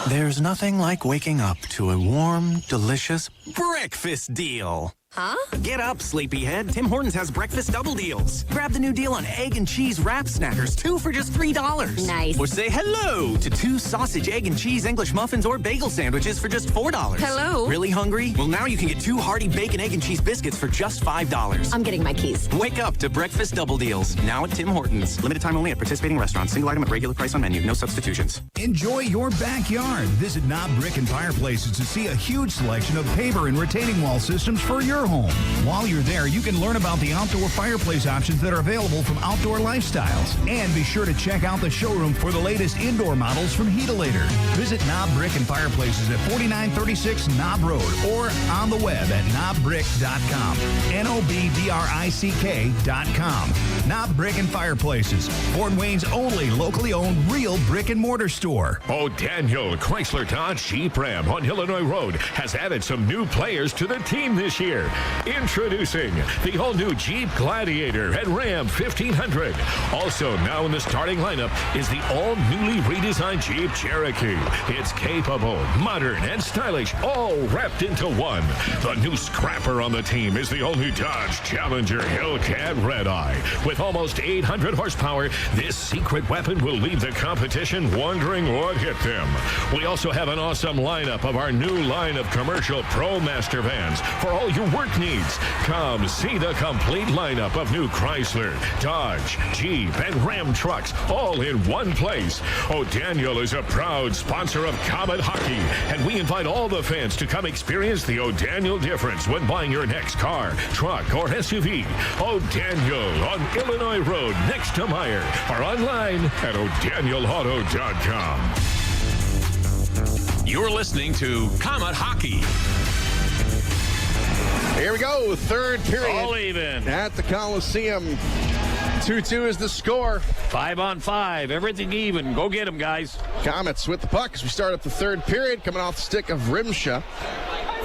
There's nothing like waking up to a warm, delicious breakfast deal. Huh? Get up, sleepyhead. Tim Hortons has breakfast double deals. Grab the new deal on egg and cheese wrap snackers, 2 for just $3. Nice. Or say hello to 2 sausage, egg, and cheese English muffins or bagel sandwiches for just $4. Hello. Really hungry? Well, now you can get 2 hearty bacon, egg, and cheese biscuits for just $5. I'm getting my keys. Wake up to breakfast double deals. Now at Tim Hortons. Limited time only at participating restaurants. Single item at regular price on menu. No substitutions. Enjoy your backyard. Visit Knob Brick and Fireplaces to see a huge selection of paver and retaining wall systems for your home. While you're there, you can learn about the outdoor fireplace options that are available from Outdoor Lifestyles. And be sure to check out the showroom for the latest indoor models from Heatolator. Visit Knob Brick and Fireplaces at 4936 Knob Road or on the web at knobbrick.com. NOBDRICK.com. Knob Brick and Fireplaces, Fort Wayne's only locally owned real brick and mortar store. Daniel Chrysler Dodge Jeep Ram on Illinois Road has added some new players to the team this year. Introducing the all-new Jeep Gladiator and Ram 1500. Also now in the starting lineup is the all-newly redesigned Jeep Cherokee. It's capable, modern, and stylish, all wrapped into one. The new scrapper on the team is the all-new Dodge Challenger Hellcat Red Eye. With almost 800 horsepower, this secret weapon will leave the competition wondering what hit them. We also have an awesome lineup of our new line of commercial ProMaster vans for all your work needs. Come see the complete lineup of new Chrysler, Dodge, Jeep, and Ram trucks all in one place. O'Daniel is a proud sponsor of Komet Hockey, and we invite all the fans to come experience the O'Daniel difference when buying your next car, truck, or SUV. O'Daniel on Illinois Road next to Meyer, or online at o'danielauto.com. You're listening to Komet Hockey. Here we go, third period. All even. At the Coliseum. 2-2 is the score. 5-on-5, everything even. Go get them, guys. Komets with the puck as we start up the third period, coming off the stick of Rimsha.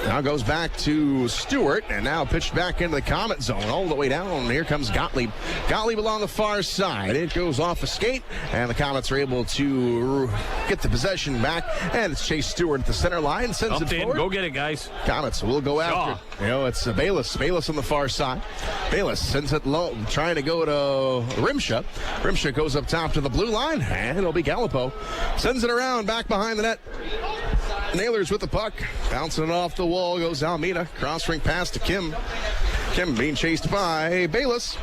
Now goes back to Stewart, and now pitched back into the Komet zone, all the way down. Here comes Gottlieb. Gottlieb along the far side. It goes off a skate, and the Komets are able to get the possession back, and it's Chase Stewart at the center line. Sends it forward. Go get it, guys. Komets will go after it. It's Baylis. Baylis on the far side. Baylis sends it low, trying to go to Rimsha. Rimsha goes up top to the blue line, and it'll be Gallipo. Sends it around, back behind the net. Nailers with the puck, bouncing it off the wall, goes Almeida, cross-ring pass to Kim. Kim being chased by Baylis.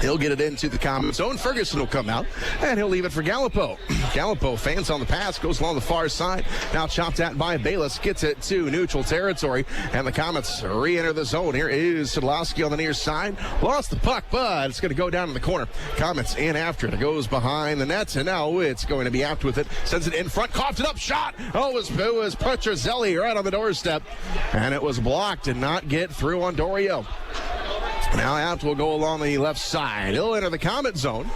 He'll get it into the Komets zone. Ferguson will come out, and he'll leave it for Gallipo. Gallipo fans on the pass, goes along the far side. Now chopped at by Baylis, gets it to neutral territory, and the Komets re-enter the zone. Here is Sadlowski on the near side. Lost the puck, but it's going to go down in the corner. Komets in after it. It goes behind the nets, and now it's going to be apt with it. Sends it in front, coughed it up, shot. Oh, it was Petrozelli right on the doorstep, and it was blocked and not get through on Dorio. Now Apt will go along the left side. He'll enter the Komet zone.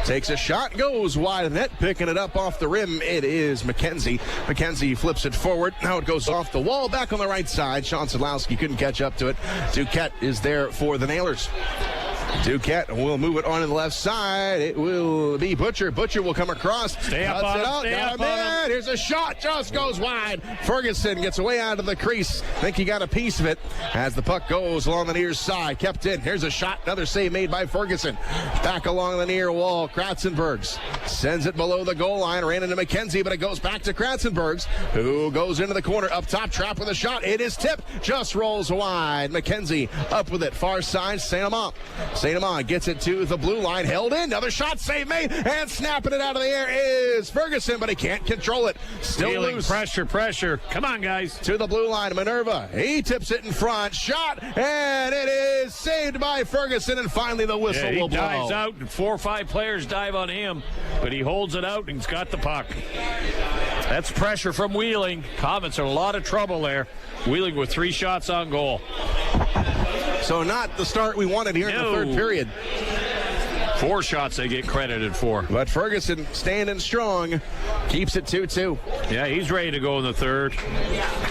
takes a shot, goes wide of the net, picking it up off the rim. It is McKenzie. McKenzie flips it forward. Now it goes off the wall, back on the right side. Sean Sadlowski couldn't catch up to it. Duquette is there for the Nailers. Duquette will move it on to the left side. It will be Butcher. Butcher will come across. Stay up on it. Stay up on it. Here's a shot. Just goes wide. Ferguson gets away out of the crease. Think he got a piece of it as the puck goes along the near side. Kept in. Here's a shot. Another save made by Ferguson. Back along the near wall. Kratzenbergs sends it below the goal line. Ran into McKenzie, but it goes back to Kratzenbergs, who goes into the corner. Up top, trap with a shot. It is tipped. Just rolls wide. McKenzie up with it. Far side, St-Amant. St-Amant gets it to the blue line, held in, another shot, save made, and snapping it out of the air is Ferguson, but he can't control it. Still Feeling loose. Pressure. Come on, guys. To the blue line, Minerva. He tips it in front, shot, and it is saved by Ferguson, and finally the whistle will blow. He dives out, and 4 or 5 players dive on him, but he holds it out and he's got the puck. That's pressure from Wheeling. Komets are in a lot of trouble there. Wheeling with 3 shots on goal. So not the start we wanted here in the third period. 4 shots they get credited for. But Ferguson standing strong, keeps it 2-2. Yeah, he's ready to go in the third.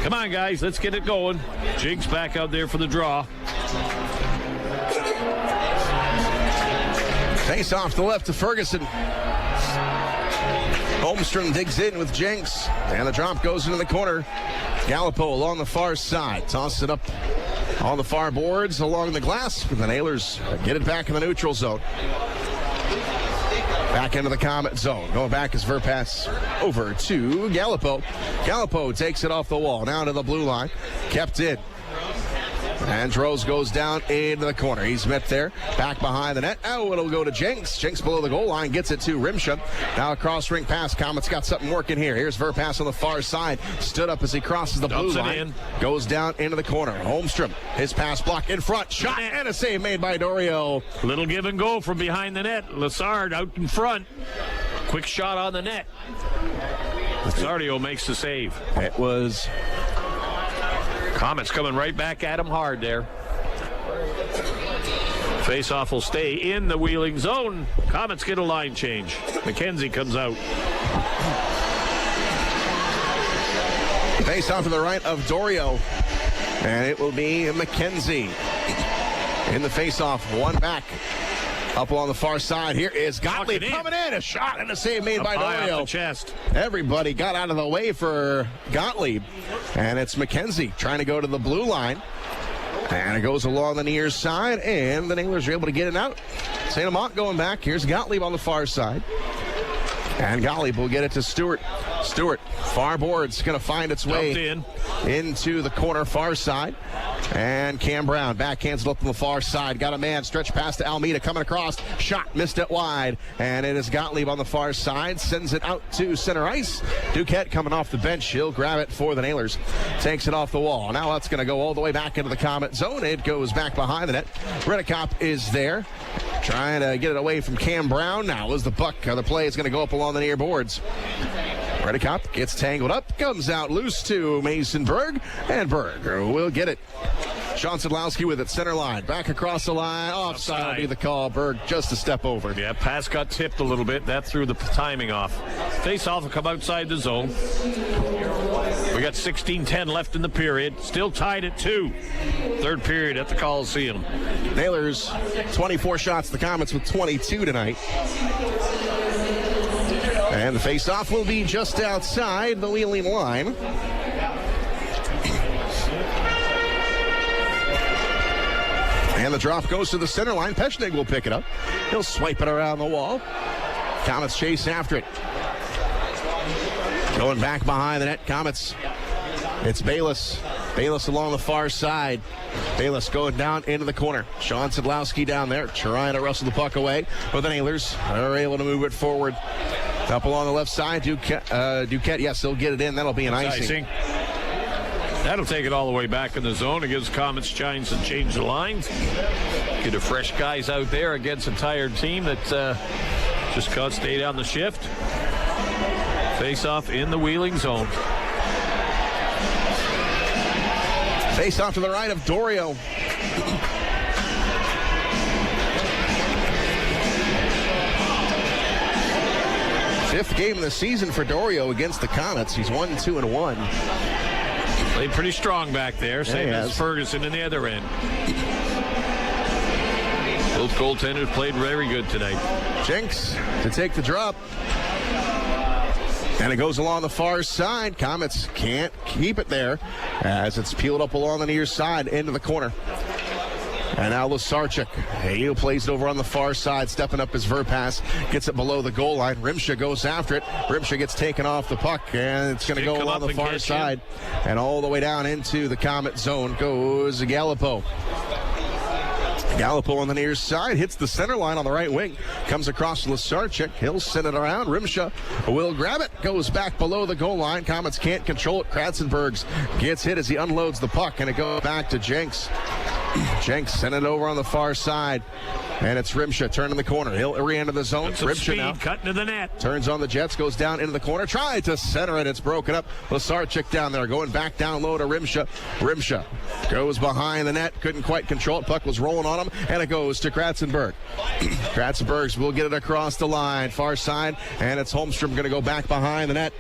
Come on, guys, let's get it going. Jenks back out there for the draw. Face off to the left to Ferguson. Holmstrom digs in with Jenks, and the drop goes into the corner. Gallipo along the far side, tosses it up on the far boards along the glass. The Nailers get it back in the neutral zone. Back into the Komet zone. Going back is Verpaelst over to Gallipo. Gallipo takes it off the wall. Now to the blue line. Kept in. Andros goes down into the corner. He's met there. Back behind the net. Oh, it'll go to Jenks. Jenks below the goal line. Gets it to Rimsha. Now a cross-ring pass. Komets got something working here. Here's Verpaelst on the far side. Stood up as he crosses the blue line. Goes down into the corner. Holmstrom. His pass block in front. Shot and a save made by Dorio. Little give and go from behind the net. Lassard out in front. Quick shot on the net. Lasardio makes the save. It was... Komets coming right back at him hard there. Face-off will stay in the Wheeling zone. Komets get a line change. McKenzie comes out. Face-off to the right of Dorio. And it will be McKenzie. In the face-off, one back. Up along the far side, here is Gottlieb coming in. A shot and a save made by Dorio. Off the chest. Everybody got out of the way for Gottlieb. And it's McKenzie trying to go to the blue line. And it goes along the near side, and the Nailers are able to get it out. St-Amant going back. Here's Gottlieb on the far side. And Gottlieb will get it to Stewart. Stewart, far board's going to find its way into the corner far side. And Cam Brown backhands it up on the far side. Got a man, stretch pass to Almeida coming across. Shot, missed it wide. And it is Gottlieb on the far side. Sends it out to center ice. Duquette coming off the bench. He'll grab it for the Nailers. Takes it off the wall. Now that's going to go all the way back into the Komet zone. It goes back behind the net. Reddekopp is there. Trying to get it away from Cam Brown. Now as the puck, the play is going to go up along the near boards. Reddekopp gets tangled up, comes out loose to Mason Bergh, and Bergh will get it. Sean Sadlowski with it, center line, back across the line, offside will be the call. Bergh just a step over. Yeah, pass got tipped a little bit. That threw the timing off. Face-off will come outside the zone. We got 16-10 left in the period. Still tied at 2. Third period at the Coliseum. Nailers, 24 shots. The Komets with 22 tonight. And the face-off will be just outside the Wheeling line. And the drop goes to the center line. Pechnig will pick it up. He'll swipe it around the wall. Komets chase after it. Going back behind the net, Komets. It's Baylis. Baylis along the far side. Baylis going down into the corner. Sean Sadlowski down there trying to wrestle the puck away. But the Nailers are able to move it forward. Up along the left side, Duquette, yes, he'll get it in. That'll be an icing. That'll take it all the way back in the zone. It gives Komets a chance to change the lines. Get a fresh guys out there against a tired team that just can't stay down the shift. Face-off in the Wheeling zone. Face-off to the right of Dorio. 5th game of the season for Dorio against the Komets. He's 1-2-1. Played pretty strong back there, same as Ferguson in the other end. Both goaltenders played very good tonight. Jenks to take the drop. And it goes along the far side. Komets can't keep it there as it's peeled up along the near side into the corner. And now Łyszczarczyk. He plays it over on the far side, stepping up his Verpaelst, gets it below the goal line. Rimsha goes after it. Rimsha gets taken off the puck, and it's going to go along the far side. And all the way down into the Komet zone goes Gallipo. Gallipo on the near side, hits the center line on the right wing, comes across Łyszczarczyk. He'll send it around. Rimsha will grab it, goes back below the goal line. Komets can't control it. Kratzenbergs gets hit as he unloads the puck, and it goes back to Jenks. Jenks sent it over on the far side, and it's Rimsha turning the corner. He'll re-enter the zone. Rimsha now cutting to the net. Turns on the Jets, goes down into the corner, tried to center it. It's broken up. Łyszczarczyk down there, going back down low to Rimsha. Rimsha goes behind the net, couldn't quite control it. Puck was rolling on him, and it goes to Kratzenberg. Kratzenbergs will get it across the line, far side, and it's Holmstrom going to go back behind the net.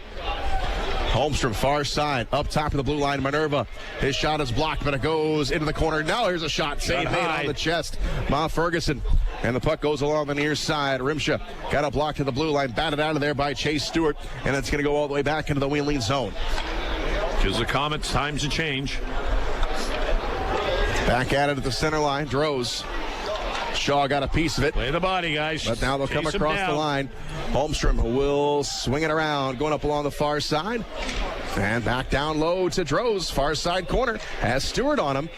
Holmstrom, far side, up top of the blue line, Minerva. His shot is blocked, but it goes into the corner. Now here's a shot, save made on the chest by Ferguson. And the puck goes along the near side. Rimsha got a block to the blue line, batted out of there by Chase Stewart, and it's going to go all the way back into the Wheeling zone. Gives the Komets time to change. Back at it at the center line, Droz. Shaw got a piece of it. Play the body, guys. But now they'll come across the line. Holmstrom will swing it around, going up along the far side. And back down low to Droz, far side corner. Has Stewart on him.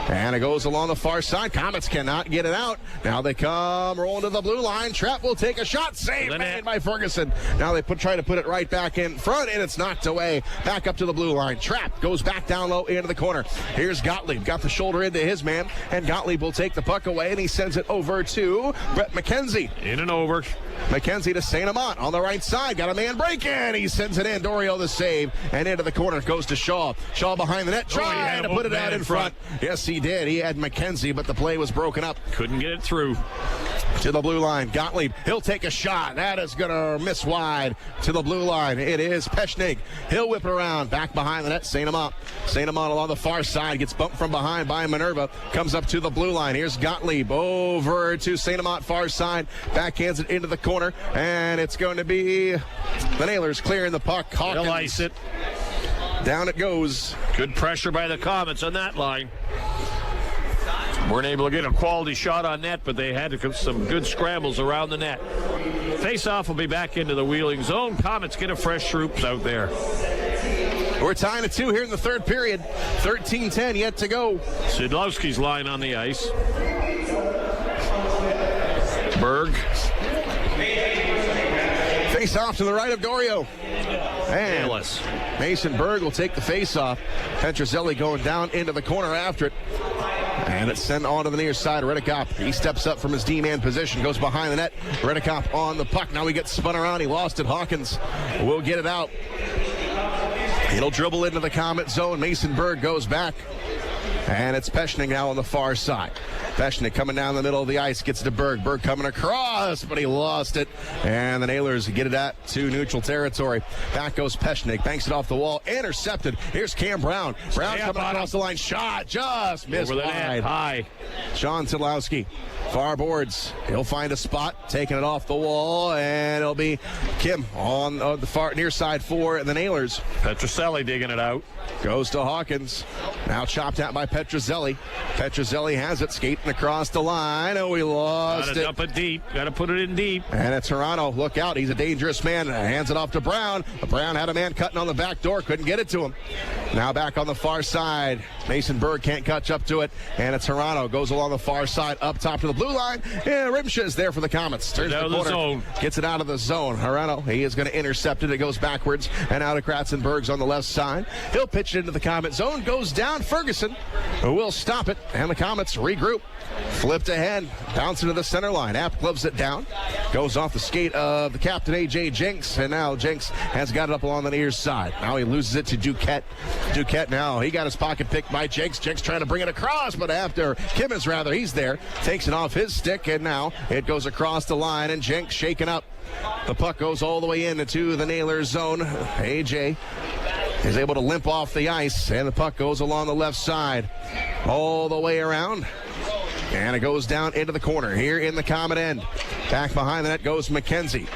And it goes along the far side. Komets cannot get it out. Now they come rolling to the blue line. Trapp will take a shot. Save made by Ferguson. Now they try to put it right back in front, and it's knocked away. Back up to the blue line. Trapp goes back down low into the corner. Here's Gottlieb. Got the shoulder into his man, and Gottlieb will take the puck away, and he sends it over to Brett McKenzie. In and over. McKenzie to St-Amant on the right side. Got a man break in. He sends it in. Dorio the save. And into the corner goes to Shaw. Shaw behind the net. Trying to put it out in front. Yes, he did. He had McKenzie, but the play was broken up. Couldn't get it through. To the blue line. Gottlieb. He'll take a shot. That is going to miss wide. To the blue line. It is Peshnig. He'll whip it around. Back behind the net. St-Amant. St-Amant along the far side. Gets bumped from behind by Minerva. Comes up to the blue line. Here's Gottlieb. Over to St-Amant far side. Backhands it into the corner. And it's going to be the Nailers clearing the puck. Hawkins. They'll ice it. Down it goes. Good pressure by the Komets on that line. Weren't able to get a quality shot on net, but they had some good scrambles around the net. Face-off will be back into the Wheeling zone. Komets get a fresh troops out there. We're tying at 2 here in the third period. 13-10 yet to go. Sidlowski's lying on the ice. Bergh. Face-off to the right of Dorio. And Mason Bergh will take the face-off. Petrozelli going down into the corner after it. And it's sent on to the near side. Reddekopp, he steps up from his D-man position, goes behind the net. Reddekopp on the puck. Now he gets spun around. He lost it. Hawkins will get it out. It'll dribble into the Komet zone. Mason Bergh goes back. And it's Peshnig now on the far side. Peshnig coming down the middle of the ice, gets to Bergh. Bergh coming across, but he lost it. And the Nailers get it to neutral territory. Back goes Peshnig, banks it off the wall, intercepted. Here's Cam Brown. Brown coming across the line, shot, just missed over the wide. net, high. Sean Sidlowski, far boards. He'll find a spot, taking it off the wall, and it'll be Kim on the far near side for the Nailers. Petrozelli digging it out. Goes to Hawkins. Now chopped out by Petrozelli. Petrozelli has it, skating across the line. Oh, he lost it. Gotta dump it deep. Gotta put it in deep. And it's Toronto. Look out. He's a dangerous man. Hands it off to Brown. Brown had a man cutting on the back door. Couldn't get it to him. Now back on the far side. Mason Bergh can't catch up to it. And it's Toronto. Goes along the far side, up top to the blue line. Yeah, Rimsha is there for the Komets. Turns the corner. Zone. Gets it out of the zone. Toronto, he is going to intercept it. It goes backwards. And out of Kratzenberg's on the left side. He'll pitch it into the Komet zone. Goes down. Ferguson will stop it. And the Komets regroup. Flipped ahead. Bouncing to the center line. App gloves it down. Goes off the skate of the captain, A.J. Jenks. And now Jenks has got it up along the near side. Now he loses it to Duquette. Duquette now, he got his pocket picked by Jenks. Jenks trying to bring it across, but after Kimmins, rather, he's there. Takes it off his stick, and now it goes across the line, and Jenks shaken up. The puck goes all the way into the Nailers zone. AJ is able to limp off the ice, and the puck goes along the left side all the way around. And it goes down into the corner here in the Comet end. Back behind the net goes McKenzie.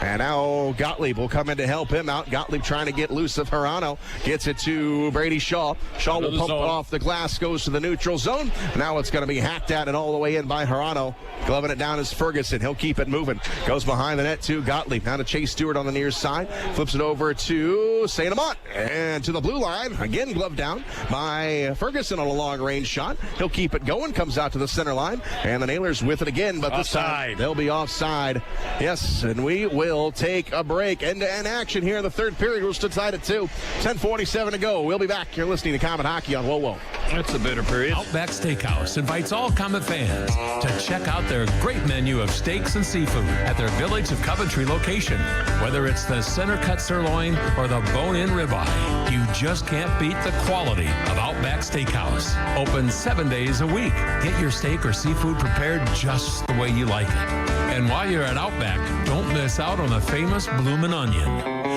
And now Gottlieb will come in to help him out. Gottlieb trying to get loose of Hirano. Gets it to Brady Shaw. Shaw will pump it off the glass, goes to the neutral zone. Now it's going to be hacked at and all the way in by Hirano. Gloving it down is Ferguson. He'll keep it moving. Goes behind the net to Gottlieb. Now to Chase Stewart on the near side. Flips it over to St-Amant. And to the blue line. Again gloved down by Ferguson on a long-range shot. He'll keep it going. Comes out to the center line. And the Nailers with it again. But this time they'll be offside. Yes, and we will take a break. End-to-end action here in the third period. We're still tied at 2. 10:47 to go. We'll be back. You're listening to Comet Hockey on Whoa. That's a bitter period. Outback Steakhouse invites all Comet fans to check out their great menu of steaks and seafood at their Village of Coventry location. Whether it's the center cut sirloin or the bone-in ribeye, you just can't beat the quality of Outback Steakhouse. Open 7 days a week. Get your steak or seafood prepared just the way you like it. And while you're at Outback, don't miss out on the famous Bloomin' Onion.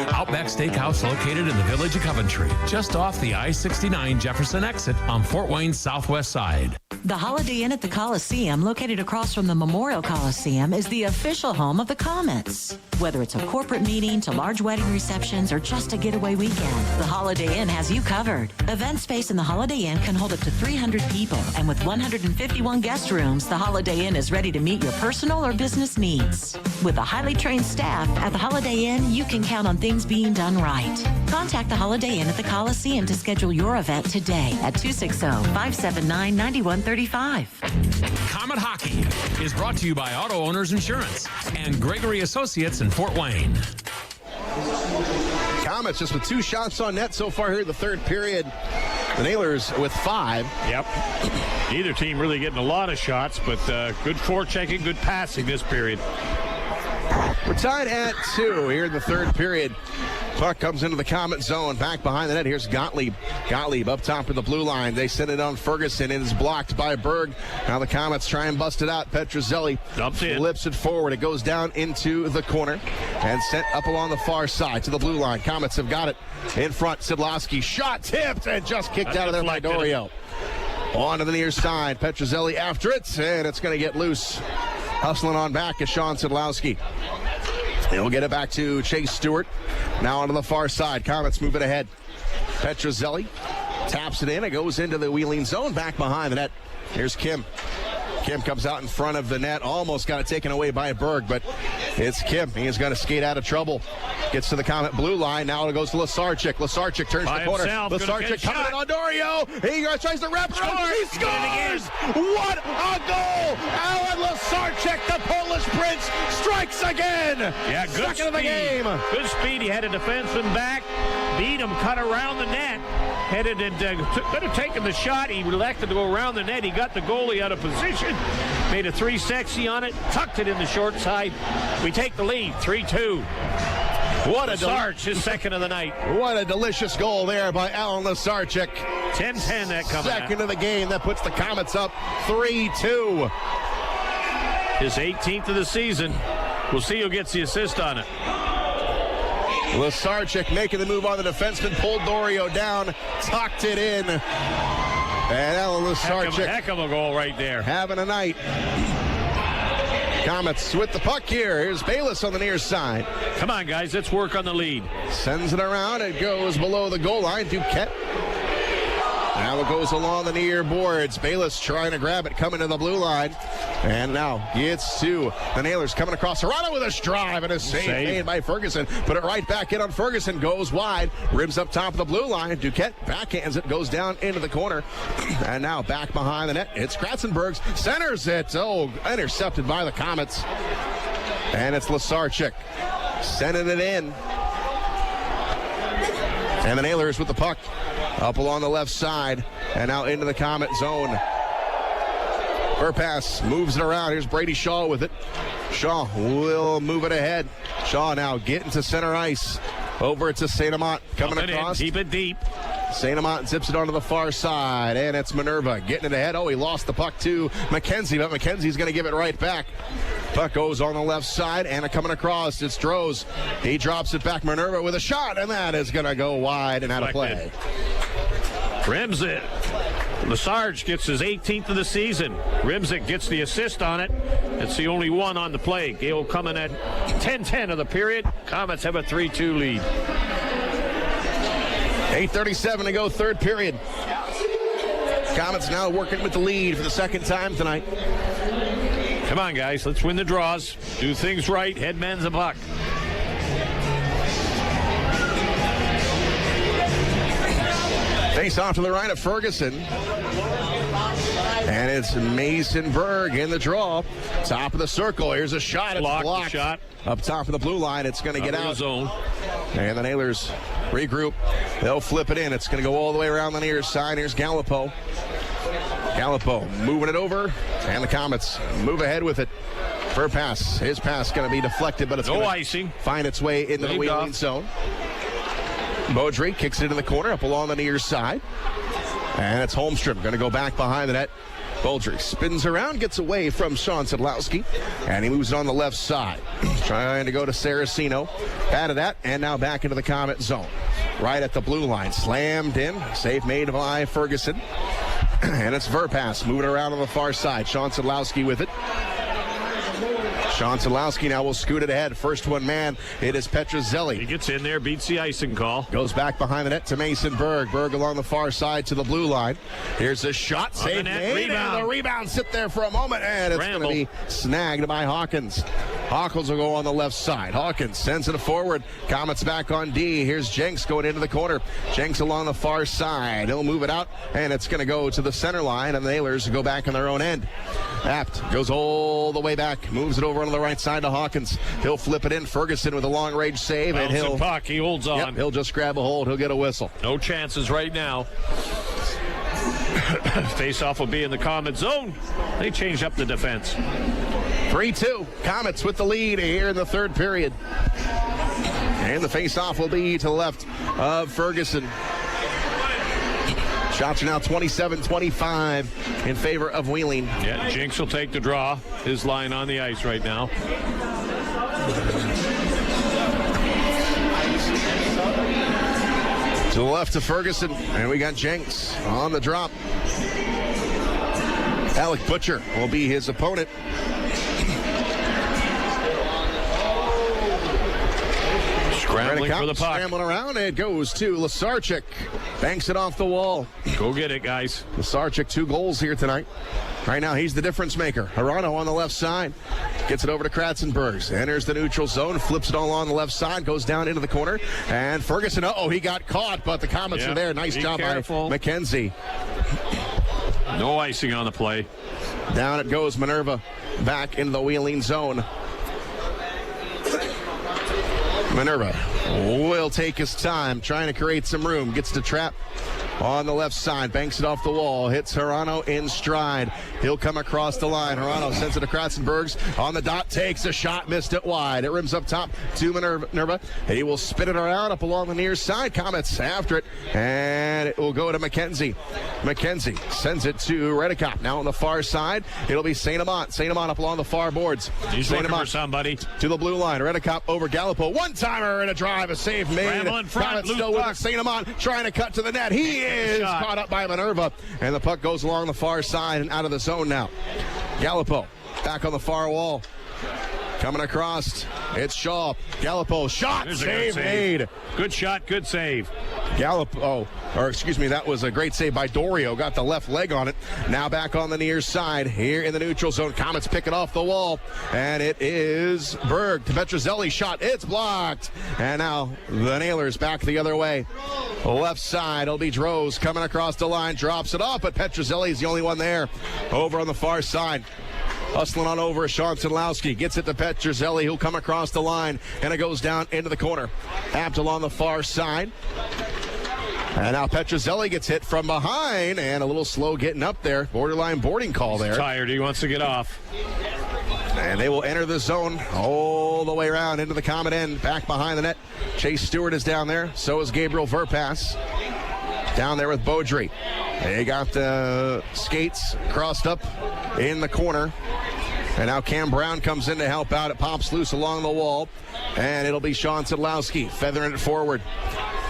Outback Steakhouse located in the Village of Coventry, just off the I-69 Jefferson exit on Fort Wayne's southwest side. The Holiday Inn at the Coliseum, located across from the Memorial Coliseum, is the official home of the Komets. Whether it's a corporate meeting to large wedding receptions or just a getaway weekend, the Holiday Inn has you covered. Event space in the Holiday Inn can hold up to 300 people, and with 151 guest rooms, the Holiday Inn is ready to meet your personal or business needs. With a highly trained staff at the Holiday Inn, you can count on things being done right. Contact the Holiday Inn at the Coliseum to schedule your event today at 260-579-9135. Comet Hockey is brought to you by Auto Owners Insurance and Gregory Associates in Fort Wayne. Komets just with 2 shots on net so far here in the third period. The Nailers with 5. Yep. Neither team really getting a lot of shots, but good forechecking, good passing this period. We're tied at 2 here in the third period. Puck comes into the Comet zone. Back behind the net. Here's Gottlieb. Gottlieb up top of the blue line. They send it on Ferguson. It is blocked by Bergh. Now the Komets try and bust it out. Petrozelli flips it forward. It goes down into the corner and sent up along the far side to the blue line. Komets have got it in front. Sidlowski shot tipped and just kicked out of there by Dorio. On to the near side. Petrozelli after it, and it's going to get loose. Hustling on back is Sean Sidlowski. He'll get it back to Chase Stewart. Now onto the far side. Komets move it ahead. Petrozelli taps it in. It goes into the wheeling zone. Back behind the net. Here's Kim. Kim comes out in front of the net. Almost got it taken away by Bergh, but it's Kim. He is going to skate out of trouble. Gets to the Comet blue line. Now it goes to Łyszczarczyk. Łyszczarczyk turns the corner. Łyszczarczyk coming in on Dorio. He tries to wrap around. He scores! What a goal! Alan Łyszczarczyk, the Polish Prince, strikes again. Yeah, good Second of the game. Good speed. He had a defenseman back. Beat him, cut around the net. Headed and could have taken the shot. He elected to go around the net. He got the goalie out of position. Made a 360 on it. Tucked it in the short side. We take the lead, 3-2. What a his second of the night. What a delicious goal there by Alan Łyszczarczyk. 10-10 that coming Second of the game. That puts the Komets up 3-2. His 18th of the season. We'll see who gets the assist on it. Łyszczarczyk making the move on the defenseman, pulled Dorio down, tucked it in. And Alan Łyszczarczyk. Heck of a goal right there. Having a night. Komets with the puck here. Here's Baylis on the near side. Come on, guys. Let's work on the lead. Sends it around. It goes below the goal line. Duquette. Now it goes along the near boards. Baylis trying to grab it, coming to the blue line. And now gets to the Nailers coming across. Hirano with a drive and a save made by Ferguson. Put it right back in on Ferguson. Goes wide. Ribs up top of the blue line. Duquette backhands it. Goes down into the corner. And now back behind the net. It's Kratzenbergs. Centers it. Oh, intercepted by the Komets. And it's Łyszczarczyk sending it in. And the Nailers with the puck up along the left side and now into the Comet zone. Verpaelst moves it around. Here's Brady Shaw with it. Shaw will move it ahead. Shaw now getting to center ice. Over to St-Amant coming across. Keep it deep. St-Amant zips it onto the far side, and it's Minerva getting it ahead. Oh, he lost the puck to McKenzie, but McKenzie's going to give it right back. Puck goes on the left side, and coming across, it's Droz. He drops it back. Minerva with a shot, and that is going to go wide and out of play. Rimsic. Lesarge gets his 18th of the season. Rimsic gets the assist on it. It's the only one on the play. Gale coming at 10-10 of the period. Komets have a 3-2 lead. 8:37 to go, third period. Komets now working with the lead for the second time tonight. Come on, guys. Let's win the draws. Do things right. Headman's a buck. Face off to the right of Ferguson. And it's Mason Bergh in the draw. Top of the circle. Here's a shot. It's blocked. Shot. Up top of the blue line. It's going to get out. Zone. And the Nailers regroup. They'll flip it in. It's going to go all the way around the near side. Here's Gallipo. Gallipo moving it over. And the Komets move ahead with it. Verpaelst. His pass going to be deflected, but it's going to find its way into the wheeling zone. Baudry kicks it in the corner up along the near side. And it's Holmstrom going to go back behind the net. Baudry spins around, gets away from Sean Sedlowski, and he moves it on the left side. Trying to go to Saraceno. Out of that, and now back into the Komet zone. Right at the blue line. Slammed in. Save made by Ferguson. And it's Verpaelst moving around on the far side. Sean Sedlowski with it. Sean Sedlowski now will scoot it ahead. First one man, it is Petrozelli. He gets in there, beats the icing call. Goes back behind the net to Mason Bergh. Bergh along the far side to the blue line. Here's a shot. Save made. And the rebound sit there for a moment, and it's going to be snagged by Hawkins. Hawkins will go on the left side. Hawkins sends it forward. Komets back on D. Here's Jenks going into the corner. Jenks along the far side. He'll move it out, and it's going to go to the center line, and the Nailers go back on their own end. Apt goes all the way back, moves it over on the right side to Hawkins. He'll flip it in. Ferguson with a long-range save, and he'll puck. He holds on. Yep, he'll just grab a hold. He'll get a whistle. No chances right now. Face-off will be in the Komet zone. They changed up the defense. 3-2. Komets with the lead here in the third period. And the face-off will be to the left of Ferguson. Shots are now 27-25 in favor of Wheeling. Yeah, Jenks will take the draw. His line on the ice right now. To the left of Ferguson, and we got Jenks on the drop. Alec Butcher will be his opponent. Scrambling for the puck. Scrambling around. It goes to Łyszczarczyk. Banks it off the wall. Go get it, guys. Łyszczarczyk, 2 goals here tonight. Right now, he's the difference maker. Hirano on the left side. Gets it over to Kratzenbergs. Enters the neutral zone. Flips it all on the left side. Goes down into the corner. And Ferguson, he got caught, but the Komets are there. Nice job by McKenzie. No icing on the play. Down it goes. Minerva back into the wheeling zone. Minerva will take his time, trying to create some room. Gets to trap on the left side, banks it off the wall, hits Hirano in stride. He'll come across the line. Hirano sends it to Kratzenbergs on the dot, takes a shot, missed it wide. It rims up top to Minerva. He will spin it around up along the near side. Komets after it, and it will go to McKenzie. McKenzie sends it to Reddekopp. Now on the far side, it'll be St-Amant. St-Amant up along the far boards. He's looking for somebody. To the blue line. Reddekopp over Gallipo. One-timer and a drive, a save made. Komets still with it. St-Amant trying to cut to the net. He is caught up by Minerva, and the puck goes along the far side and out of the zone now. Gallipo back on the far wall. Coming across, it's Shaw. Gallipo, shot, save made. Good shot, good save. That was a great save by Dorio. Got the left leg on it. Now back on the near side here in the neutral zone. Komets pick it off the wall, and it is Bergh to Petrozelli. Shot, it's blocked. And now the Nailers back the other way. Left side, it'll be Droz coming across the line, drops it off, but Petrozelli is the only one there. Over on the far side. Hustling on over, Sean Sedlowski gets it to Petrozelli, who'll come across the line, and it goes down into the corner. Apt along the far side. And now Petrozelli gets hit from behind, and a little slow getting up there. Borderline boarding call there. He's tired, he wants to get off. And they will enter the zone all the way around into the Komet end, back behind the net. Chase Stewart is down there, so is Gabriel Verpaelst. Down there with Baudry. They got the skates crossed up in the corner. And now Cam Brown comes in to help out. It pops loose along the wall. And it'll be Sean Sedlowski feathering it forward.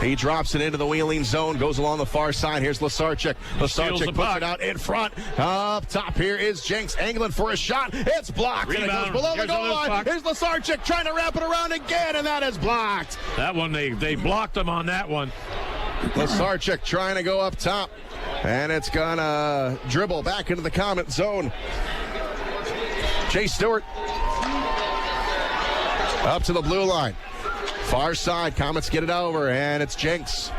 He drops it into the wheeling zone, goes along the far side. Here's Łyszczarczyk. Łyszczarczyk puts it out in front. Up top here is Jenks angling for a shot. It's blocked. Rebound. And it goes below the goal line. Here's Łyszczarczyk trying to wrap it around again, and that is blocked. That one, they blocked him on that one. Łyszczarczyk trying to go up top. And it's going to dribble back into the Komets zone. Chase Stewart up to the blue line. Far side, Komets get it over, and it's Jenks.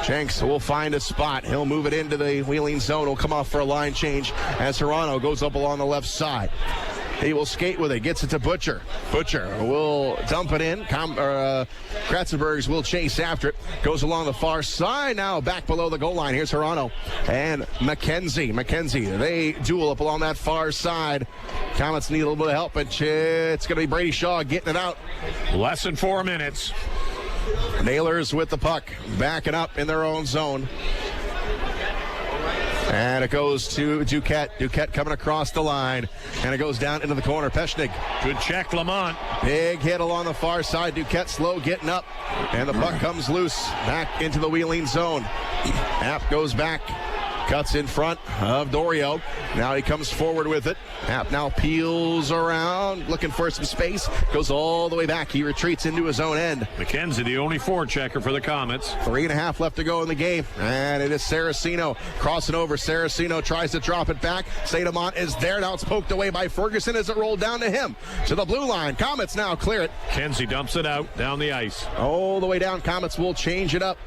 Jenks will find a spot. He'll move it into the wheeling zone. He'll come off for a line change as Serrano goes up along the left side. He will skate with it, gets it to Butcher. Butcher will dump it in. Kratzenbergs will chase after it. Goes along the far side, now back below the goal line. Here's Serrano and McKenzie. They duel up along that far side. Komets need a little bit of help, but it's going to be Brady Shaw getting it out. Less than 4 minutes. Nailers with the puck, backing up in their own zone. And it goes to Duquette. Duquette coming across the line. And it goes down into the corner. Peshnig. Good check, Lamont. Big hit along the far side. Duquette slow getting up. And the puck comes loose back into the wheeling zone. App goes back. Cuts in front of Dorio. Now he comes forward with it. App now peels around, looking for some space. Goes all the way back. He retreats into his own end. McKenzie, the only forechecker for the Komets. 3.5 left to go in the game. And it is Saraceno crossing over. Saraceno tries to drop it back. St-Amant is there. Now it's poked away by Ferguson as it rolled down to him. To the blue line. Komets now clear it. Kenzie dumps it out down the ice. All the way down. Komets will change it up.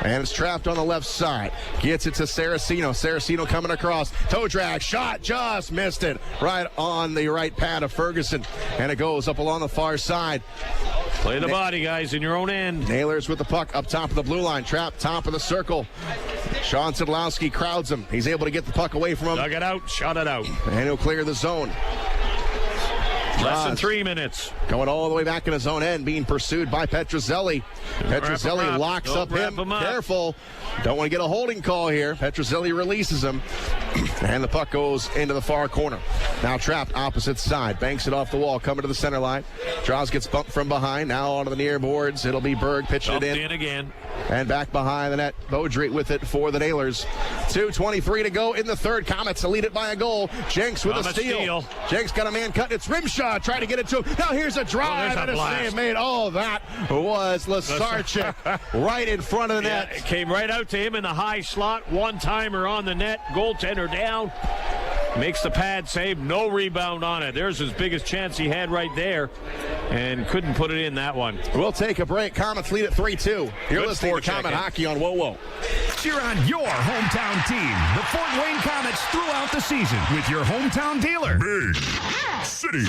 And it's trapped on the left side. Gets it to Saraceno. Saraceno coming across. Toe drag. Shot. Just missed it. Right on the right pad of Ferguson. And it goes up along the far side. Play the body, guys, in your own end. Nailers with the puck up top of the blue line. Trapped top of the circle. Sean Sedlowski crowds him. He's able to get the puck away from him. Dug it out. Shot it out. And he'll clear the zone. Less than 3 minutes. Going all the way back in his own end, being pursued by Petrozelli. Petrozelli locks up him. Careful. Don't want to get a holding call here. Petrozelli releases him. And the puck goes into the far corner. Now trapped opposite side. Banks it off the wall. Coming to the center line. Draws gets bumped from behind. Now onto the near boards. It'll be Bergh pitching it in. Again. And back behind the net. Beaudry with it for the Nailers. 2:23 to go in the third. Komets lead it by a goal. Jenks with a steal. Jenks got a man cut. It's Rimshaw trying to get it to him. Now here's a drive and a save made. Oh, that was Łyszczarczyk right in front of the net. It came right out to him in the high slot. One-timer on the net. Goaltender down. Makes the pad save. No rebound on it. There's his biggest chance he had right there. And couldn't put it in that one. We'll take a break. Komets lead at 3-2. You're listening to Komet Hockey on WoWo. Cheer on your hometown team, the Fort Wayne Komets, throughout the season with your hometown dealer. Big City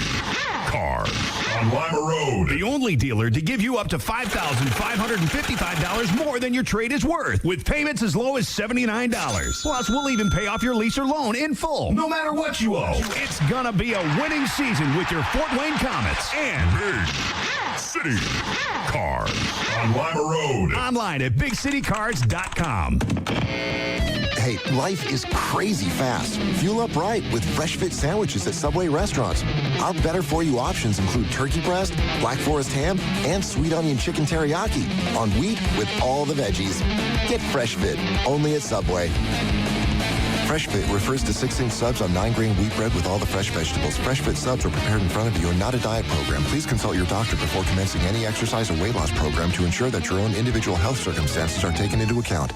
Cars on Lima Road. The only dealer to give you up to $5,555 more than your trade is worth, with payments as low as $79. Plus, we'll even pay off your lease or loan in full, no matter what you owe. It's gonna be a winning season with your Fort Wayne Komets. And Big City Cars on Lima Road. Online at BigCityCars.com. Hey, life is crazy fast. Fuel up right with Fresh Fit sandwiches at Subway restaurants. Our better for you options include turkey breast, black forest ham, and sweet onion chicken teriyaki on wheat with all the veggies. Get Fresh Fit only at Subway. Fresh Fit refers to 6-inch subs on 9-grain wheat bread with all the fresh vegetables. Fresh Fit subs are prepared in front of you and not a diet program. Please consult your doctor before commencing any exercise or weight loss program to ensure that your own individual health circumstances are taken into account.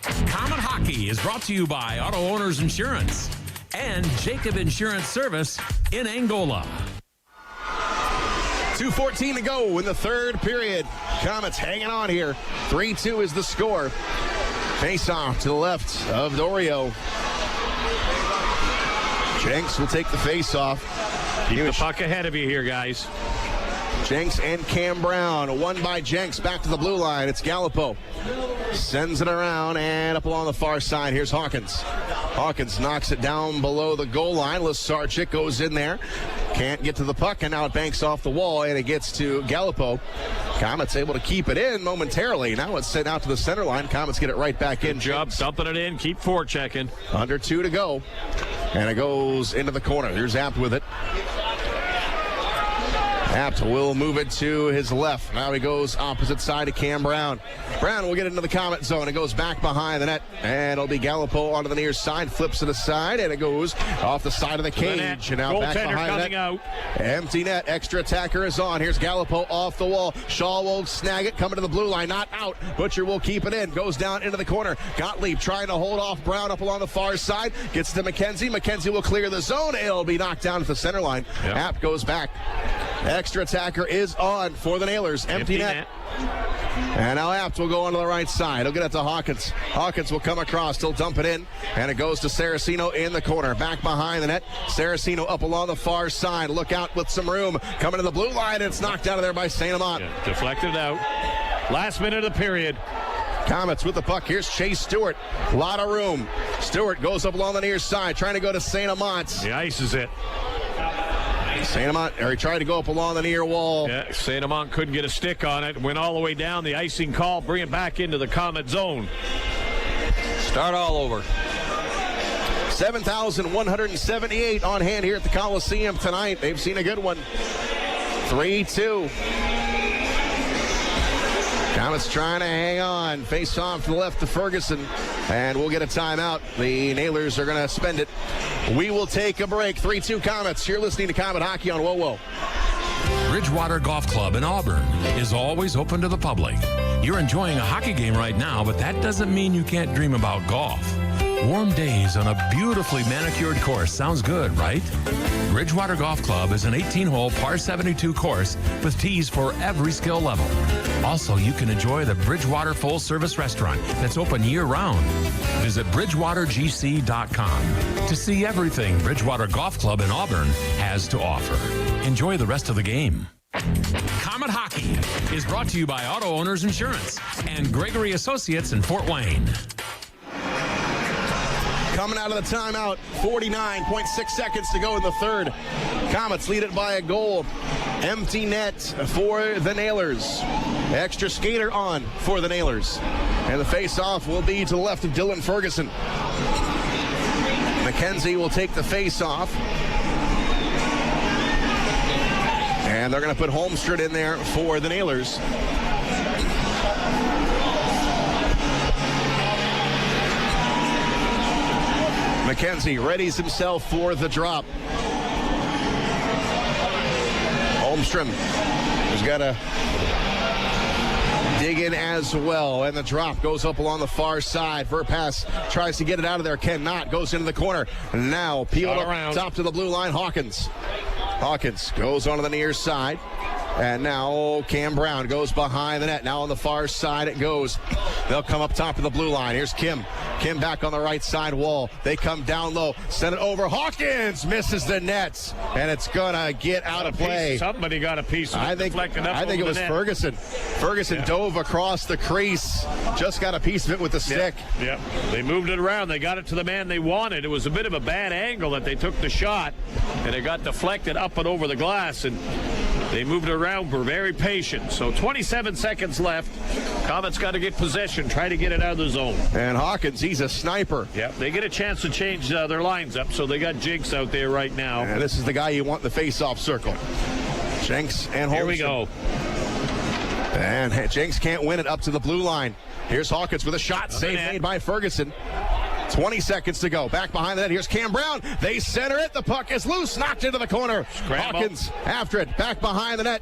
Komet Hockey is brought to you by Auto Owners Insurance and Jacob Insurance Service in Angola. 2:14 to go in the third period. Komets hanging on here. 3-2 is the score. Face off to the left of Dorio. Jenks will take the face off. Keep the puck ahead of you here, guys. Jenks and Cam Brown. One by Jenks. Back to the blue line. It's Gallipo. Sends it around and up along the far side. Here's Hawkins. Hawkins knocks it down below the goal line. Łyszczarczyk goes in there. Can't get to the puck, and now it banks off the wall, and it gets to Gallipo. Komets able to keep it in momentarily. Now it's sent out to the center line. Komets get it right back in. Good job dumping it in. Keep forechecking. Under 2 to go. And it goes into the corner. Here's Apt with it. Apt will move it to his left. Now he goes opposite side to Cam Brown. Brown will get into the Comet zone. It goes back behind the net. And it'll be Gallipo onto the near side. Flips it aside. And it goes off the side of the cage. And now back behind the net. Out. Empty net. Extra attacker is on. Here's Gallipo off the wall. Shaw will snag it. Coming to the blue line. Not out. Butcher will keep it in. Goes down into the corner. Gottlieb trying to hold off Brown up along the far side. Gets to McKenzie. McKenzie will clear the zone. It'll be knocked down at the center line. Yep. Apt goes back. Extra attacker is on for the Nailers. Empty net. And now Apt will go onto the right side. He'll get it to Hawkins. Hawkins will come across. He'll dump it in. And it goes to Saraceno in the corner. Back behind the net. Saraceno up along the far side. Look out with some room. Coming to the blue line. It's knocked out of there by St-Amant. Yeah, deflected out. Last minute of the period. Comets with the puck. Here's Chase Stewart. A lot of room. Stewart goes up along the near side. Trying to go to St-Amant. He ices it. St-Amant, or he tried to go up along the near wall. Yeah, St-Amant couldn't get a stick on it. Went all the way down. The icing call. Bring it back into the Comet zone. Start all over. 7,178 on hand here at the Coliseum tonight. They've seen a good one. 3-2. Comets trying to hang on. Face off to the left to Ferguson. And we'll get a timeout. The Nailers are going to spend it. We will take a break. 3-2 Comets. You're listening to Comet Hockey on WoWo. Bridgewater Golf Club in Auburn is always open to the public. You're enjoying a hockey game right now, but that doesn't mean you can't dream about golf. Warm days on a beautifully manicured course sounds good, right? Bridgewater Golf Club is an 18-hole par 72 course with tees for every skill level. Also, you can enjoy the Bridgewater full-service restaurant that's open year-round. Visit bridgewatergc.com to see everything Bridgewater Golf Club in Auburn has to offer. Enjoy the rest of the game. Comet Hockey is brought to you by Auto Owners Insurance and Gregory Associates in Fort Wayne. Coming out of the timeout, 49.6 seconds to go in the third. Comets lead it by a goal. Empty net for the Nailers. Extra skater on for the Nailers. And the face-off will be to the left of Dylan Ferguson. McKenzie will take the face-off. And they're going to put Holmstrom in there for the Nailers. McKenzie readies himself for the drop. Holmstrom has got to dig in as well, and the drop goes up along the far side. Verpaelst tries to get it out of there, cannot, goes into the corner. Now peeled up top to the blue line, Hawkins goes onto the near side. And now Cam Brown goes behind the net. Now on the far side it goes. They'll come up top of the blue line. Here's Kim. Kim back on the right side wall. They come down low. Send it over. Hawkins misses the nets. And it's going to get out of play. Somebody got a piece of it. I think it was Ferguson. Ferguson dove across the crease. Just got a piece of it with the stick. Yeah. They moved it around. They got it to the man they wanted. It was a bit of a bad angle that they took the shot. And it got deflected up and over the glass. And they moved it around, were very patient. So 27 seconds left. Comets got to get possession, try to get it out of the zone. And Hawkins, he's a sniper. Yep, they get a chance to change their lines up, so they got Jenks out there right now. And this is the guy you want in the face-off circle. Jenks and Holmstrom. Here we go. And Jenks can't win it up to the blue line. Here's Hawkins with a shot. Save made by Ferguson. 20 seconds to go. Back behind that. Here's Cam Brown. They center it. The puck is loose. Knocked into the corner. Scramble. Hawkins after it. Back behind the net.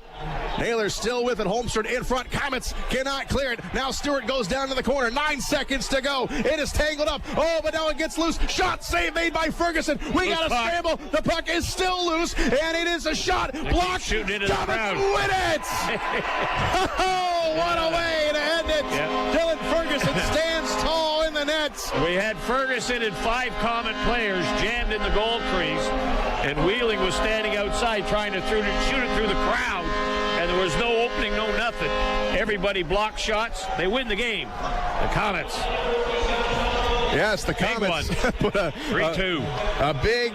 Naylor's still with it. Holmstrom in front. Comets cannot clear it. Now Stewart goes down to the corner. 9 seconds to go. It is tangled up. Oh, but now it gets loose. Shot save made by Ferguson. We got a scramble. The puck is still loose. And it is a shot. Blocked. Shooting into the crowd. Win it. Oh, what a way to end it. Yep. Dylan Ferguson stands tall in the nets. We had Ferguson and 5 Comet players jammed in the goal crease, and Wheeling was standing outside trying to shoot it through the crowd, and there was no opening, no nothing. Everybody blocked shots. They win the game. The Comets Yes, the Komets put a 3-2. A big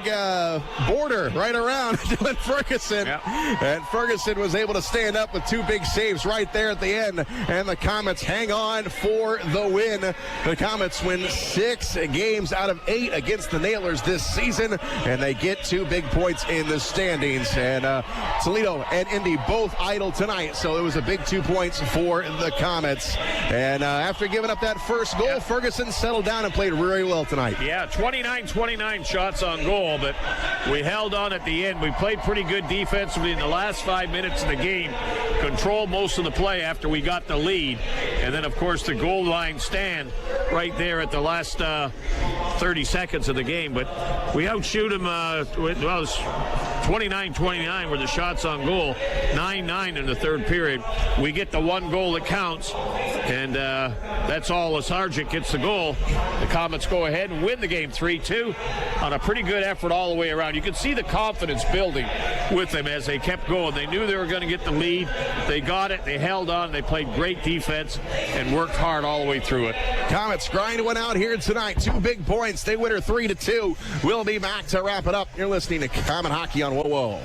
border right around Dylan Ferguson. Yep. And Ferguson was able to stand up with two big saves right there at the end. And the Komets hang on for the win. The Komets win 6 games out of 8 against the Nailers this season. And they get 2 big points in the standings. And Toledo and Indy both idle tonight. So it was a big 2 points for the Komets. And after giving up that first goal, Ferguson settled down and played very well tonight. Yeah, 29 shots on goal, but we held on at the end. We played pretty good defensively in the last 5 minutes of the game, controlled most of the play after we got the lead, and then, of course, the goal line stand right there at the last 30 seconds of the game. But we outshoot them, it was 29-29 were the shots on goal, 9-9 in the third period. We get the 1 goal that counts, and that's all. Łyszczarczyk gets the goal. The Komets go ahead and win the game 3-2 on a pretty good effort all the way around. You could see the confidence building with them as they kept going. They knew they were going to get the lead. They got it. They held on. They played great defense and worked hard all the way through it. Komets grind one out here tonight. 2 big points. They win her 3-2. We'll be back to wrap it up. You're listening to Comet Hockey on Whoa Whoa.